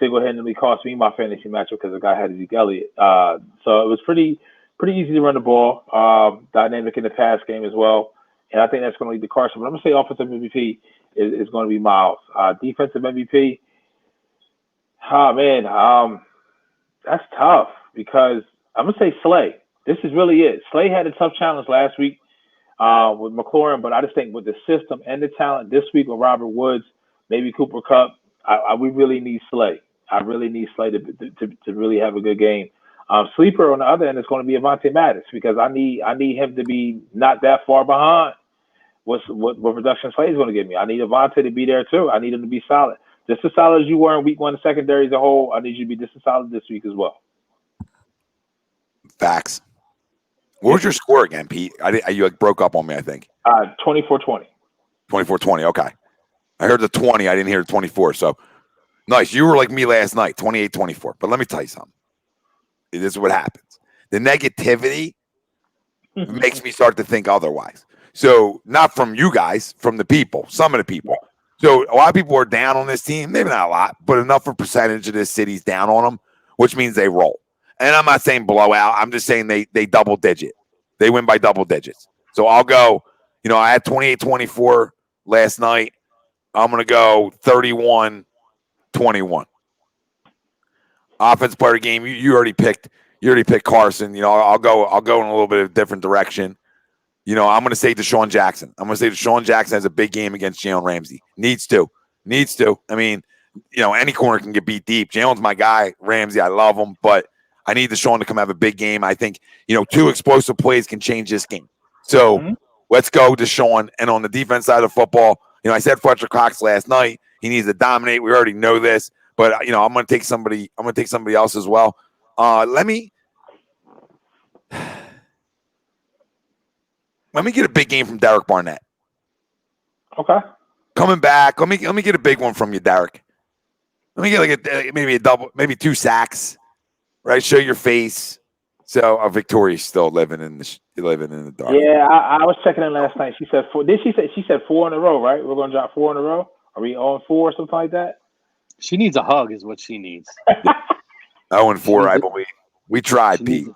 Single-handedly cost me my fantasy matchup because the guy had Ezekiel Elliott. So it was pretty easy to run the ball. Dynamic in the pass game as well. And I think that's going to lead to Carson. But I'm going to say offensive MVP is going to be Miles. Defensive MVP, that's tough, because I'm going to say Slay. This is really it. Slay had a tough challenge last week with McLaurin, but I just think with the system and the talent this week with Robert Woods, maybe Cooper Kupp, we really need Slay. I really need Slay to really have a good game. Sleeper on the other end is going to be Avonte Maddox, because I need him to be not that far behind what production Slay is going to give me. I need Avonte to be there too. I need him to be solid. Just as solid as you were in week one, secondary as a whole, I need you to be just as solid this week as well. Facts. What was your score again, Pete? You broke up on me, I think. 24-20. 24-20, okay. I heard the 20. I didn't hear the 24. So, nice. You were like me last night, 28-24. But let me tell you something. This is what happens. The negativity makes me start to think otherwise. So, not from you guys, from the people, some of the people. So a lot of people are down on this team. Maybe not a lot, but enough of a percentage of this city's down on them, which means they roll. And I'm not saying blowout. I'm just saying they double digit. They win by double digits. So I'll go, I had 28-24 last night. I'm going to go 31-21. Offense player game. You already picked Carson. I'll go in a little bit of a different direction. I'm going to say Deshaun Jackson. I'm going to say Deshaun Jackson has a big game against Jalen Ramsey. Needs to. I mean, any corner can get beat deep. Jalen's my guy. Ramsey, I love him, but I need Deshaun to come have a big game. I think, 2 explosive plays can change this game. So let's go Deshaun. And on the defense side of football, I said Fletcher Cox last night. He needs to dominate. We already know this, but I'm going to take somebody. I'm going to take somebody else as well. Let me get a big game from Derek Barnett. Okay. Coming back. Let me get a big one from you, Derek. Let me get maybe a double, maybe 2 sacks. Right, show your face. So Victoria's still living in the dark. Yeah, I was checking in last night. She said 4. She said 4 in a row, right? We're gonna drop 4 in a row. Are we on 4 or something like that? She needs a hug, is what she needs. 0-4, I believe. We tried, Pete.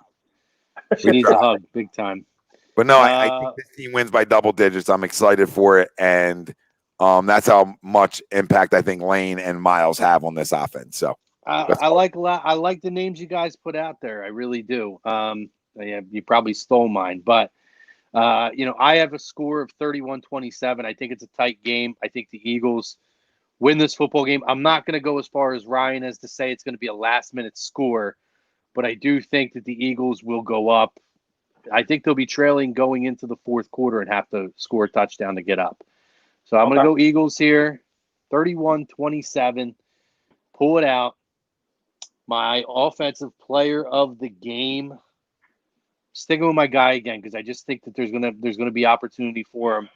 She needs a hug, big time. But no, I think this team wins by double digits. I'm excited for it, and that's how much impact I think Lane and Miles have on this offense. So. I like the names you guys put out there. I really do. Yeah, you probably stole mine, but I have a score of 31-27. I think it's a tight game. I think the Eagles win this football game. I'm not going to go as far as Ryan as to say it's going to be a last-minute score, but I do think that the Eagles will go up. I think they'll be trailing going into the fourth quarter and have to score a touchdown to get up. So I'm going to go Eagles here, 31-27. Pull it out. My offensive player of the game, sticking with my guy again because I just think that there's gonna be opportunity for him.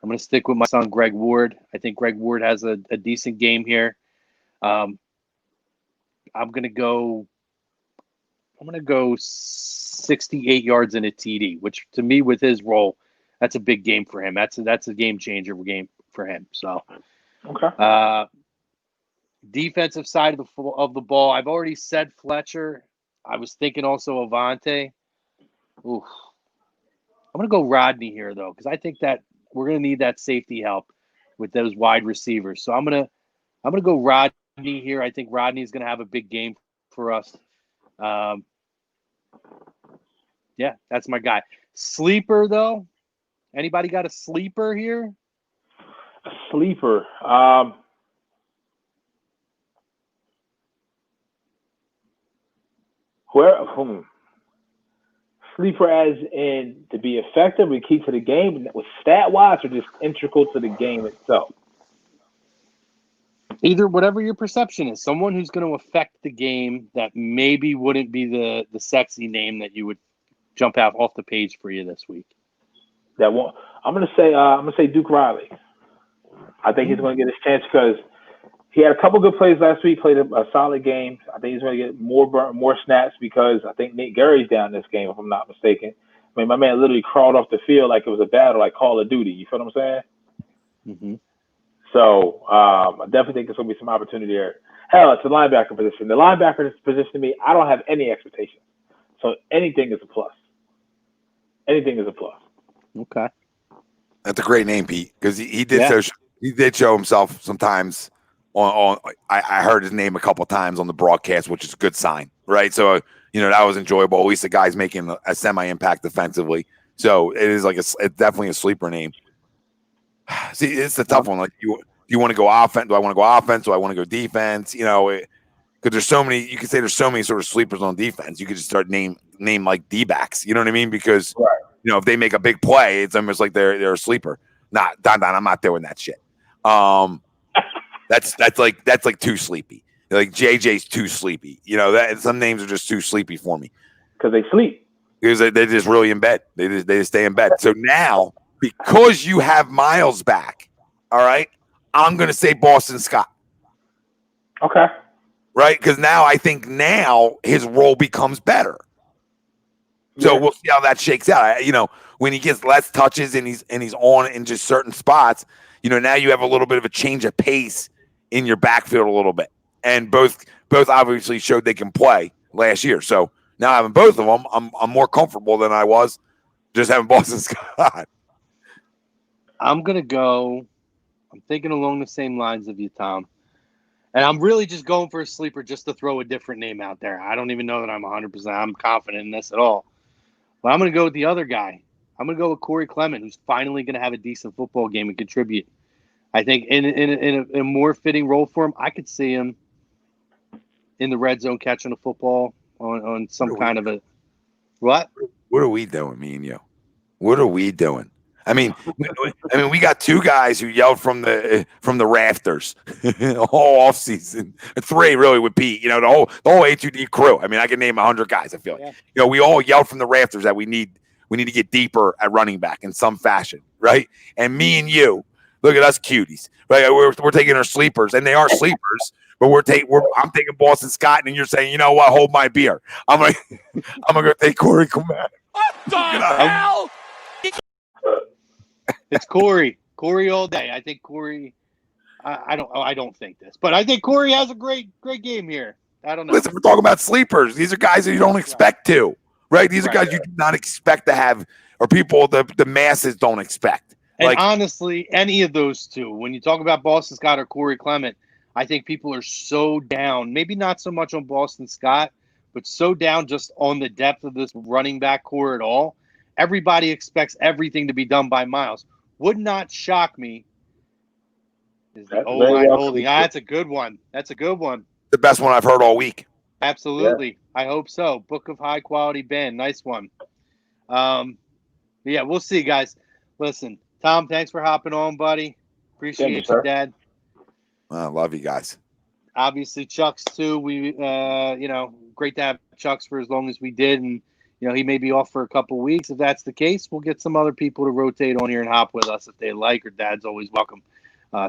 I'm gonna stick with my son Greg Ward. I think Greg Ward has a decent game here. I'm gonna go 68 yards and a TD, which to me with his role, that's a big game for him. That's a game changer game for him. So okay. Defensive side of the ball, I've already said Fletcher. I was thinking also Avante. Oof. I'm going to go Rodney here, though, because I think that we're going to need that safety help with those wide receivers. So I'm going to go Rodney here. I think Rodney's going to have a big game for us. Yeah, that's my guy. Sleeper, though? Anybody got a sleeper here? A sleeper. Sleeper as in to be effective and key to the game with stat wise or just integral to the game itself? Either, whatever your perception is. Someone who's going to affect the game that maybe wouldn't be the sexy name that you would jump out off the page for you this week. That one, I'm gonna say Duke Riley. I think he's going to get his chance because he had a couple good plays last week. Played a solid game. I think he's going to get more snaps because I think Nate Gary's down this game, if I'm not mistaken. I mean, my man literally crawled off the field like it was a battle, like Call of Duty. You feel what I'm saying? Mm-hmm. So I definitely think there's going to be some opportunity there. Hell, it's the linebacker position. The linebacker position to me, I don't have any expectations. So anything is a plus. Anything is a plus. Okay. That's a great name, Pete, because he did show himself sometimes. I heard his name a couple times on the broadcast, which is a good sign, right? So that was enjoyable. At least the guy's making a semi-impact defensively. So it is it's definitely a sleeper name. See, it's a tough one. Like, do you want to go offense? Do I want to go offense? Do I want to go defense? Because there's so many. You could say there's so many sort of sleepers on defense. You could just start name like D-backs. You know what I mean? Because if they make a big play, it's almost like they're a sleeper. Nah, Don, I'm not doing that shit. That's like too sleepy. Like JJ's too sleepy. That some names are just too sleepy for me because they sleep. Because they're just really in bed. They just stay in bed. So now, because you have Miles back, all right, I'm gonna say Boston Scott. Okay. Right, because now I think his role becomes better. So we'll see how that shakes out. When he gets less touches and he's on in just certain spots, now you have a little bit of a change of pace in your backfield a little bit. And both obviously showed they can play last year. So now having both of them, I'm more comfortable than I was just having Boston Scott. I'm thinking along the same lines of you, Tom. And I'm really just going for a sleeper just to throw a different name out there. I don't even know that I'm 100%. I'm confident in this at all. But I'm going to go with the other guy. I'm going to go with Corey Clement, who's finally going to have a decent football game and contribute. I think in a more fitting role for him, I could see him in the red zone catching a football on some kind of a – what? What are we doing, me and you? What are we doing? I mean, we got two guys who yelled from the rafters all offseason. 3 really with Pete. The whole A2D crew. I mean, I can name 100 guys. I feel like we all yelled from the rafters that we need to get deeper at running back in some fashion, right? And me and you, look at us cuties, right? We're taking our sleepers, and they are sleepers. But I'm taking Boston Scott, and you're saying, you know what? Hold my beer. I'm gonna go take Corey Clement. What the hell? It's Corey all day. I think Corey. I don't think this, but I think Corey has a great game here. I don't know. Listen, we're talking about sleepers. These are guys that you don't expect to, right? These are guys you do not expect to have, or people the masses don't expect. And honestly, any of those two, when you talk about Boston Scott or Corey Clement, I think people are so down. Maybe not so much on Boston Scott, but so down just on the depth of this running back core at all. Everybody expects everything to be done by Miles. Would not shock me. Is the O-line holding? That's a good one. The best one I've heard all week. Absolutely. Yeah. I hope so. Book of high quality band. Nice one. Yeah, we'll see, guys. Listen, Tom, thanks for hopping on, buddy. Appreciate you, Dad. I love you guys. Obviously, Chux too. We, great to have Chux for as long as we did, and he may be off for a couple weeks. If that's the case, we'll get some other people to rotate on here and hop with us if they like. Or Dad's always welcome.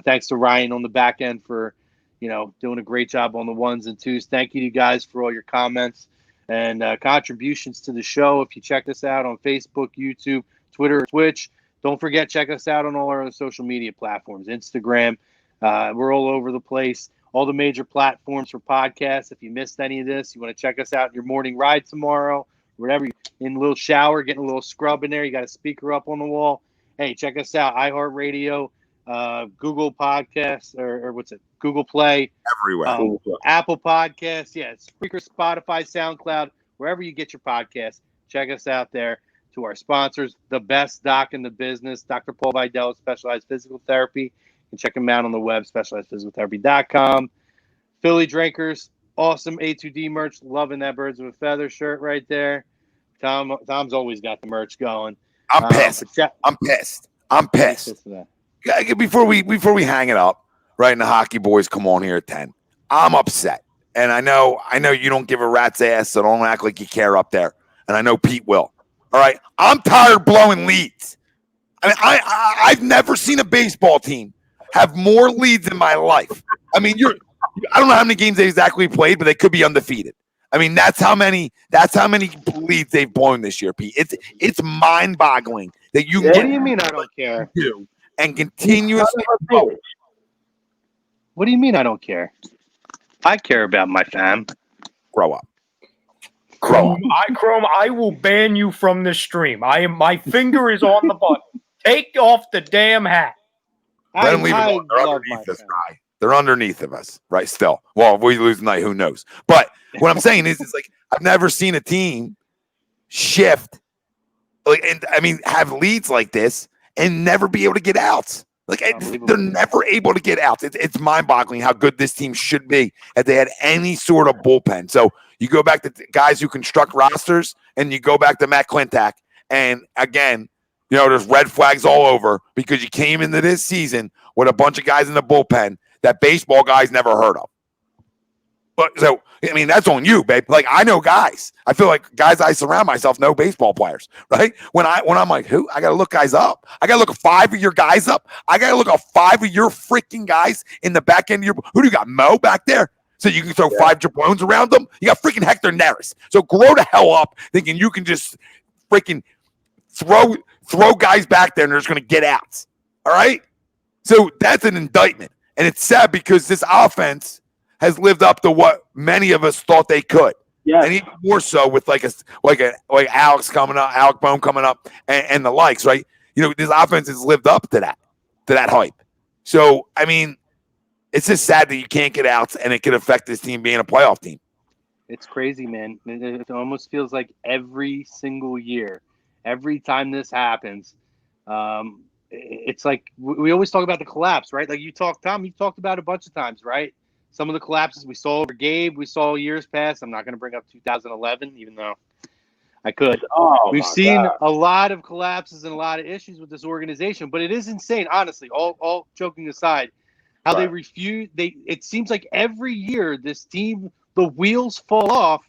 Thanks to Ryan on the back end for, doing a great job on the 1s and 2s. Thank you guys for all your comments and contributions to the show. If you check us out on Facebook, YouTube, Twitter, Twitch, don't forget, check us out on all our other social media platforms, Instagram. We're all over the place. All the major platforms for podcasts. If you missed any of this, you want to check us out in your morning ride tomorrow, whatever, in a little shower, getting a little scrub in there. You got a speaker up on the wall. Hey, check us out. iHeartRadio, Google Podcasts, or what's it? Google Play. Everywhere. Apple Podcasts. Yeah, Spreaker, Spotify, SoundCloud, wherever you get your podcasts. Check us out there. To our sponsors, the best doc in the business, Dr. Paul Vidal, Specialized Physical Therapy. You can check him out on the web, specializedphysicaltherapy.com. Philly Drinkers, awesome A2D merch. Loving that Birds of a Feather shirt right there. Tom's always got the merch going. I'm pissed. I'm pissed. Before we hang it up, right? And the hockey boys come on here at 10. I'm upset. And I know you don't give a rat's ass, so don't act like you care up there. And I know Pete will. All right. I'm tired of blowing leads. I mean, I've never seen a baseball team have more leads in my life. I mean, I don't know how many games they exactly played, but they could be undefeated. I mean, that's how many leads they've blown this year, Pete. It's mind-boggling that you. What do you mean I don't care? And continuously. What do you mean I don't care? I care about my fam. Grow up. Chrome, I will ban you from this stream. My finger is on the button. Take off the damn hat. Let them leave it alone. They're underneath us, right? They're underneath of us, right? Still. Well, if we lose tonight, who knows? But what I'm saying is, it's like I've never seen a team shift, have leads like this and never be able to get out. They're never able to get out. It's mind-boggling how good this team should be if they had any sort of bullpen. So you go back to guys who construct rosters, and you go back to Matt Klintak, and again, there's red flags all over because you came into this season with a bunch of guys in the bullpen that baseball guys never heard of. But so, I mean, that's on you, babe. I know guys. I feel like guys I surround myself know baseball players, right? When I'm like, who? I got to look guys up. I got to look 5 of your guys up. I got to look at 5 of your freaking guys in the back end of your. Who do you got? Mo back there? So you can throw 5 jabrones around them? You got freaking Hector Neris. So grow the hell up thinking you can just freaking throw guys back there and they're just going to get out. All right? So that's an indictment. And it's sad because this offense has lived up to what many of us thought they could. Yes. And even more so with like Alex coming up, Alec Bohm coming up, and the likes, right? You know, this offense has lived up to that hype. So, I mean, it's just sad that you can't get out, and it could affect this team being a playoff team. It's crazy, man. It almost feels like every single year, every time this happens, it's like we always talk about the collapse, right? Like Tom, you've talked about it a bunch of times, right? Some of the collapses we saw over Gabe, we saw years past. I'm not going to bring up 2011, even though I could. We've seen a lot of collapses and a lot of issues with this organization, but it is insane, honestly, all joking aside, how they refuse. It seems like every year this team, the wheels fall off,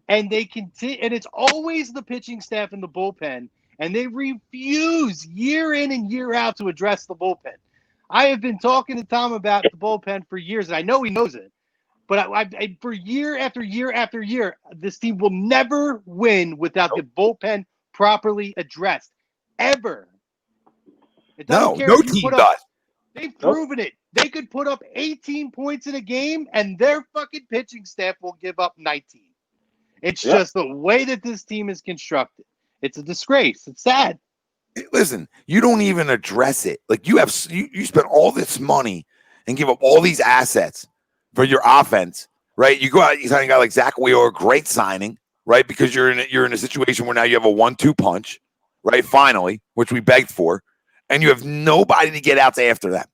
and they continue, and it's always the pitching staff and the bullpen, and they refuse year in and year out to address the bullpen. I have been talking to Tom about the bullpen for years, and I know he knows it. But I for year after year after year, this team will never win without the bullpen properly addressed. Ever. It doesn't care no if you team put up, does. they've proven it. They could put up 18 points in a game, and their fucking pitching staff will give up 19. It's just the way that this team is constructed. It's a disgrace. It's sad. Listen, you don't even address it. Like you spent all this money and give up all these assets for your offense, right? You go out, you sign a guy like Zach Wheeler, great signing, right? Because you're in a situation where now you have a 1-2 punch, right? Finally, which we begged for, and you have nobody to get outs after that.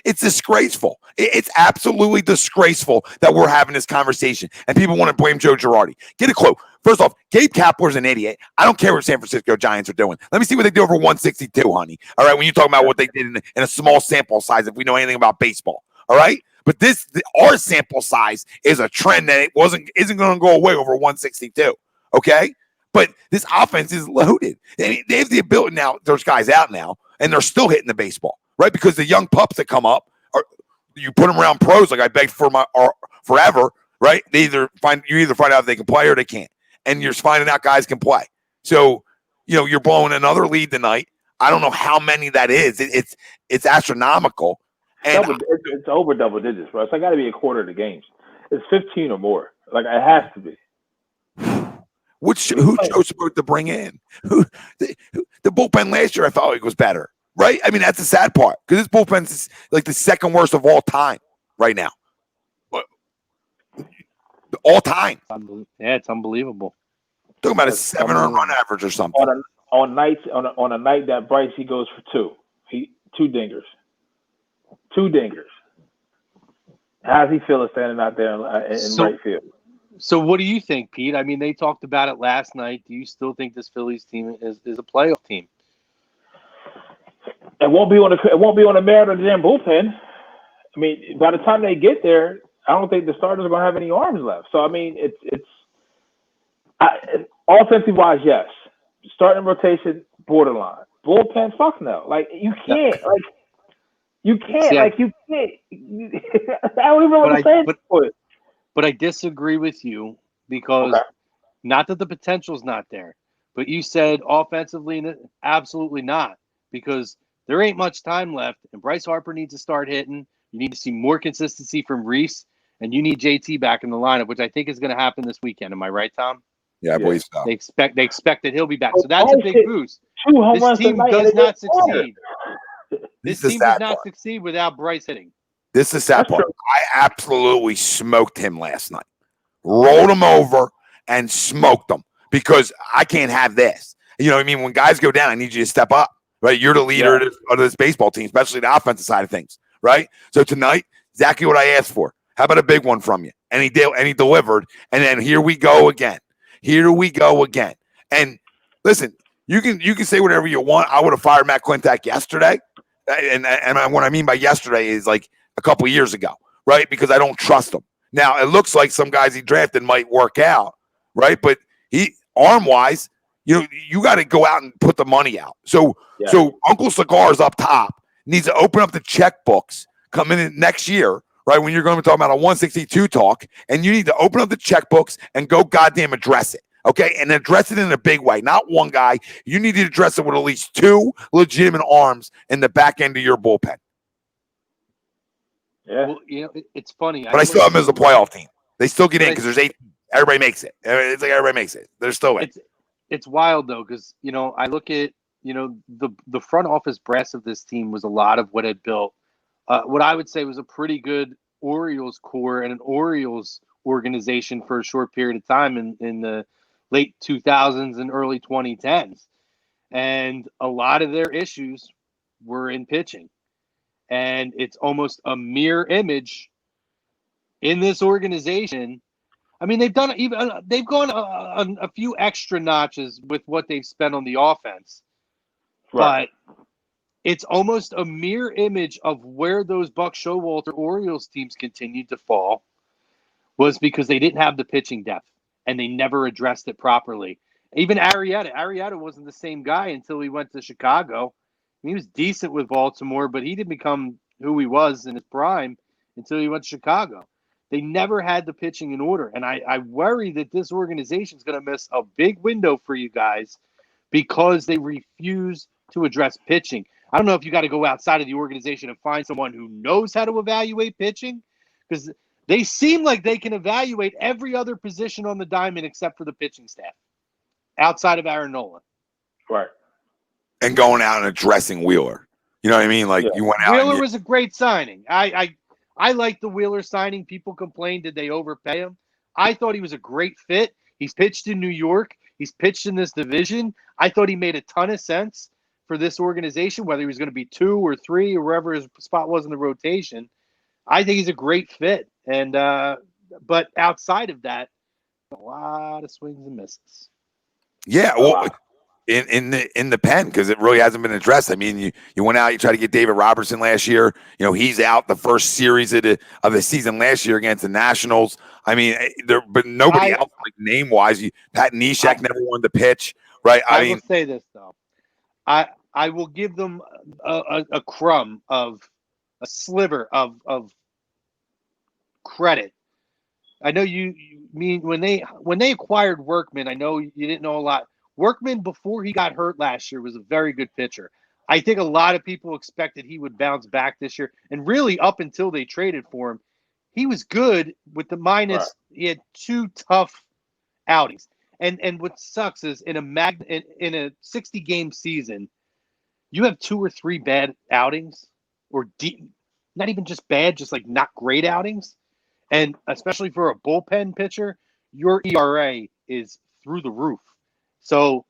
It's disgraceful. It's absolutely disgraceful that we're having this conversation, and people want to blame Joe Girardi. Get a clue. First off, Gabe Kapler's an idiot. I don't care what San Francisco Giants are doing. Let me see what they do over 162, honey. All right, when you talk about what they did in a small sample size, if we know anything about baseball, all right. But our sample size is a trend that isn't going to go away over 162. Okay, but this offense is loaded. They have the ability now. There's guys out now, and they're still hitting the baseball, right? Because the young pups that come up, you put them around pros like I begged for forever, right? They either find out if they can play or they can't, and you're finding out guys can play. So you're blowing another lead tonight. I don't know how many that is. It's astronomical. And it's over double digits, bro. So I got to be a quarter of the games. It's 15 or more. Like it has to be. Who chose to bring in? The bullpen last year I felt like was better, right? I mean that's the sad part because this bullpen is like the second worst of all time right now. All time. Yeah, it's unbelievable. Talking about a 7 run average or something. On a night that Bryce he goes for two dingers. 2 dingers. How's he feeling standing out there in right field? So what do you think, Pete? I mean, they talked about it last night. Do you still think this Phillies team is a playoff team? It won't be on the merit of the damn bullpen. I mean, by the time they get there, I don't think the starters are going to have any arms left. So I mean, offensive wise, yes. Starting rotation, borderline. Bullpen, fuck no. Like you can't. Like you can't. See, like you can't. I don't even know what to say for it. But I disagree with you because not that the potential's not there, but you said offensively, absolutely not, because there ain't much time left, and Bryce Harper needs to start hitting. You need to see more consistency from Reese, and you need JT back in the lineup, which I think is going to happen this weekend. Am I right, Tom? Yeah, I believe so. They expect that he'll be back, so that's a big boost. This team does not succeed. This team does not succeed without Bryce hitting. This is the sad part. I absolutely smoked him last night. Rolled him over and smoked him because I can't have this. You know what I mean? When guys go down, I need you to step up, right? You're the leader of this baseball team, especially the offensive side of things, right? So tonight, exactly what I asked for. How about a big one from you? And he delivered. And then here we go again. And listen, you can say whatever you want. I would have fired Matt Klentak yesterday. And what I mean by yesterday is like a couple of years ago, right? Because I don't trust him. Now, it looks like some guys he drafted might work out, right? But he, arm-wise, you got to go out and put the money out. So Uncle Cigar's up top needs to open up the checkbooks coming in next year, right? When you're going to be talking about a 162 talk, and you need to open up the checkbooks and go goddamn address it. Okay, and address it in a big way, not one guy. You need to address it with at least 2 legitimate arms in the back end of your bullpen. Yeah. Well, it's funny. But I still have them as a playoff team. They still get in But because there's 8. Everybody makes it. It's like everybody makes it. They're still in. It's wild though, because I look at the front office brass of this team was a lot of what had built what I would say was a pretty good Orioles core and an Orioles organization for a short period of time in the late 2000s and early 2010s. And a lot of their issues were in pitching. And it's almost a mirror image in this organization. I mean, they've gone a few extra notches with what they've spent on the offense, Right. but it's almost a mirror image of where those Buck Showalter Orioles teams continued to fall was because they didn't have the pitching depth and they never addressed it properly. Even Arrieta wasn't the same guy until he went to Chicago. He was decent with Baltimore, but he didn't become who he was in his prime until he went to Chicago. They never had the pitching in order. And I worry that this organization is going to miss a big window for you guys because they refuse to address pitching. I don't know if you got to go outside of the organization and find someone who knows how to evaluate pitching, because they seem like they can evaluate every other position on the diamond except for the pitching staff outside of Aaron Nola. Right. And going out and addressing Wheeler. You know what I mean? Like you went out. Wheeler was a great signing. I like the Wheeler signing. People complained, did they overpay him? I thought he was a great fit. He's pitched in New York. He's pitched in this division. I thought he made a ton of sense for this organization, whether he was going to be 2 or 3 or wherever his spot was in the rotation. I think he's a great fit. And but outside of that, a lot of swings and misses. Yeah, well, in the pen, because it really hasn't been addressed. I mean, you went out, you tried to get David Robertson last year. He's out the first series of the season last year against the Nationals. I mean, but nobody else, like name wise. Pat Neshek never wanted to pitch, right? I will say this though, I will give them a crumb of a sliver of credit. I know you mean when they acquired Workman. I know you didn't know a lot. Workman, before he got hurt last year, was a very good pitcher. I think a lot of people expected he would bounce back this year. And really, up until they traded for him, he was good with the minus. Right. He had 2 tough outings. And what sucks is in a 60-game season, you have 2 or 3 bad outings, or not even just bad, just like not great outings. And especially for a bullpen pitcher, your ERA is through the roof. So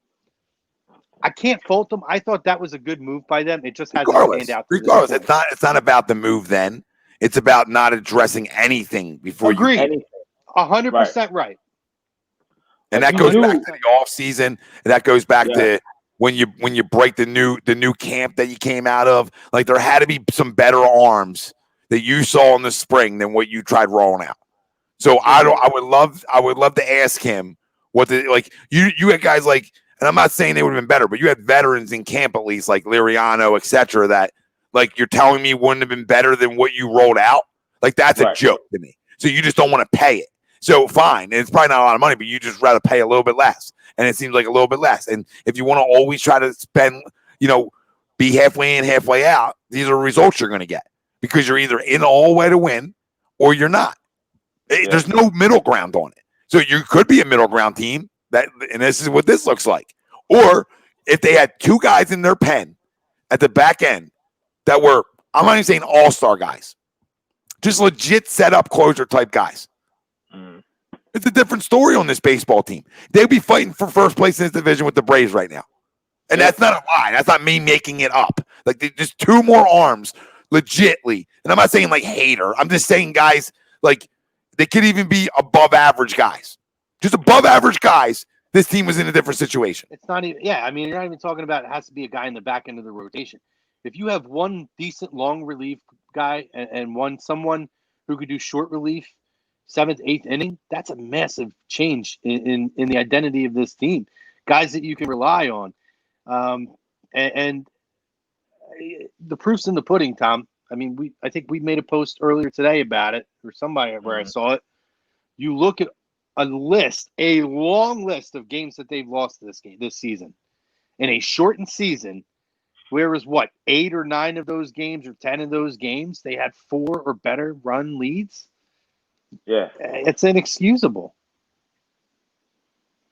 I can't fault them. I thought that was a good move by them. It just hasn't panned out. Regardless, it's not about the move then. It's about not addressing anything before you. Agreed. 100% right. And that goes back to the off season. And that goes back to when you break the new camp that you came out of. Like there had to be some better arms that you saw in the spring than what you tried rolling out. So I would love to ask him what you had guys like, and I'm not saying they would have been better, but you had veterans in camp at least like Liriano, etc. That like you're telling me wouldn't have been better than what you rolled out. Like that's a joke to me. So you just don't want to pay it. So fine, and it's probably not a lot of money, but you just rather pay a little bit less, and it seems like a little bit less. And if you want to always try to spend, be halfway in, halfway out, these are results you're going to get because you're either in all way to win or you're not. There's no middle ground on it. So you could be a middle ground team and this is what this looks like. Or if they had 2 guys in their pen at the back end that were, I'm not even saying all-star guys, just legit set-up closer type guys. It's a different story on this baseball team. They'd be fighting for first place in this division with the Braves right now. And that's not a lie. That's not me making it up. Like just 2 more arms, legitly. And I'm not saying like hater. I'm just saying guys like they could even be above average guys. Just above average guys. This team was in a different situation. It's not even, I mean, you're not even talking about it has to be a guy in the back end of the rotation. If you have one decent long relief guy and someone who could do short relief, 7th, 8th inning, that's a massive change in the identity of this team. Guys that you can rely on. And the proof's in the pudding, Tom. I mean, I think we made a post earlier today about it, or somebody where I saw it. You look at a long list of games that they've lost this season. In a shortened season, Whereas what, 8 or 9 of those games or 10 of those games, they had 4 or better run leads. Yeah. It's inexcusable.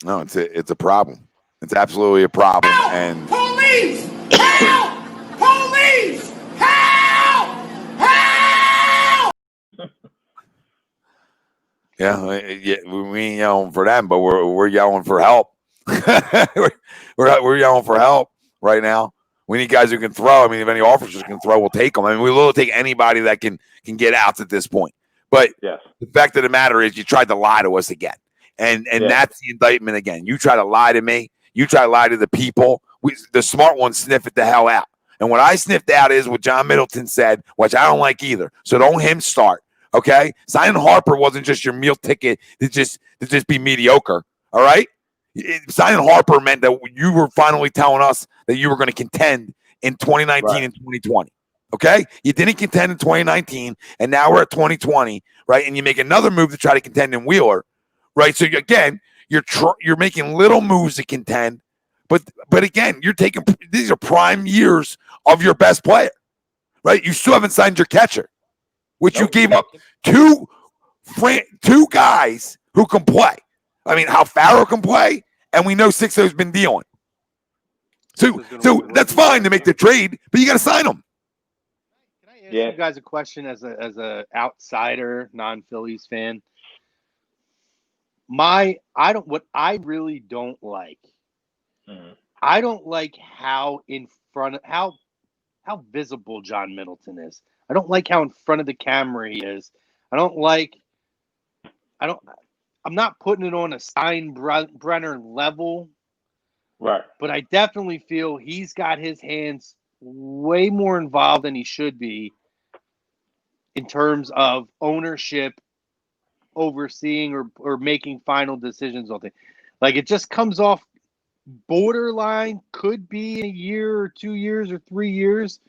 No, it's a problem. It's absolutely a problem. And Police! Help! Police! Help! Help! yeah, we ain't yelling for them, but we're yelling for help. we're yelling for help right now. We need guys who can throw. I mean, if any officers can throw, we'll take them. I mean, we will take anybody that can get outs at this point. But Yes. The fact of the matter is, you tried to lie to us again, and that's the indictment again. You try to lie to me. You try to lie to the people. The smart ones sniff it the hell out. And what I sniffed out is what John Middleton said, which I don't like either. So don't him start. Okay, signing Harper wasn't just your meal ticket to just be mediocre. All right, signing Harper meant that you were finally telling us that you were going to contend in 2019 and 2020. Okay, you didn't contend in 2019, and now we're at 2020, right? And you make another move to try to contend in Wheeler, right? So again, you're making little moves to contend, but again, you're taking these are prime years of your best player, right? You still haven't signed your catcher, which you gave up two guys who can play. I mean, how Farrow can play, and we know Sixto's been dealing. So that's fine to make the trade, but you got to sign them. Can I ask you guys a question as a outsider, non-Phillies fan? What I really don't like. I don't like how visible John Middleton is. I don't like how in front of the camera he is. I'm not putting it on a Steinbrenner level. Right. But I definitely feel he's got his hands way more involved than he should be in terms of ownership, overseeing or making final decisions on things. Like, it just comes off borderline, could be in a year or 2 years or 3 years.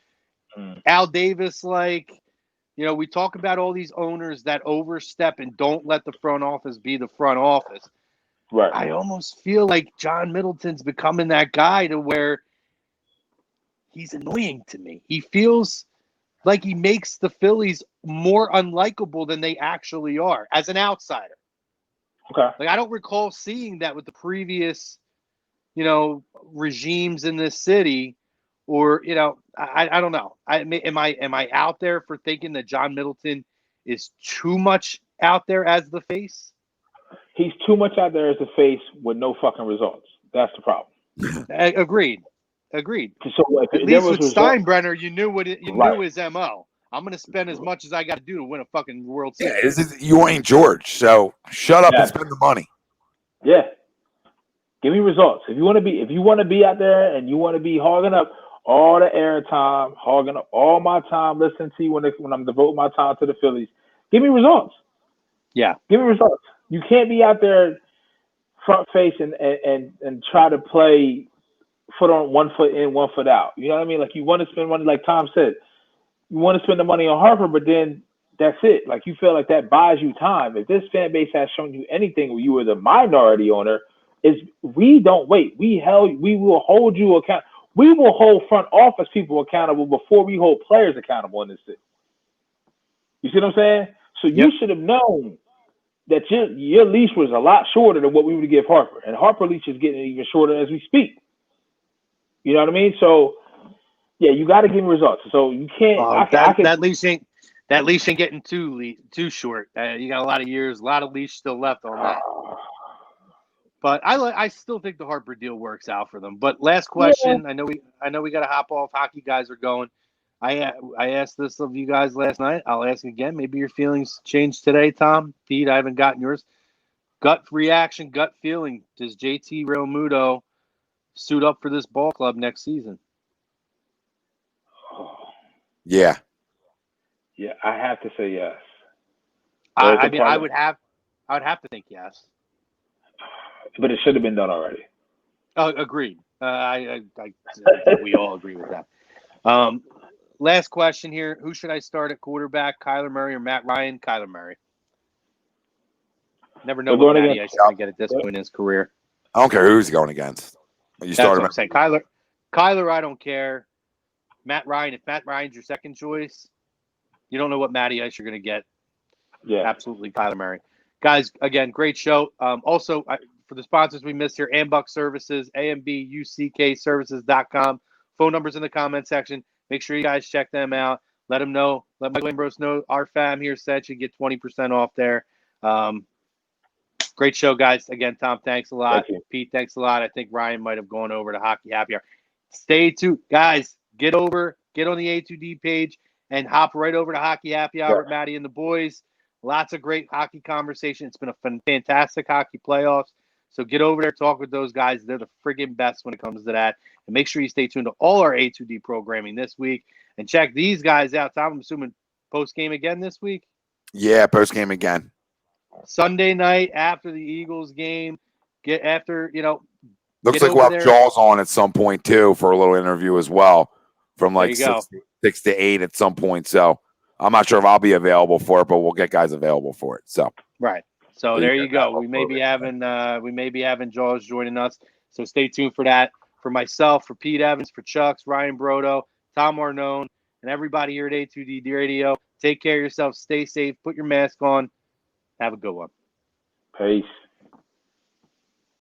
Al Davis, we talk about all these owners that overstep and don't let the front office be the front office. Right. I almost feel like John Middleton's becoming that guy to where he's annoying to me. He feels like he makes the Phillies more unlikable than they actually are as an outsider. Okay. Like, I don't recall seeing that with the previous, regimes in this city, or I don't know. Am I out there for thinking that John Middleton is too much out there as the face? He's too much out there as a face with no fucking results. That's the problem. Agreed. So at least with Steinbrenner, you knew knew his MO. I'm going to spend as much as I got to do to win a fucking World Series. Yeah, you ain't George, so shut up and spend the money. Yeah, give me results. If you want to be out there and you want to be hogging up all the airtime, hogging up all my time, listening to you when I'm devoting my time to the Phillies, give me results. Yeah, give me results. You can't be out there front face and try to play foot on, 1 foot in, 1 foot out. You know what I mean? Like, you want to spend money, like Tom said. You want to spend the money on Harper, but then that's it. Like, you feel like that buys you time. If this fan base has shown you anything where you were the minority owner, is we don't wait. We will hold you account. We will hold front office people accountable before we hold players accountable in this city. You see what I'm saying? So you should have known that your leash was a lot shorter than what we would give Harper. And Harper leash is getting even shorter as we speak. You know what I mean? So, yeah, you got to give me results. So you can't. That leash ain't getting too short. You got a lot of years, a lot of leash still left on that. But I still think the Harper deal works out for them. But last question, I know we got to hop off. Hockey guys are going. I asked this of you guys last night. I'll ask again. Maybe your feelings changed today, Tom. Pete, I haven't gotten yours. Gut reaction, gut feeling. Does JT Realmuto suit up for this ball club next season? Yeah, I have to say yes. I would have to think yes. But it should have been done already. Agreed. I think we all agree with that. Last question here. Who should I start at quarterback, Kyler Murray or Matt Ryan? Kyler Murray. Never know what Matty Ice is going to get at this point in his career. I don't care who he's going against. That's what I'm saying. Kyler, I don't care. Matt Ryan. If Matt Ryan's your second choice, you don't know what Matty Ice you're going to get. Yeah. Absolutely, Kyler Murray. Guys, again, great show. Also, for the sponsors we missed here, Ambuck Services, ambuckservices.com. Phone numbers in the comment section. Make sure you guys check them out. Let them know. Let Michael Ambrose know our fam here sent you. Get 20% off there. Great show, guys. Again, Tom, thanks a lot. Thank you. Pete, thanks a lot. I think Ryan might have gone over to Hockey Happy Hour. Stay tuned. Guys, get on the A2D page and hop right over to Hockey Happy Hour with Maddie and the boys. Lots of great hockey conversation. It's been a fantastic hockey playoffs. So get over there, talk with those guys. They're the friggin' best when it comes to that. And make sure you stay tuned to all our A2D programming this week. And check these guys out. Tom, I'm assuming post-game again this week? Yeah, post game again. Sunday night after the Eagles game. Looks Get like over we'll have there. Jaws on at some point too for a little interview as well, from There like you go. 6 to 8 at some point. So I'm not sure if I'll be available for it, but we'll get guys available for it. So Right. So So there you you get that go. We may uploaded. be having Jaws joining us. So stay tuned for that. For myself, for Pete Evans, for Chux, Ryan Brodo, Tom Arnone, and everybody here at A2D Radio. Take care of yourself. Stay safe. Put your mask on. Have a good one. Peace.